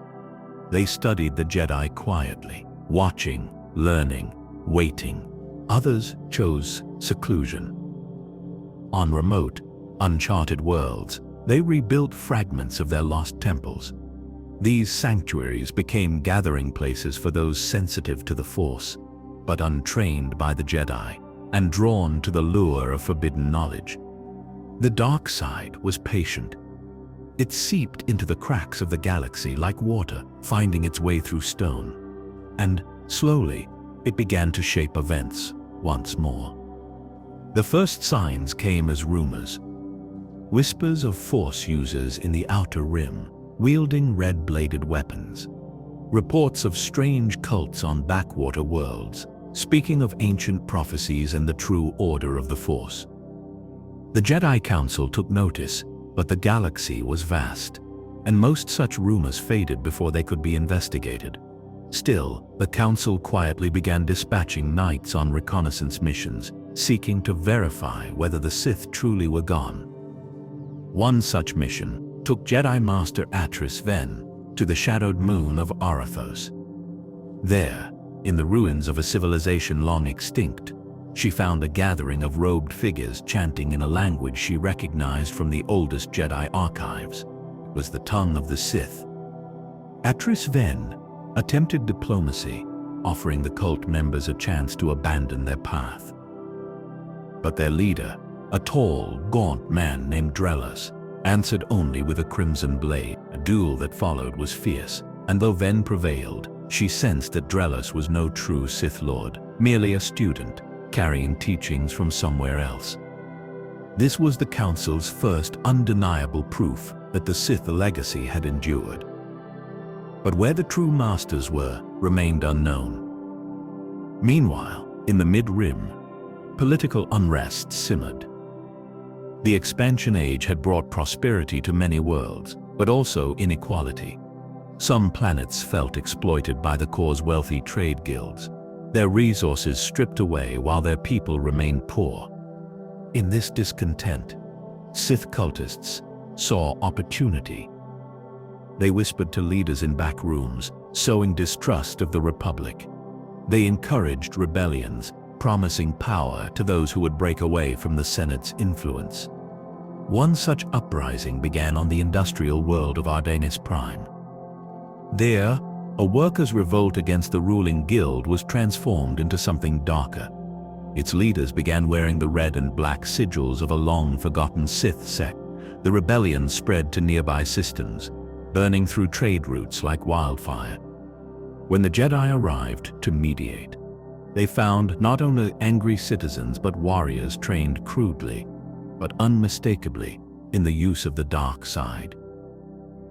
They studied the Jedi quietly, watching, learning, waiting. Others chose seclusion. On remote, uncharted worlds, they rebuilt fragments of their lost temples. These sanctuaries became gathering places for those sensitive to the Force, but untrained by the Jedi, and drawn to the lure of forbidden knowledge. The dark side was patient. It seeped into the cracks of the galaxy like water, finding its way through stone. And, slowly, it began to shape events once more. The first signs came as rumors. Whispers of Force users in the outer rim, wielding red-bladed weapons. Reports of strange cults on backwater worlds, speaking of ancient prophecies and the true order of the Force. The Jedi Council took notice, but the galaxy was vast, and most such rumors faded before they could be investigated. Still, the Council quietly began dispatching knights on reconnaissance missions, seeking to verify whether the Sith truly were gone. One such mission took Jedi Master Atris Venn to the shadowed moon of Arathos. There, in the ruins of a civilization long extinct, she found a gathering of robed figures chanting in a language she recognized from the oldest Jedi archives. It was the tongue of the Sith. Atris Venn attempted diplomacy, offering the cult members a chance to abandon their path. But their leader, a tall, gaunt man named Drellos, answered only with a crimson blade. A duel that followed was fierce, and though Venn prevailed, she sensed that Drellos was no true Sith Lord, merely a student, carrying teachings from somewhere else. This was the Council's first undeniable proof that the Sith legacy had endured. But where the true masters were remained unknown. Meanwhile, in the mid-rim, political unrest simmered. The expansion age had brought prosperity to many worlds, but also inequality. Some planets felt exploited by the core's wealthy trade guilds, their resources stripped away while their people remained poor. In this discontent, Sith cultists saw opportunity. They whispered to leaders in back rooms, sowing distrust of the Republic. They encouraged rebellions, promising power to those who would break away from the Senate's influence. One such uprising began on the industrial world of Ardanis Prime. There, a workers' revolt against the ruling guild was transformed into something darker. Its leaders began wearing the red and black sigils of a long-forgotten Sith sect. The rebellion spread to nearby systems, burning through trade routes like wildfire. When the Jedi arrived to mediate, they found not only angry citizens but warriors trained crudely, but unmistakably, in the use of the dark side.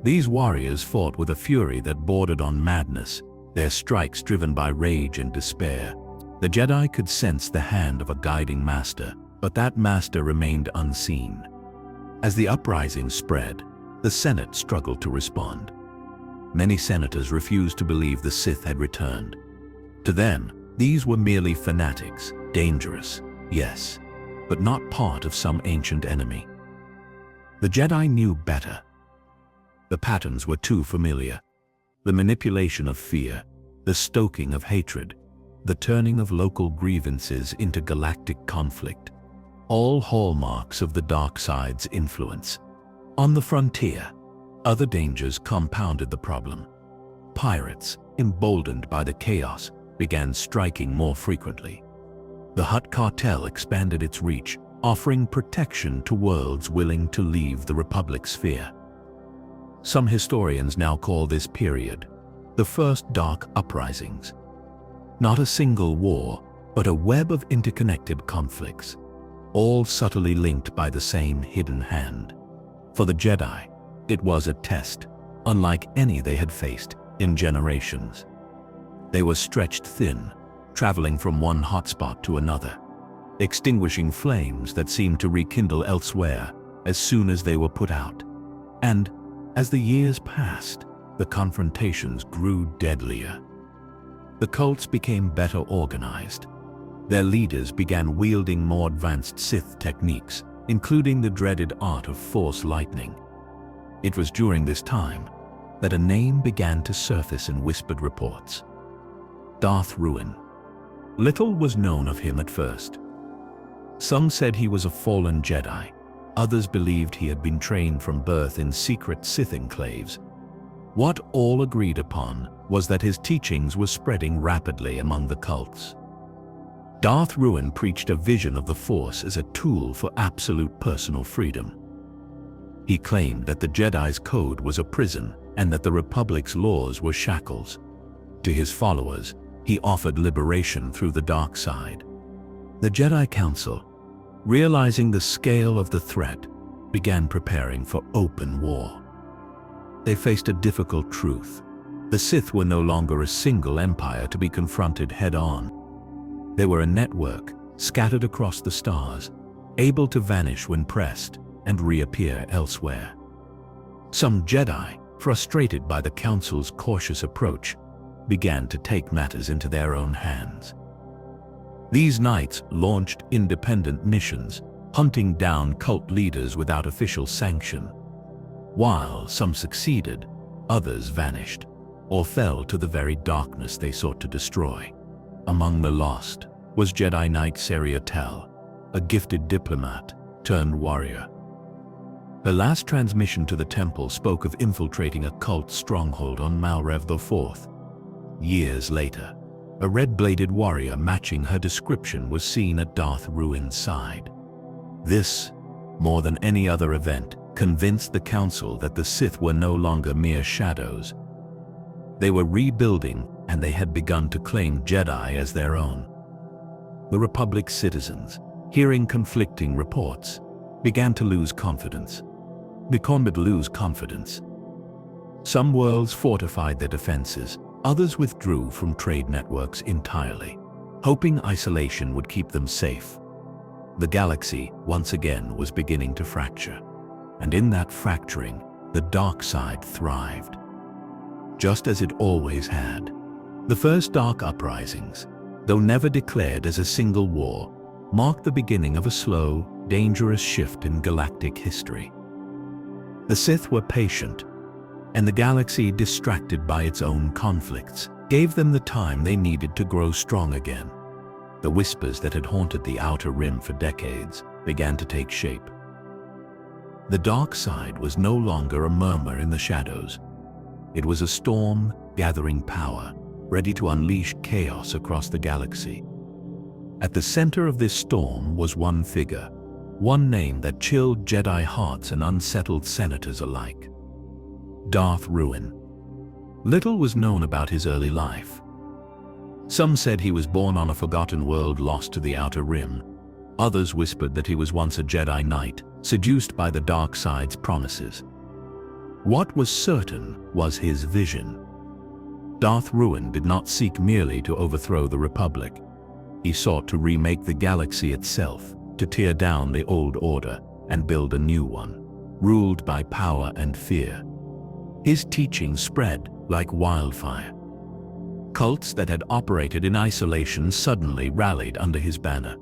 These warriors fought with a fury that bordered on madness, their strikes driven by rage and despair. The Jedi could sense the hand of a guiding master, but that master remained unseen. As the uprising spread, the Senate struggled to respond. Many senators refused to believe the Sith had returned. To them, these were merely fanatics, dangerous, yes, but not part of some ancient enemy. The Jedi knew better. The patterns were too familiar. The manipulation of fear, the stoking of hatred, the turning of local grievances into galactic conflict, all hallmarks of the dark side's influence. On the frontier, other dangers compounded the problem. Pirates, emboldened by the chaos, began striking more frequently. The Hutt cartel expanded its reach, offering protection to worlds willing to leave the Republic's sphere. Some historians now call this period the First Dark Uprisings. Not a single war, but a web of interconnected conflicts, all subtly linked by the same hidden hand. For the Jedi, it was a test, unlike any they had faced in generations. They were stretched thin, traveling from one hotspot to another, extinguishing flames that seemed to rekindle elsewhere as soon as they were put out. And as the years passed, the confrontations grew deadlier. The cults became better organized. Their leaders began wielding more advanced Sith techniques, including the dreaded art of Force lightning. It was during this time that a name began to surface in whispered reports: Darth Ruin. Little was known of him at first. Some said he was a fallen Jedi. Others believed he had been trained from birth in secret Sith enclaves. What all agreed upon was that his teachings were spreading rapidly among the cults. Darth Ruin preached a vision of the Force as a tool for absolute personal freedom. He claimed that the Jedi's code was a prison and that the Republic's laws were shackles. To his followers, he offered liberation through the dark side. The Jedi Council, realizing the scale of the threat, began preparing for open war. They faced a difficult truth. The Sith were no longer a single empire to be confronted head-on. They were a network, scattered across the stars, able to vanish when pressed and reappear elsewhere. Some Jedi, frustrated by the Council's cautious approach, began to take matters into their own hands. These knights launched independent missions, hunting down cult leaders without official sanction. While some succeeded, others vanished, or fell to the very darkness they sought to destroy. Among the lost was Jedi Knight Saria Tel, a gifted diplomat turned warrior. Her last transmission to the temple spoke of infiltrating a cult stronghold on Malrev IV. Years later, a red-bladed warrior matching her description was seen at Darth Ruin's side. This, more than any other event, convinced the Council that the Sith were no longer mere shadows. They were rebuilding, and they had begun to claim Jedi as their own. The Republic's citizens, hearing conflicting reports, began to lose confidence. Some worlds fortified their defenses, others withdrew from trade networks entirely, hoping isolation would keep them safe. The galaxy, once again, was beginning to fracture. And in that fracturing, the dark side thrived. Just as it always had. The first dark uprisings, though never declared as a single war, marked the beginning of a slow, dangerous shift in galactic history. The Sith were patient, and the galaxy, distracted by its own conflicts, gave them the time they needed to grow strong again. The whispers that had haunted the Outer Rim for decades began to take shape. The dark side was no longer a murmur in the shadows. It was a storm gathering power, ready to unleash chaos across the galaxy. At the center of this storm was one figure, one name that chilled Jedi hearts and unsettled senators alike: Darth Ruin. Little was known about his early life. Some said he was born on a forgotten world lost to the Outer Rim. Others whispered that he was once a Jedi Knight, seduced by the dark side's promises. What was certain was his vision. Darth Ruin did not seek merely to overthrow the Republic. He sought to remake the galaxy itself, to tear down the old order and build a new one, ruled by power and fear. His teachings spread like wildfire. Cults that had operated in isolation suddenly rallied under his banner.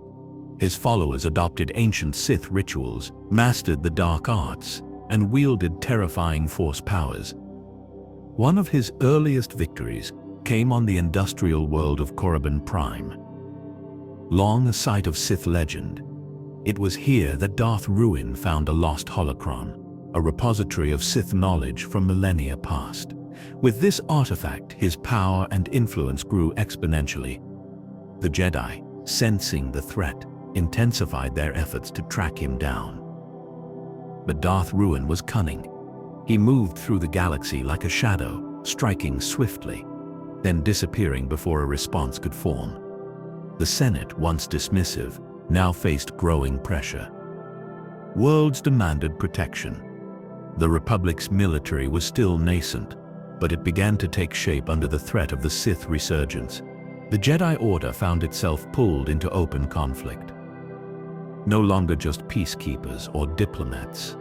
His followers adopted ancient Sith rituals, mastered the dark arts, and wielded terrifying force powers. One of his earliest victories came on the industrial world of Korriban Prime. Long a site of Sith legend, it was here that Darth Ruin found a lost holocron, a repository of Sith knowledge from millennia past. With this artifact, his power and influence grew exponentially. The Jedi, sensing the threat, intensified their efforts to track him down. But Darth Ruin was cunning. He moved through the galaxy like a shadow, striking swiftly, then disappearing before a response could form. The Senate, once dismissive, now faced growing pressure. Worlds demanded protection. The Republic's military was still nascent, but it began to take shape under the threat of the Sith resurgence. The Jedi Order found itself pulled into open conflict. No longer just peacekeepers or diplomats.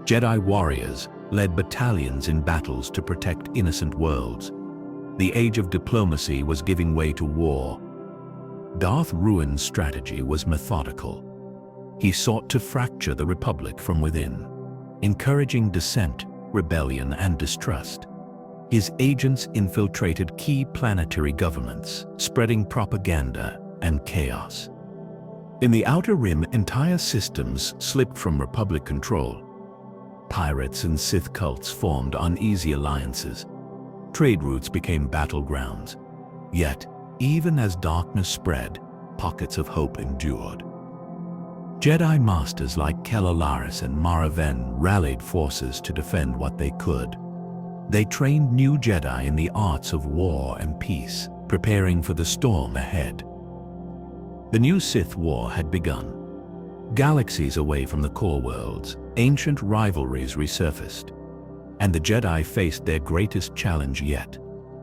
Jedi warriors led battalions in battles to protect innocent worlds. The age of diplomacy was giving way to war. Darth Ruin's strategy was methodical. He sought to fracture the Republic from within, encouraging dissent, rebellion, and distrust. His agents infiltrated key planetary governments, spreading propaganda and chaos. In the Outer Rim, entire systems slipped from Republic control. Pirates and Sith cults formed uneasy alliances. Trade routes became battlegrounds. Yet, even as darkness spread, pockets of hope endured. Jedi masters like Kelalaris and Mara Ven rallied forces to defend what they could. They trained new Jedi in the arts of war and peace, preparing for the storm ahead. The new Sith War had begun. Galaxies away from the core worlds, ancient rivalries resurfaced, and the Jedi faced their greatest challenge yet.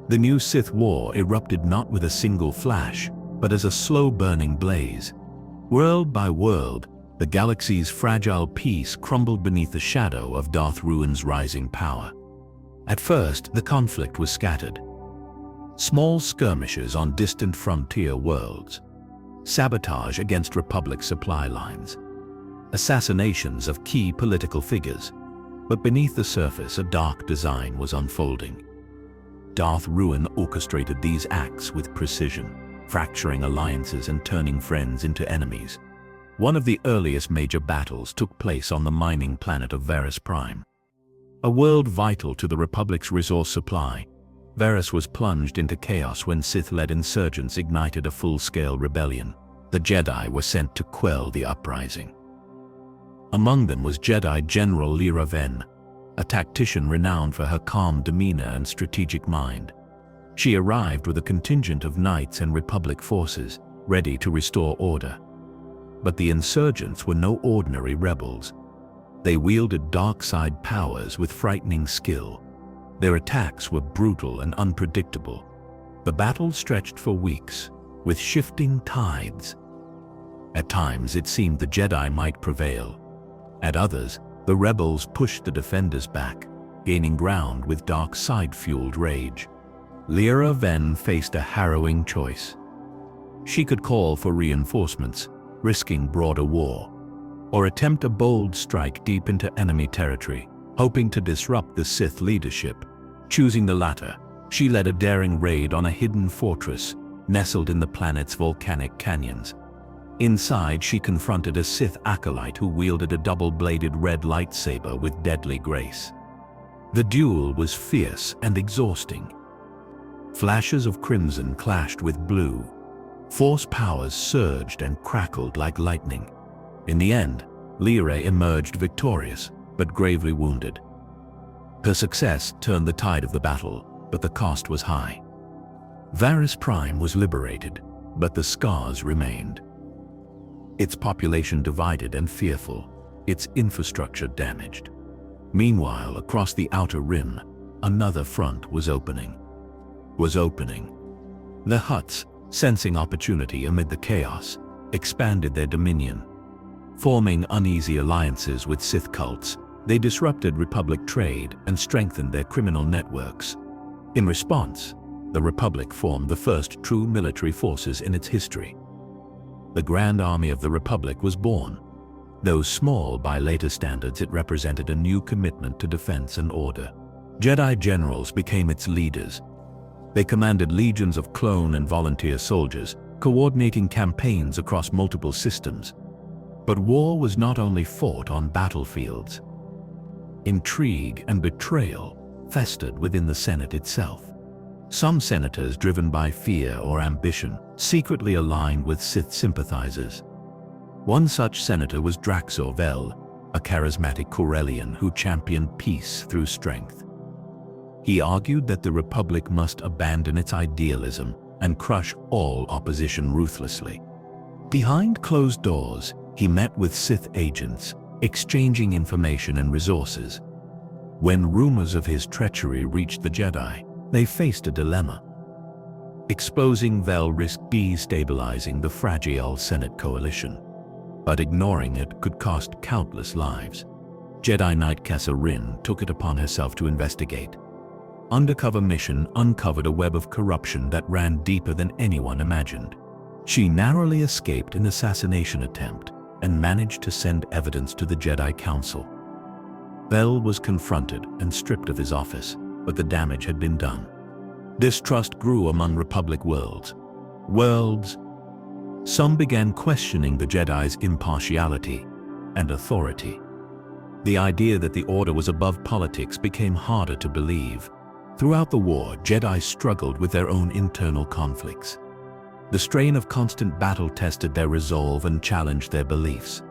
The new Sith War erupted not with a single flash, but as a slow-burning blaze. World by world, the galaxy's fragile peace crumbled beneath the shadow of Darth Ruin's rising power. At first, the conflict was scattered. Small skirmishes on distant frontier worlds, sabotage against Republic supply lines, assassinations of key political figures. But beneath the surface, a dark design was unfolding. Darth Ruin orchestrated these acts with precision, fracturing alliances and turning friends into enemies. One of the earliest major battles took place on the mining planet of Varys Prime. A world vital to the Republic's resource supply, Varys was plunged into chaos when Sith-led insurgents ignited a full-scale rebellion. The Jedi were sent to quell the uprising. Among them was Jedi General Lyra Ven, a tactician renowned for her calm demeanor and strategic mind. She arrived with a contingent of knights and Republic forces, ready to restore order. But the insurgents were no ordinary rebels. They wielded dark side powers with frightening skill. Their attacks were brutal and unpredictable. The battle stretched for weeks, with shifting tides. At times it seemed the Jedi might prevail. At others, the rebels pushed the defenders back, gaining ground with dark side-fueled rage. Lyra then faced a harrowing choice. She could call for reinforcements, risking broader war, or attempt a bold strike deep into enemy territory, hoping to disrupt the Sith leadership. Choosing the latter, she led a daring raid on a hidden fortress nestled in the planet's volcanic canyons. Inside, she confronted a Sith acolyte who wielded a double-bladed red lightsaber with deadly grace. The duel was fierce and exhausting. Flashes of crimson clashed with blue. Force powers surged and crackled like lightning. In the end, Lyra emerged victorious, but gravely wounded. Her success turned the tide of the battle, but the cost was high. Varys Prime was liberated, but the scars remained. Its population divided and fearful, its infrastructure damaged. Meanwhile, across the Outer Rim, another front was opening. The Hutts, sensing opportunity amid the chaos, expanded their dominion. Forming uneasy alliances with Sith cults, they disrupted Republic trade and strengthened their criminal networks. In response, the Republic formed the first true military forces in its history. The Grand Army of the Republic was born. Though small by later standards, it represented a new commitment to defense and order. Jedi generals became its leaders. They commanded legions of clone and volunteer soldiers, coordinating campaigns across multiple systems. But war was not only fought on battlefields. Intrigue and betrayal festered within the Senate itself. Some senators, driven by fear or ambition, secretly aligned with Sith sympathizers. One such senator was Draxor Vel, a charismatic Corellian who championed peace through strength. He argued that the Republic must abandon its idealism and crush all opposition ruthlessly. Behind closed doors, he met with Sith agents, exchanging information and resources. When rumors of his treachery reached the Jedi, they faced a dilemma. Exposing Vel risked destabilizing the fragile Senate coalition, but ignoring it could cost countless lives. Jedi Knight Kessa Rin took it upon herself to investigate. Undercover mission uncovered a web of corruption that ran deeper than anyone imagined. She narrowly escaped an assassination attempt and managed to send evidence to the Jedi Council. Vel was confronted and stripped of his office, but the damage had been done. Distrust grew among Republic worlds. Some began questioning the Jedi's impartiality and authority. The idea that the Order was above politics became harder to believe. Throughout the war, Jedi struggled with their own internal conflicts. The strain of constant battle tested their resolve and challenged their beliefs.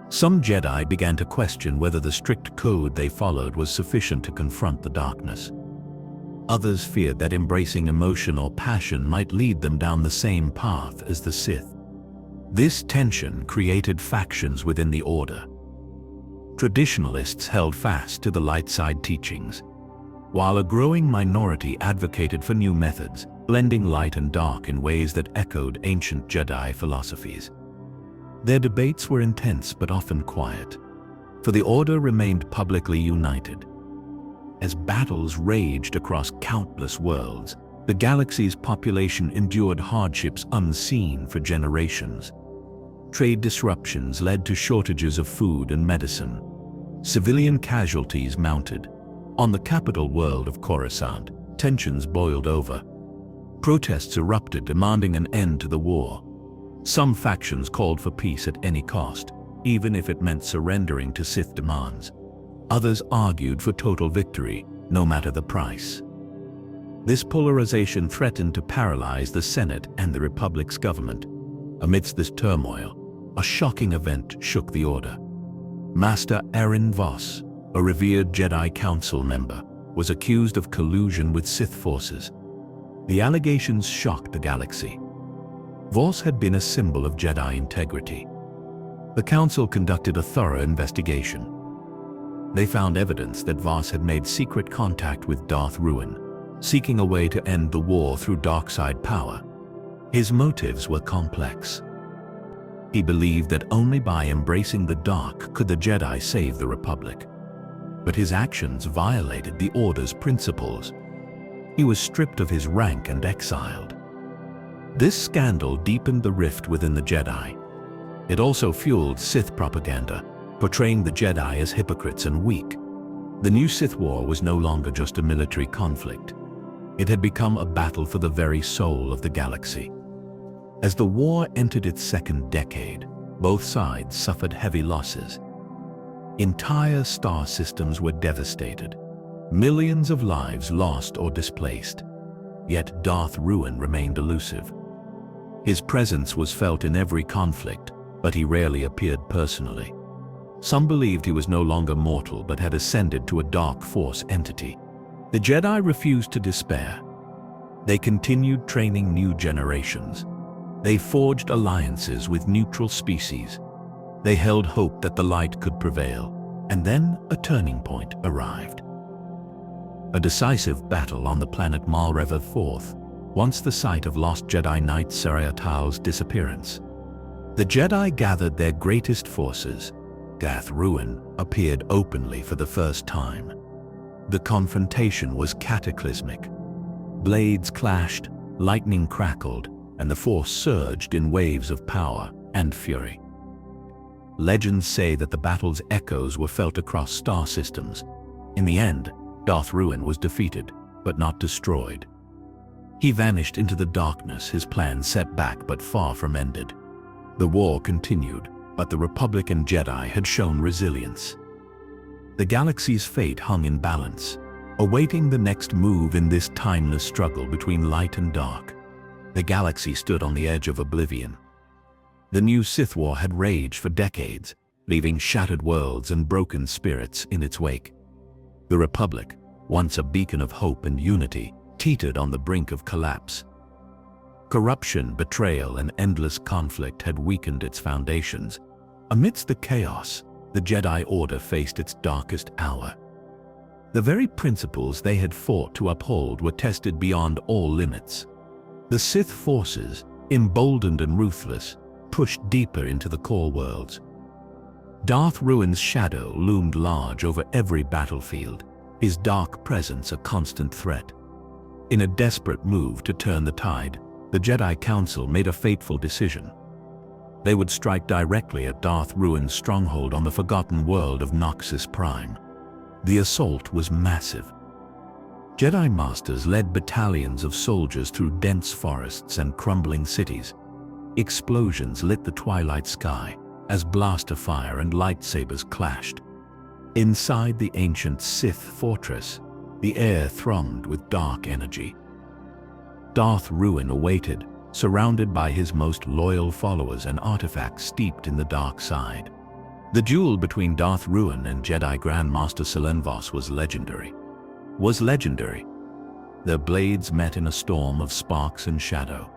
Some Jedi began to question whether the strict code they followed was sufficient to confront the darkness. Others feared that embracing emotion or passion might lead them down the same path as the Sith. This tension created factions within the Order. Traditionalists held fast to the light side teachings, while a growing minority advocated for new methods, blending light and dark in ways that echoed ancient Jedi philosophies. Their debates were intense but often quiet, for the Order remained publicly united. As battles raged across countless worlds, the galaxy's population endured hardships unseen for generations. Trade disruptions led to shortages of food and medicine. Civilian casualties mounted. On the capital world of Coruscant, tensions boiled over. Protests erupted, demanding an end to the war. Some factions called for peace at any cost, even if it meant surrendering to Sith demands. Others argued for total victory, no matter the price. This polarization threatened to paralyze the Senate and the Republic's government. Amidst this turmoil, a shocking event shook the Order. Master Aaron Voss, a revered Jedi Council member, was accused of collusion with Sith forces. The allegations shocked the galaxy. Voss had been a symbol of Jedi integrity. The Council conducted a thorough investigation. They found evidence that Voss had made secret contact with Darth Ruin, seeking a way to end the war through dark side power. His motives were complex. He believed that only by embracing the dark could the Jedi save the Republic. But his actions violated the Order's principles. He was stripped of his rank and exiled. This scandal deepened the rift within the Jedi. It also fueled Sith propaganda, portraying the Jedi as hypocrites and weak. The new Sith War was no longer just a military conflict. It had become a battle for the very soul of the galaxy. As the war entered its second decade, both sides suffered heavy losses. Entire star systems were devastated, millions of lives lost or displaced. Yet Darth Ruin remained elusive. His presence was felt in every conflict, but he rarely appeared personally. Some believed he was no longer mortal but had ascended to a dark force entity. The Jedi refused to despair. They continued training new generations. They forged alliances with neutral species. They held hope that the light could prevail, and then a turning point arrived. A decisive battle on the planet Malreva IV, once the site of lost Jedi Knight Sarayatal's disappearance. The Jedi gathered their greatest forces. Darth Ruin appeared openly for the first time. The confrontation was cataclysmic. Blades clashed, lightning crackled, and the Force surged in waves of power and fury. Legends say that the battle's echoes were felt across star systems. In the end, Darth Ruin was defeated, but not destroyed. He vanished into the darkness, his plans set back but far from ended. The war continued, but the Republic and Jedi had shown resilience. The galaxy's fate hung in balance, awaiting the next move in this timeless struggle between light and dark. The galaxy stood on the edge of oblivion. The new Sith War had raged for decades, leaving shattered worlds and broken spirits in its wake. The Republic, once a beacon of hope and unity, teetered on the brink of collapse. Corruption, betrayal, and endless conflict had weakened its foundations. Amidst the chaos, the Jedi Order faced its darkest hour. The very principles they had fought to uphold were tested beyond all limits. The Sith forces, emboldened and ruthless, pushed deeper into the core worlds. Darth Ruin's shadow loomed large over every battlefield, his dark presence a constant threat. In a desperate move to turn the tide, the Jedi Council made a fateful decision. They would strike directly at Darth Ruin's stronghold on the forgotten world of Noxus Prime. The assault was massive. Jedi Masters led battalions of soldiers through dense forests and crumbling cities. Explosions lit the twilight sky as blaster fire and lightsabers clashed. Inside the ancient Sith fortress, the air thrummed with dark energy. Darth Ruin awaited, surrounded by his most loyal followers and artifacts steeped in the dark side. The duel between Darth Ruin and Jedi Grandmaster Selenvos was legendary. Their blades met in a storm of sparks and shadow.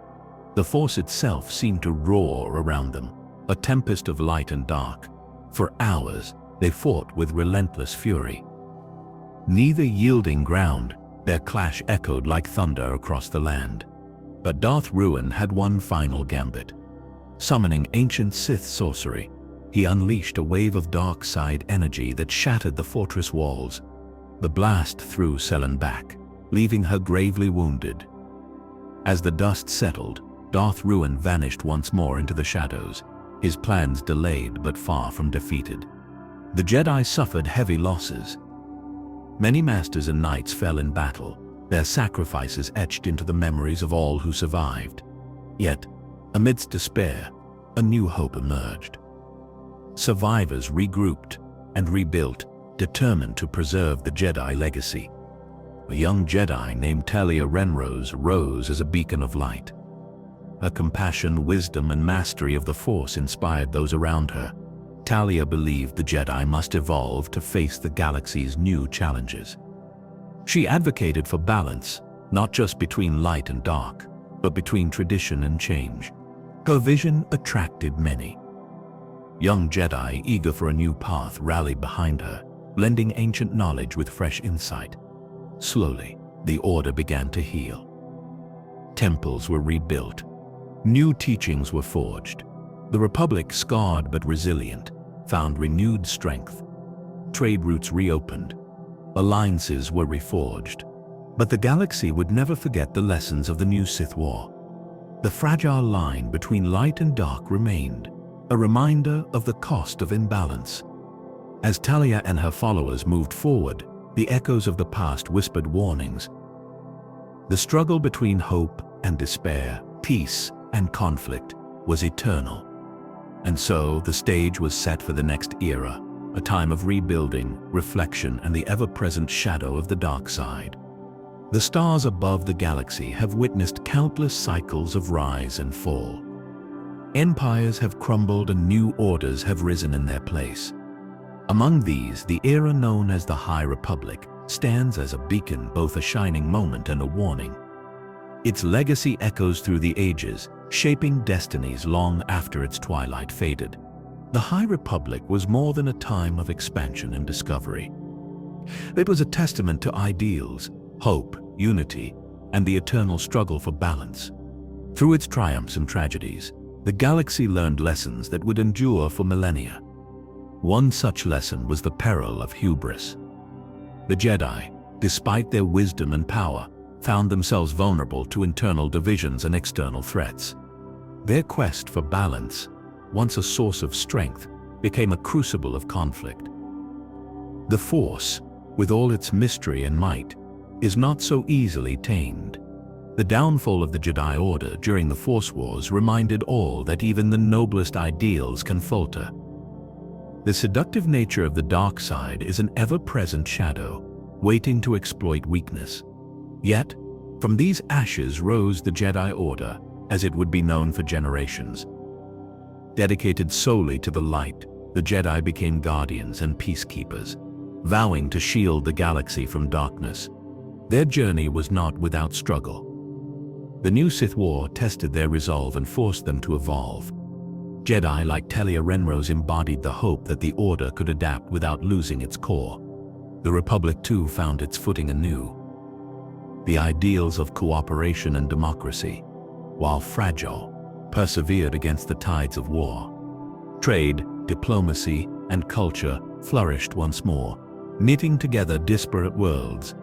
The Force itself seemed to roar around them, a tempest of light and dark. For hours, they fought with relentless fury. Neither yielding ground, their clash echoed like thunder across the land. But Darth Ruin had one final gambit. Summoning ancient Sith sorcery, he unleashed a wave of dark side energy that shattered the fortress walls. The blast threw Selen back, leaving her gravely wounded. As the dust settled, Darth Ruin vanished once more into the shadows, his plans delayed but far from defeated. The Jedi suffered heavy losses. Many masters and knights fell in battle, their sacrifices etched into the memories of all who survived. Yet, amidst despair, a new hope emerged. Survivors regrouped and rebuilt, determined to preserve the Jedi legacy. A young Jedi named Talia Renrose rose as a beacon of light. Her compassion, wisdom, and mastery of the Force inspired those around her. Talia believed the Jedi must evolve to face the galaxy's new challenges. She advocated for balance, not just between light and dark, but between tradition and change. Her vision attracted many. Young Jedi eager for a new path rallied behind her, blending ancient knowledge with fresh insight. Slowly, the Order began to heal. Temples were rebuilt. New teachings were forged. The Republic, scarred but resilient, found renewed strength. Trade routes reopened. Alliances were reforged. But the galaxy would never forget the lessons of the new Sith War. The fragile line between light and dark remained, a reminder of the cost of imbalance. As Talia and her followers moved forward, the echoes of the past whispered warnings. The struggle between hope and despair, peace and conflict, was eternal. And so the stage was set for the next era, a time of rebuilding, reflection, and the ever-present shadow of the dark side. The stars above the galaxy have witnessed countless cycles of rise and fall. Empires have crumbled and new orders have risen in their place. Among these, the era known as the High Republic stands as a beacon, both a shining moment and a warning. Its legacy echoes through the ages, shaping destinies long after its twilight faded. The High Republic was more than a time of expansion and discovery. It was a testament to ideals, hope, unity, and the eternal struggle for balance. Through its triumphs and tragedies, the galaxy learned lessons that would endure for millennia. One such lesson was the peril of hubris. The Jedi, despite their wisdom and power, found themselves vulnerable to internal divisions and external threats. Their quest for balance, once a source of strength, became a crucible of conflict. The Force, with all its mystery and might, is not so easily tamed. The downfall of the Jedi Order during the Force Wars reminded all that even the noblest ideals can falter. The seductive nature of the dark side is an ever-present shadow, waiting to exploit weakness. Yet, from these ashes rose the Jedi Order, as it would be known for generations. Dedicated solely to the light, the Jedi became guardians and peacekeepers, vowing to shield the galaxy from darkness. Their journey was not without struggle. The new Sith War tested their resolve and forced them to evolve. Jedi like Talia Renrose embodied the hope that the Order could adapt without losing its core. The Republic too found its footing anew. The ideals of cooperation and democracy, while fragile, persevered against the tides of war. Trade, diplomacy, and culture flourished once more, knitting together disparate worlds.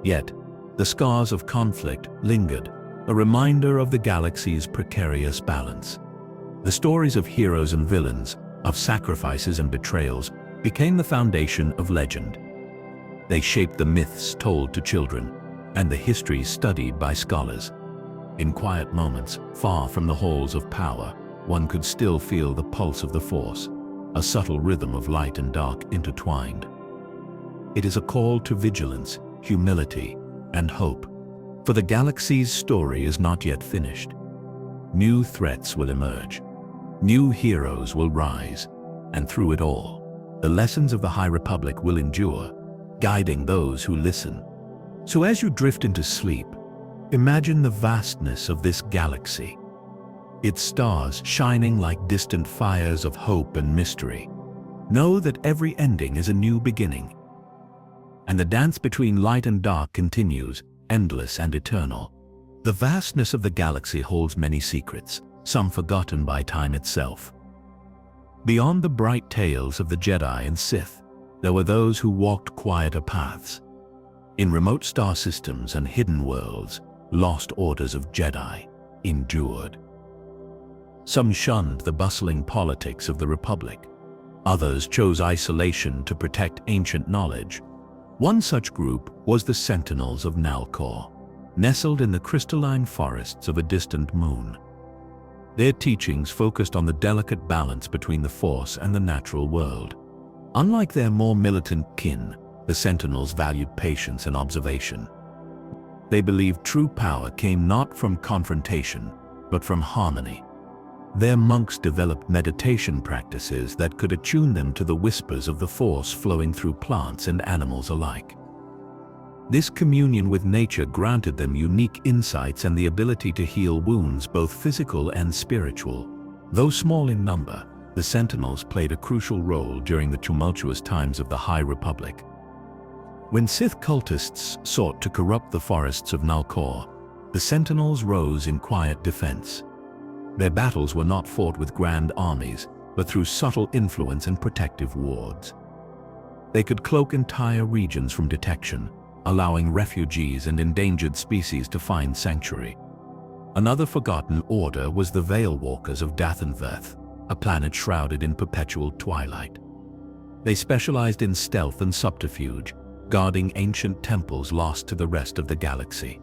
Yet, the scars of conflict lingered, a reminder of the galaxy's precarious balance. The stories of heroes and villains, of sacrifices and betrayals, became the foundation of legend. They shaped the myths told to children, and the histories studied by scholars. In quiet moments, far from the halls of power, one could still feel the pulse of the Force, a subtle rhythm of light and dark intertwined. It is a call to vigilance, humility, and hope, for the galaxy's story is not yet finished. New threats will emerge. New heroes will rise, and through it all, the lessons of the High Republic will endure, guiding those who listen. So as you drift into sleep, imagine the vastness of this galaxy, its stars shining like distant fires of hope and mystery. Know that every ending is a new beginning, and the dance between light and dark continues, endless and eternal. The vastness of the galaxy holds many secrets, some forgotten by time itself. Beyond the bright tales of the Jedi and Sith, there were those who walked quieter paths. In remote star systems and hidden worlds, lost orders of Jedi endured. Some shunned the bustling politics of the Republic. Others chose isolation to protect ancient knowledge. One such group was the Sentinels of Nalcor, nestled in the crystalline forests of a distant moon. Their teachings focused on the delicate balance between the Force and the natural world. Unlike their more militant kin, the Sentinels valued patience and observation. They believed true power came not from confrontation, but from harmony. Their monks developed meditation practices that could attune them to the whispers of the Force flowing through plants and animals alike. This communion with nature granted them unique insights and the ability to heal wounds, both physical and spiritual. Though small in number, the Sentinels played a crucial role during the tumultuous times of the High Republic. When Sith cultists sought to corrupt the forests of Nalcor, the Sentinels rose in quiet defense. Their battles were not fought with grand armies, but through subtle influence and protective wards. They could cloak entire regions from detection, allowing refugees and endangered species to find sanctuary. Another forgotten order was the Veil Walkers of Dathanverth, a planet shrouded in perpetual twilight. They specialized in stealth and subterfuge, guarding ancient temples lost to the rest of the galaxy.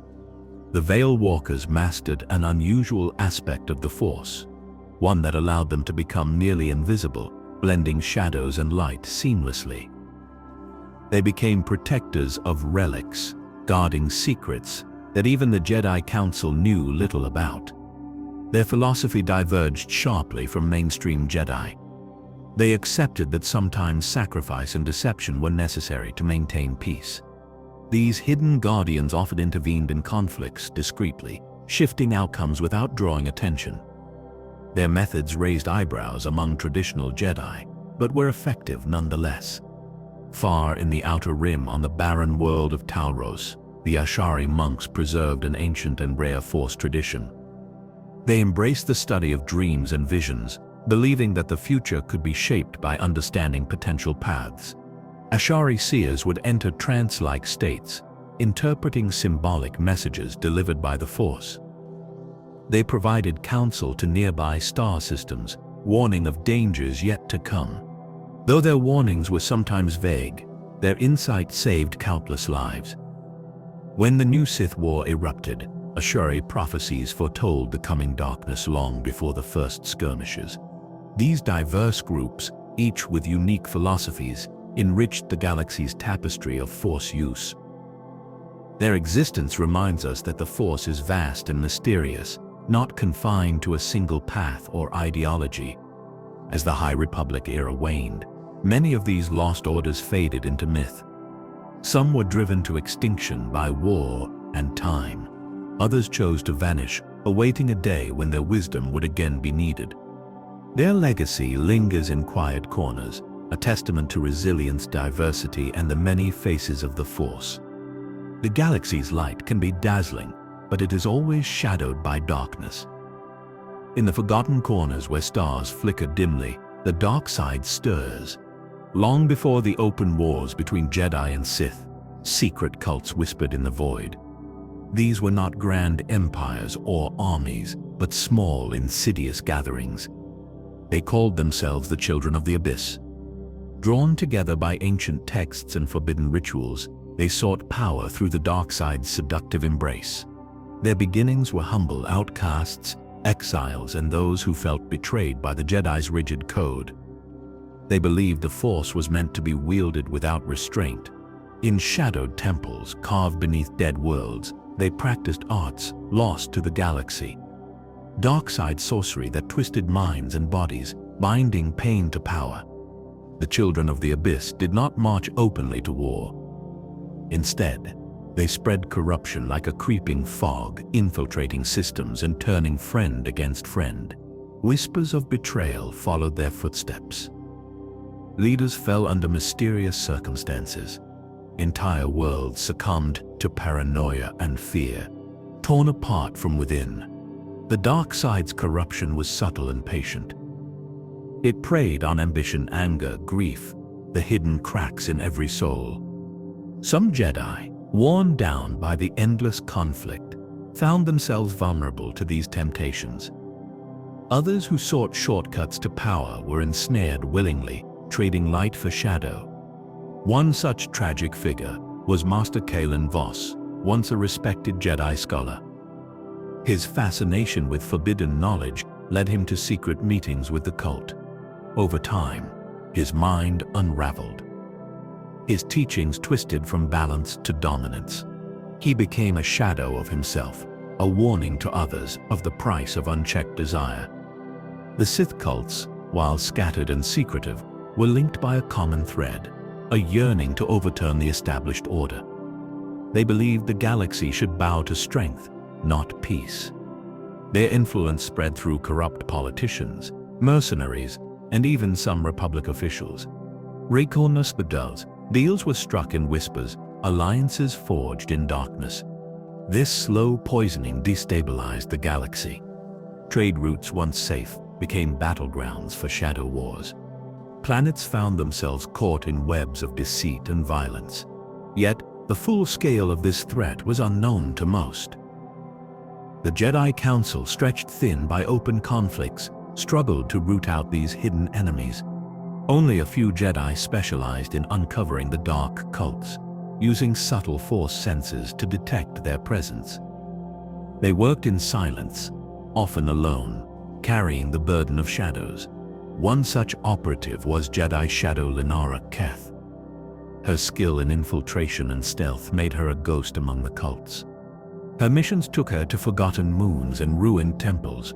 The Veil Walkers mastered an unusual aspect of the Force, one that allowed them to become nearly invisible, blending shadows and light seamlessly. They became protectors of relics, guarding secrets that even the Jedi Council knew little about. Their philosophy diverged sharply from mainstream Jedi. They accepted that sometimes sacrifice and deception were necessary to maintain peace. These hidden guardians often intervened in conflicts discreetly, shifting outcomes without drawing attention. Their methods raised eyebrows among traditional Jedi, but were effective nonetheless. Far in the outer rim on the barren world of Talros, the Ashari monks preserved an ancient and rare Force tradition. They embraced the study of dreams and visions, believing that the future could be shaped by understanding potential paths. Ashari seers would enter trance-like states, interpreting symbolic messages delivered by the Force. They provided counsel to nearby star systems, warning of dangers yet to come. Though their warnings were sometimes vague, their insight saved countless lives. When the new Sith War erupted, Ashari prophecies foretold the coming darkness long before the first skirmishes. These diverse groups, each with unique philosophies, enriched the galaxy's tapestry of Force use. Their existence reminds us that the Force is vast and mysterious, not confined to a single path or ideology. As the High Republic era waned, many of these lost orders faded into myth. Some were driven to extinction by war and time. Others chose to vanish, awaiting a day when their wisdom would again be needed. Their legacy lingers in quiet corners, a testament to resilience, diversity, and the many faces of the Force. The galaxy's light can be dazzling, but it is always shadowed by darkness. In the forgotten corners where stars flicker dimly, the dark side stirs. Long before the open wars between Jedi and Sith, secret cults whispered in the void. These were not grand empires or armies, but small, insidious gatherings. They called themselves the Children of the Abyss. Drawn together by ancient texts and forbidden rituals, they sought power through the dark side's seductive embrace. Their beginnings were humble outcasts, exiles, and those who felt betrayed by the Jedi's rigid code. They believed the Force was meant to be wielded without restraint. In shadowed temples carved beneath dead worlds, they practiced arts lost to the galaxy. Dark-side sorcery that twisted minds and bodies, binding pain to power. The Children of the Abyss did not march openly to war. Instead, they spread corruption like a creeping fog, infiltrating systems and turning friend against friend. Whispers of betrayal followed their footsteps. Leaders fell under mysterious circumstances. Entire worlds succumbed to paranoia and fear, torn apart from within. The dark side's corruption was subtle and patient. It preyed on ambition, anger, grief, the hidden cracks in every soul. Some Jedi, worn down by the endless conflict, found themselves vulnerable to these temptations. Others who sought shortcuts to power were ensnared willingly, trading light for shadow. One such tragic figure was Master Kalen Voss, once a respected Jedi scholar. His fascination with forbidden knowledge led him to secret meetings with the cult. Over time, his mind unraveled. His teachings twisted from balance to dominance. He became a shadow of himself, a warning to others of the price of unchecked desire. The Sith cults, while scattered and secretive, were linked by a common thread, a yearning to overturn the established order. They believed the galaxy should bow to strength, not peace. Their influence spread through corrupt politicians, mercenaries, and even some Republic officials. Recornus Bedels, deals were struck in whispers, alliances forged in darkness. This slow poisoning destabilized the galaxy. Trade routes once safe became battlegrounds for shadow wars. Planets found themselves caught in webs of deceit and violence. Yet, the full scale of this threat was unknown to most. The Jedi Council, stretched thin by open conflicts, struggled to root out these hidden enemies. Only a few Jedi specialized in uncovering the dark cults, using subtle Force sensors to detect their presence. They worked in silence, often alone, carrying the burden of shadows. One such operative was Jedi Shadow Lenara Keth. Her skill in infiltration and stealth made her a ghost among the cults. Her missions took her to forgotten moons and ruined temples.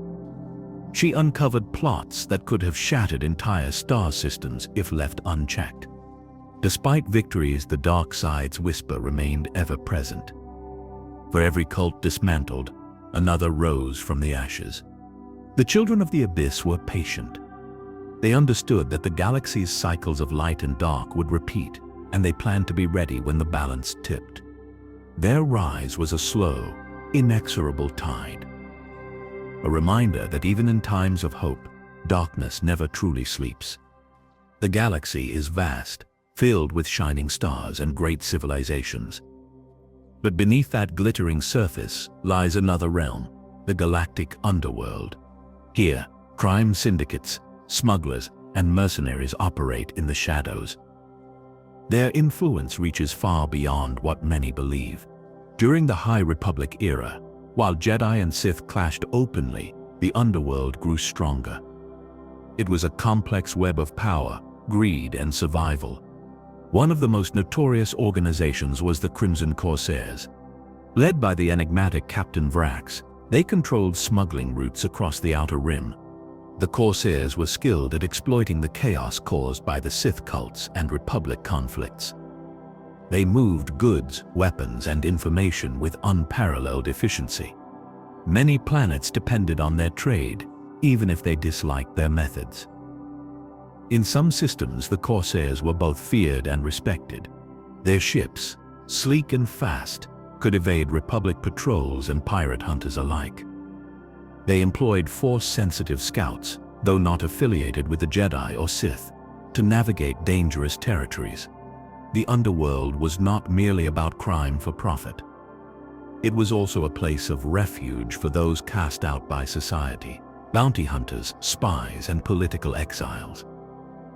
She uncovered plots that could have shattered entire star systems if left unchecked. Despite victories, the dark side's whisper remained ever present. For every cult dismantled, another rose from the ashes. The children of the Abyss were patient. They understood that the galaxy's cycles of light and dark would repeat, and they planned to be ready when the balance tipped. Their rise was a slow, inexorable tide. A reminder that even in times of hope, darkness never truly sleeps. The galaxy is vast, filled with shining stars and great civilizations. But beneath that glittering surface lies another realm, the galactic underworld. Here, crime syndicates, smugglers, and mercenaries operate in the shadows. Their influence reaches far beyond what many believe. During the High Republic era, while Jedi and Sith clashed openly, the underworld grew stronger. It was a complex web of power, greed, and survival. One of the most notorious organizations was the Crimson Corsairs. Led by the enigmatic Captain Vrax, they controlled smuggling routes across the Outer Rim. The Corsairs were skilled at exploiting the chaos caused by the Sith cults and Republic conflicts. They moved goods, weapons, and information with unparalleled efficiency. Many planets depended on their trade, even if they disliked their methods. In some systems, the Corsairs were both feared and respected. Their ships, sleek and fast, could evade Republic patrols and pirate hunters alike. They employed Force-sensitive scouts, though not affiliated with the Jedi or Sith, to navigate dangerous territories. The underworld was not merely about crime for profit. It was also a place of refuge for those cast out by society, bounty hunters, spies, and political exiles.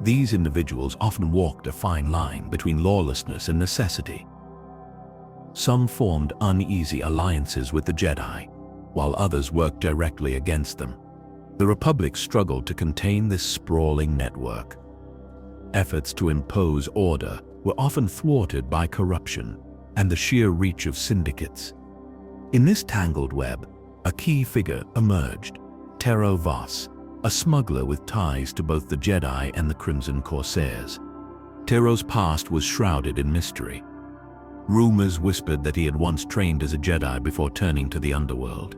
These individuals often walked a fine line between lawlessness and necessity. Some formed uneasy alliances with the Jedi, while others worked directly against them. The Republic struggled to contain this sprawling network. Efforts to impose order were often thwarted by corruption and the sheer reach of syndicates. In this tangled web, a key figure emerged, Tero Voss, a smuggler with ties to both the Jedi and the Crimson Corsairs. Tero's past was shrouded in mystery. Rumors whispered that he had once trained as a Jedi before turning to the underworld.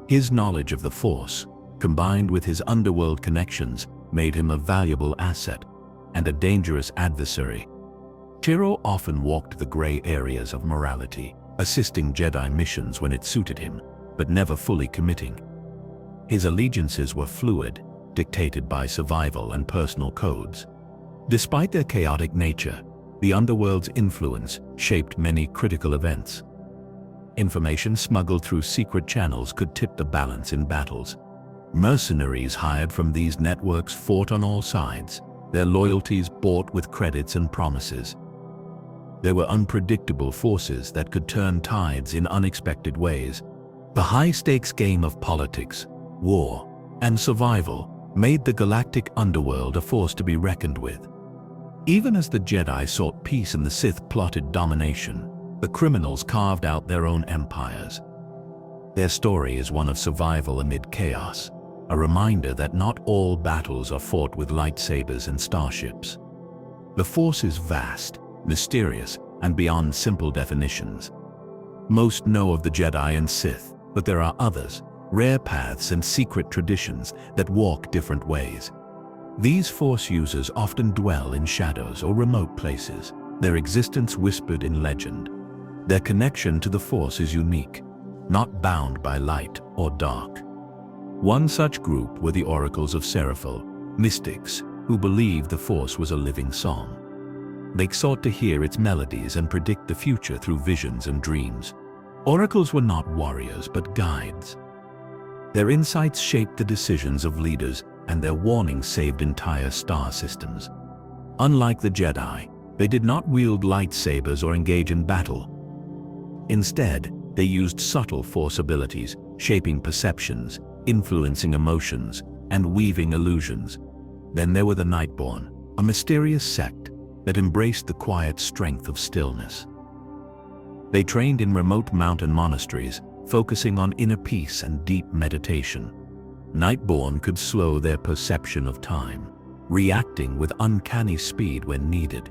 His knowledge of the Force, combined with his underworld connections, made him a valuable asset and a dangerous adversary. Tero often walked the gray areas of morality, assisting Jedi missions when it suited him, but never fully committing. His allegiances were fluid, dictated by survival and personal codes. Despite their chaotic nature, the underworld's influence shaped many critical events. Information smuggled through secret channels could tip the balance in battles. Mercenaries hired from these networks fought on all sides, their loyalties bought with credits and promises. There were unpredictable forces that could turn tides in unexpected ways. The high-stakes game of politics, war, and survival made the galactic underworld a force to be reckoned with. Even as the Jedi sought peace and the Sith plotted domination, the criminals carved out their own empires. Their story is one of survival amid chaos, a reminder that not all battles are fought with lightsabers and starships. The Force is vast, mysterious, and beyond simple definitions. Most know of the Jedi and Sith, but there are others, rare paths and secret traditions that walk different ways. These Force users often dwell in shadows or remote places, their existence whispered in legend. Their connection to the Force is unique, not bound by light or dark. One such group were the oracles of Seraphil, mystics who believed the Force was a living song. They sought to hear its melodies and predict the future through visions and dreams. Oracles were not warriors but guides. Their insights shaped the decisions of leaders, and their warnings saved entire star systems. Unlike the Jedi, they did not wield lightsabers or engage in battle. Instead, they used subtle Force abilities, shaping perceptions, influencing emotions, and weaving illusions. Then there were the Nightborn, a mysterious sect that embraced the quiet strength of stillness. They trained in remote mountain monasteries, focusing on inner peace and deep meditation. Nightborn could slow their perception of time, reacting with uncanny speed when needed.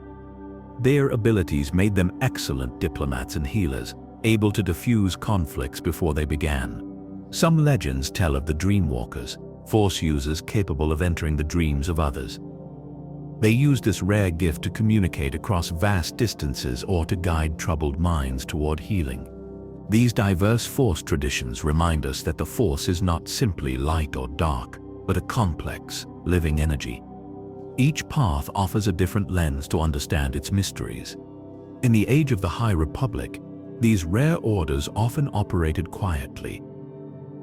Their abilities made them excellent diplomats and healers, able to diffuse conflicts before they began. Some legends tell of the Dreamwalkers, Force users capable of entering the dreams of others. They used this rare gift to communicate across vast distances or to guide troubled minds toward healing. These diverse Force traditions remind us that the Force is not simply light or dark, but a complex, living energy. Each path offers a different lens to understand its mysteries. In the age of the High Republic, these rare orders often operated quietly.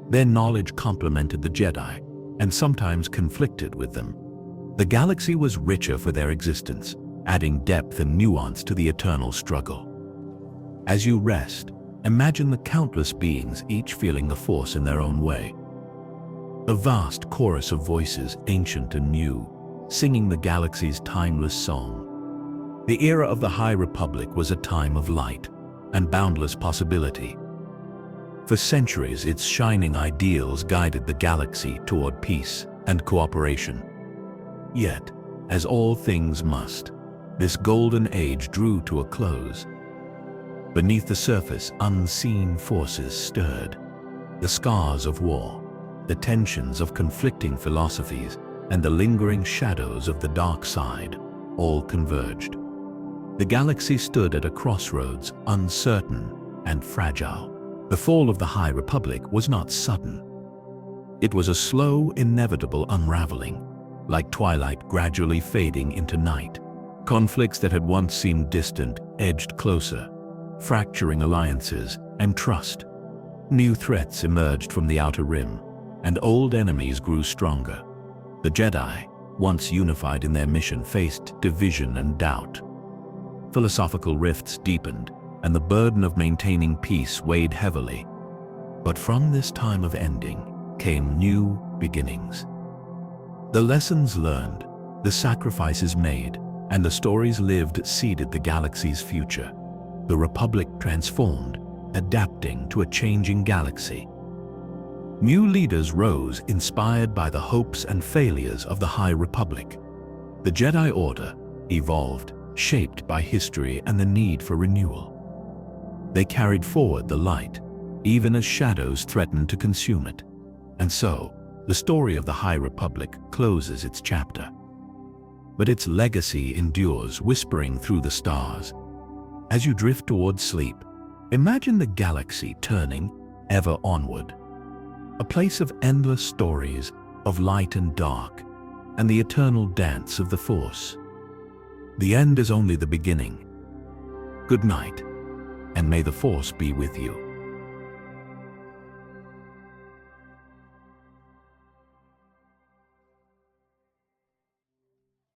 Their knowledge complemented the Jedi, and sometimes conflicted with them. The galaxy was richer for their existence, adding depth and nuance to the eternal struggle. As you rest, imagine the countless beings, each feeling the Force in their own way. A vast chorus of voices, ancient and new, singing the galaxy's timeless song. The era of the High Republic was a time of light and boundless possibility. For centuries, its shining ideals guided the galaxy toward peace and cooperation. Yet, as all things must, this golden age drew to a close. Beneath the surface, unseen forces stirred. The scars of war, the tensions of conflicting philosophies, and the lingering shadows of the dark side all converged. The galaxy stood at a crossroads, uncertain and fragile. The fall of the High Republic was not sudden. It was a slow, inevitable unraveling, like twilight gradually fading into night. Conflicts that had once seemed distant edged closer, fracturing alliances and trust. New threats emerged from the outer rim, and old enemies grew stronger. The Jedi, once unified in their mission, faced division and doubt. Philosophical rifts deepened, and the burden of maintaining peace weighed heavily. But from this time of ending came new beginnings. The lessons learned, the sacrifices made, and the stories lived seeded the galaxy's future. The Republic transformed, adapting to a changing galaxy. New leaders rose, inspired by the hopes and failures of the High Republic. The Jedi Order evolved, shaped by history and the need for renewal. They carried forward the light, even as shadows threatened to consume it. And so, the story of the High Republic closes its chapter. But its legacy endures, whispering through the stars. As you drift towards sleep, imagine the galaxy turning ever onward. A place of endless stories, of light and dark, and the eternal dance of the Force. The end is only the beginning. Good night, and may the Force be with you.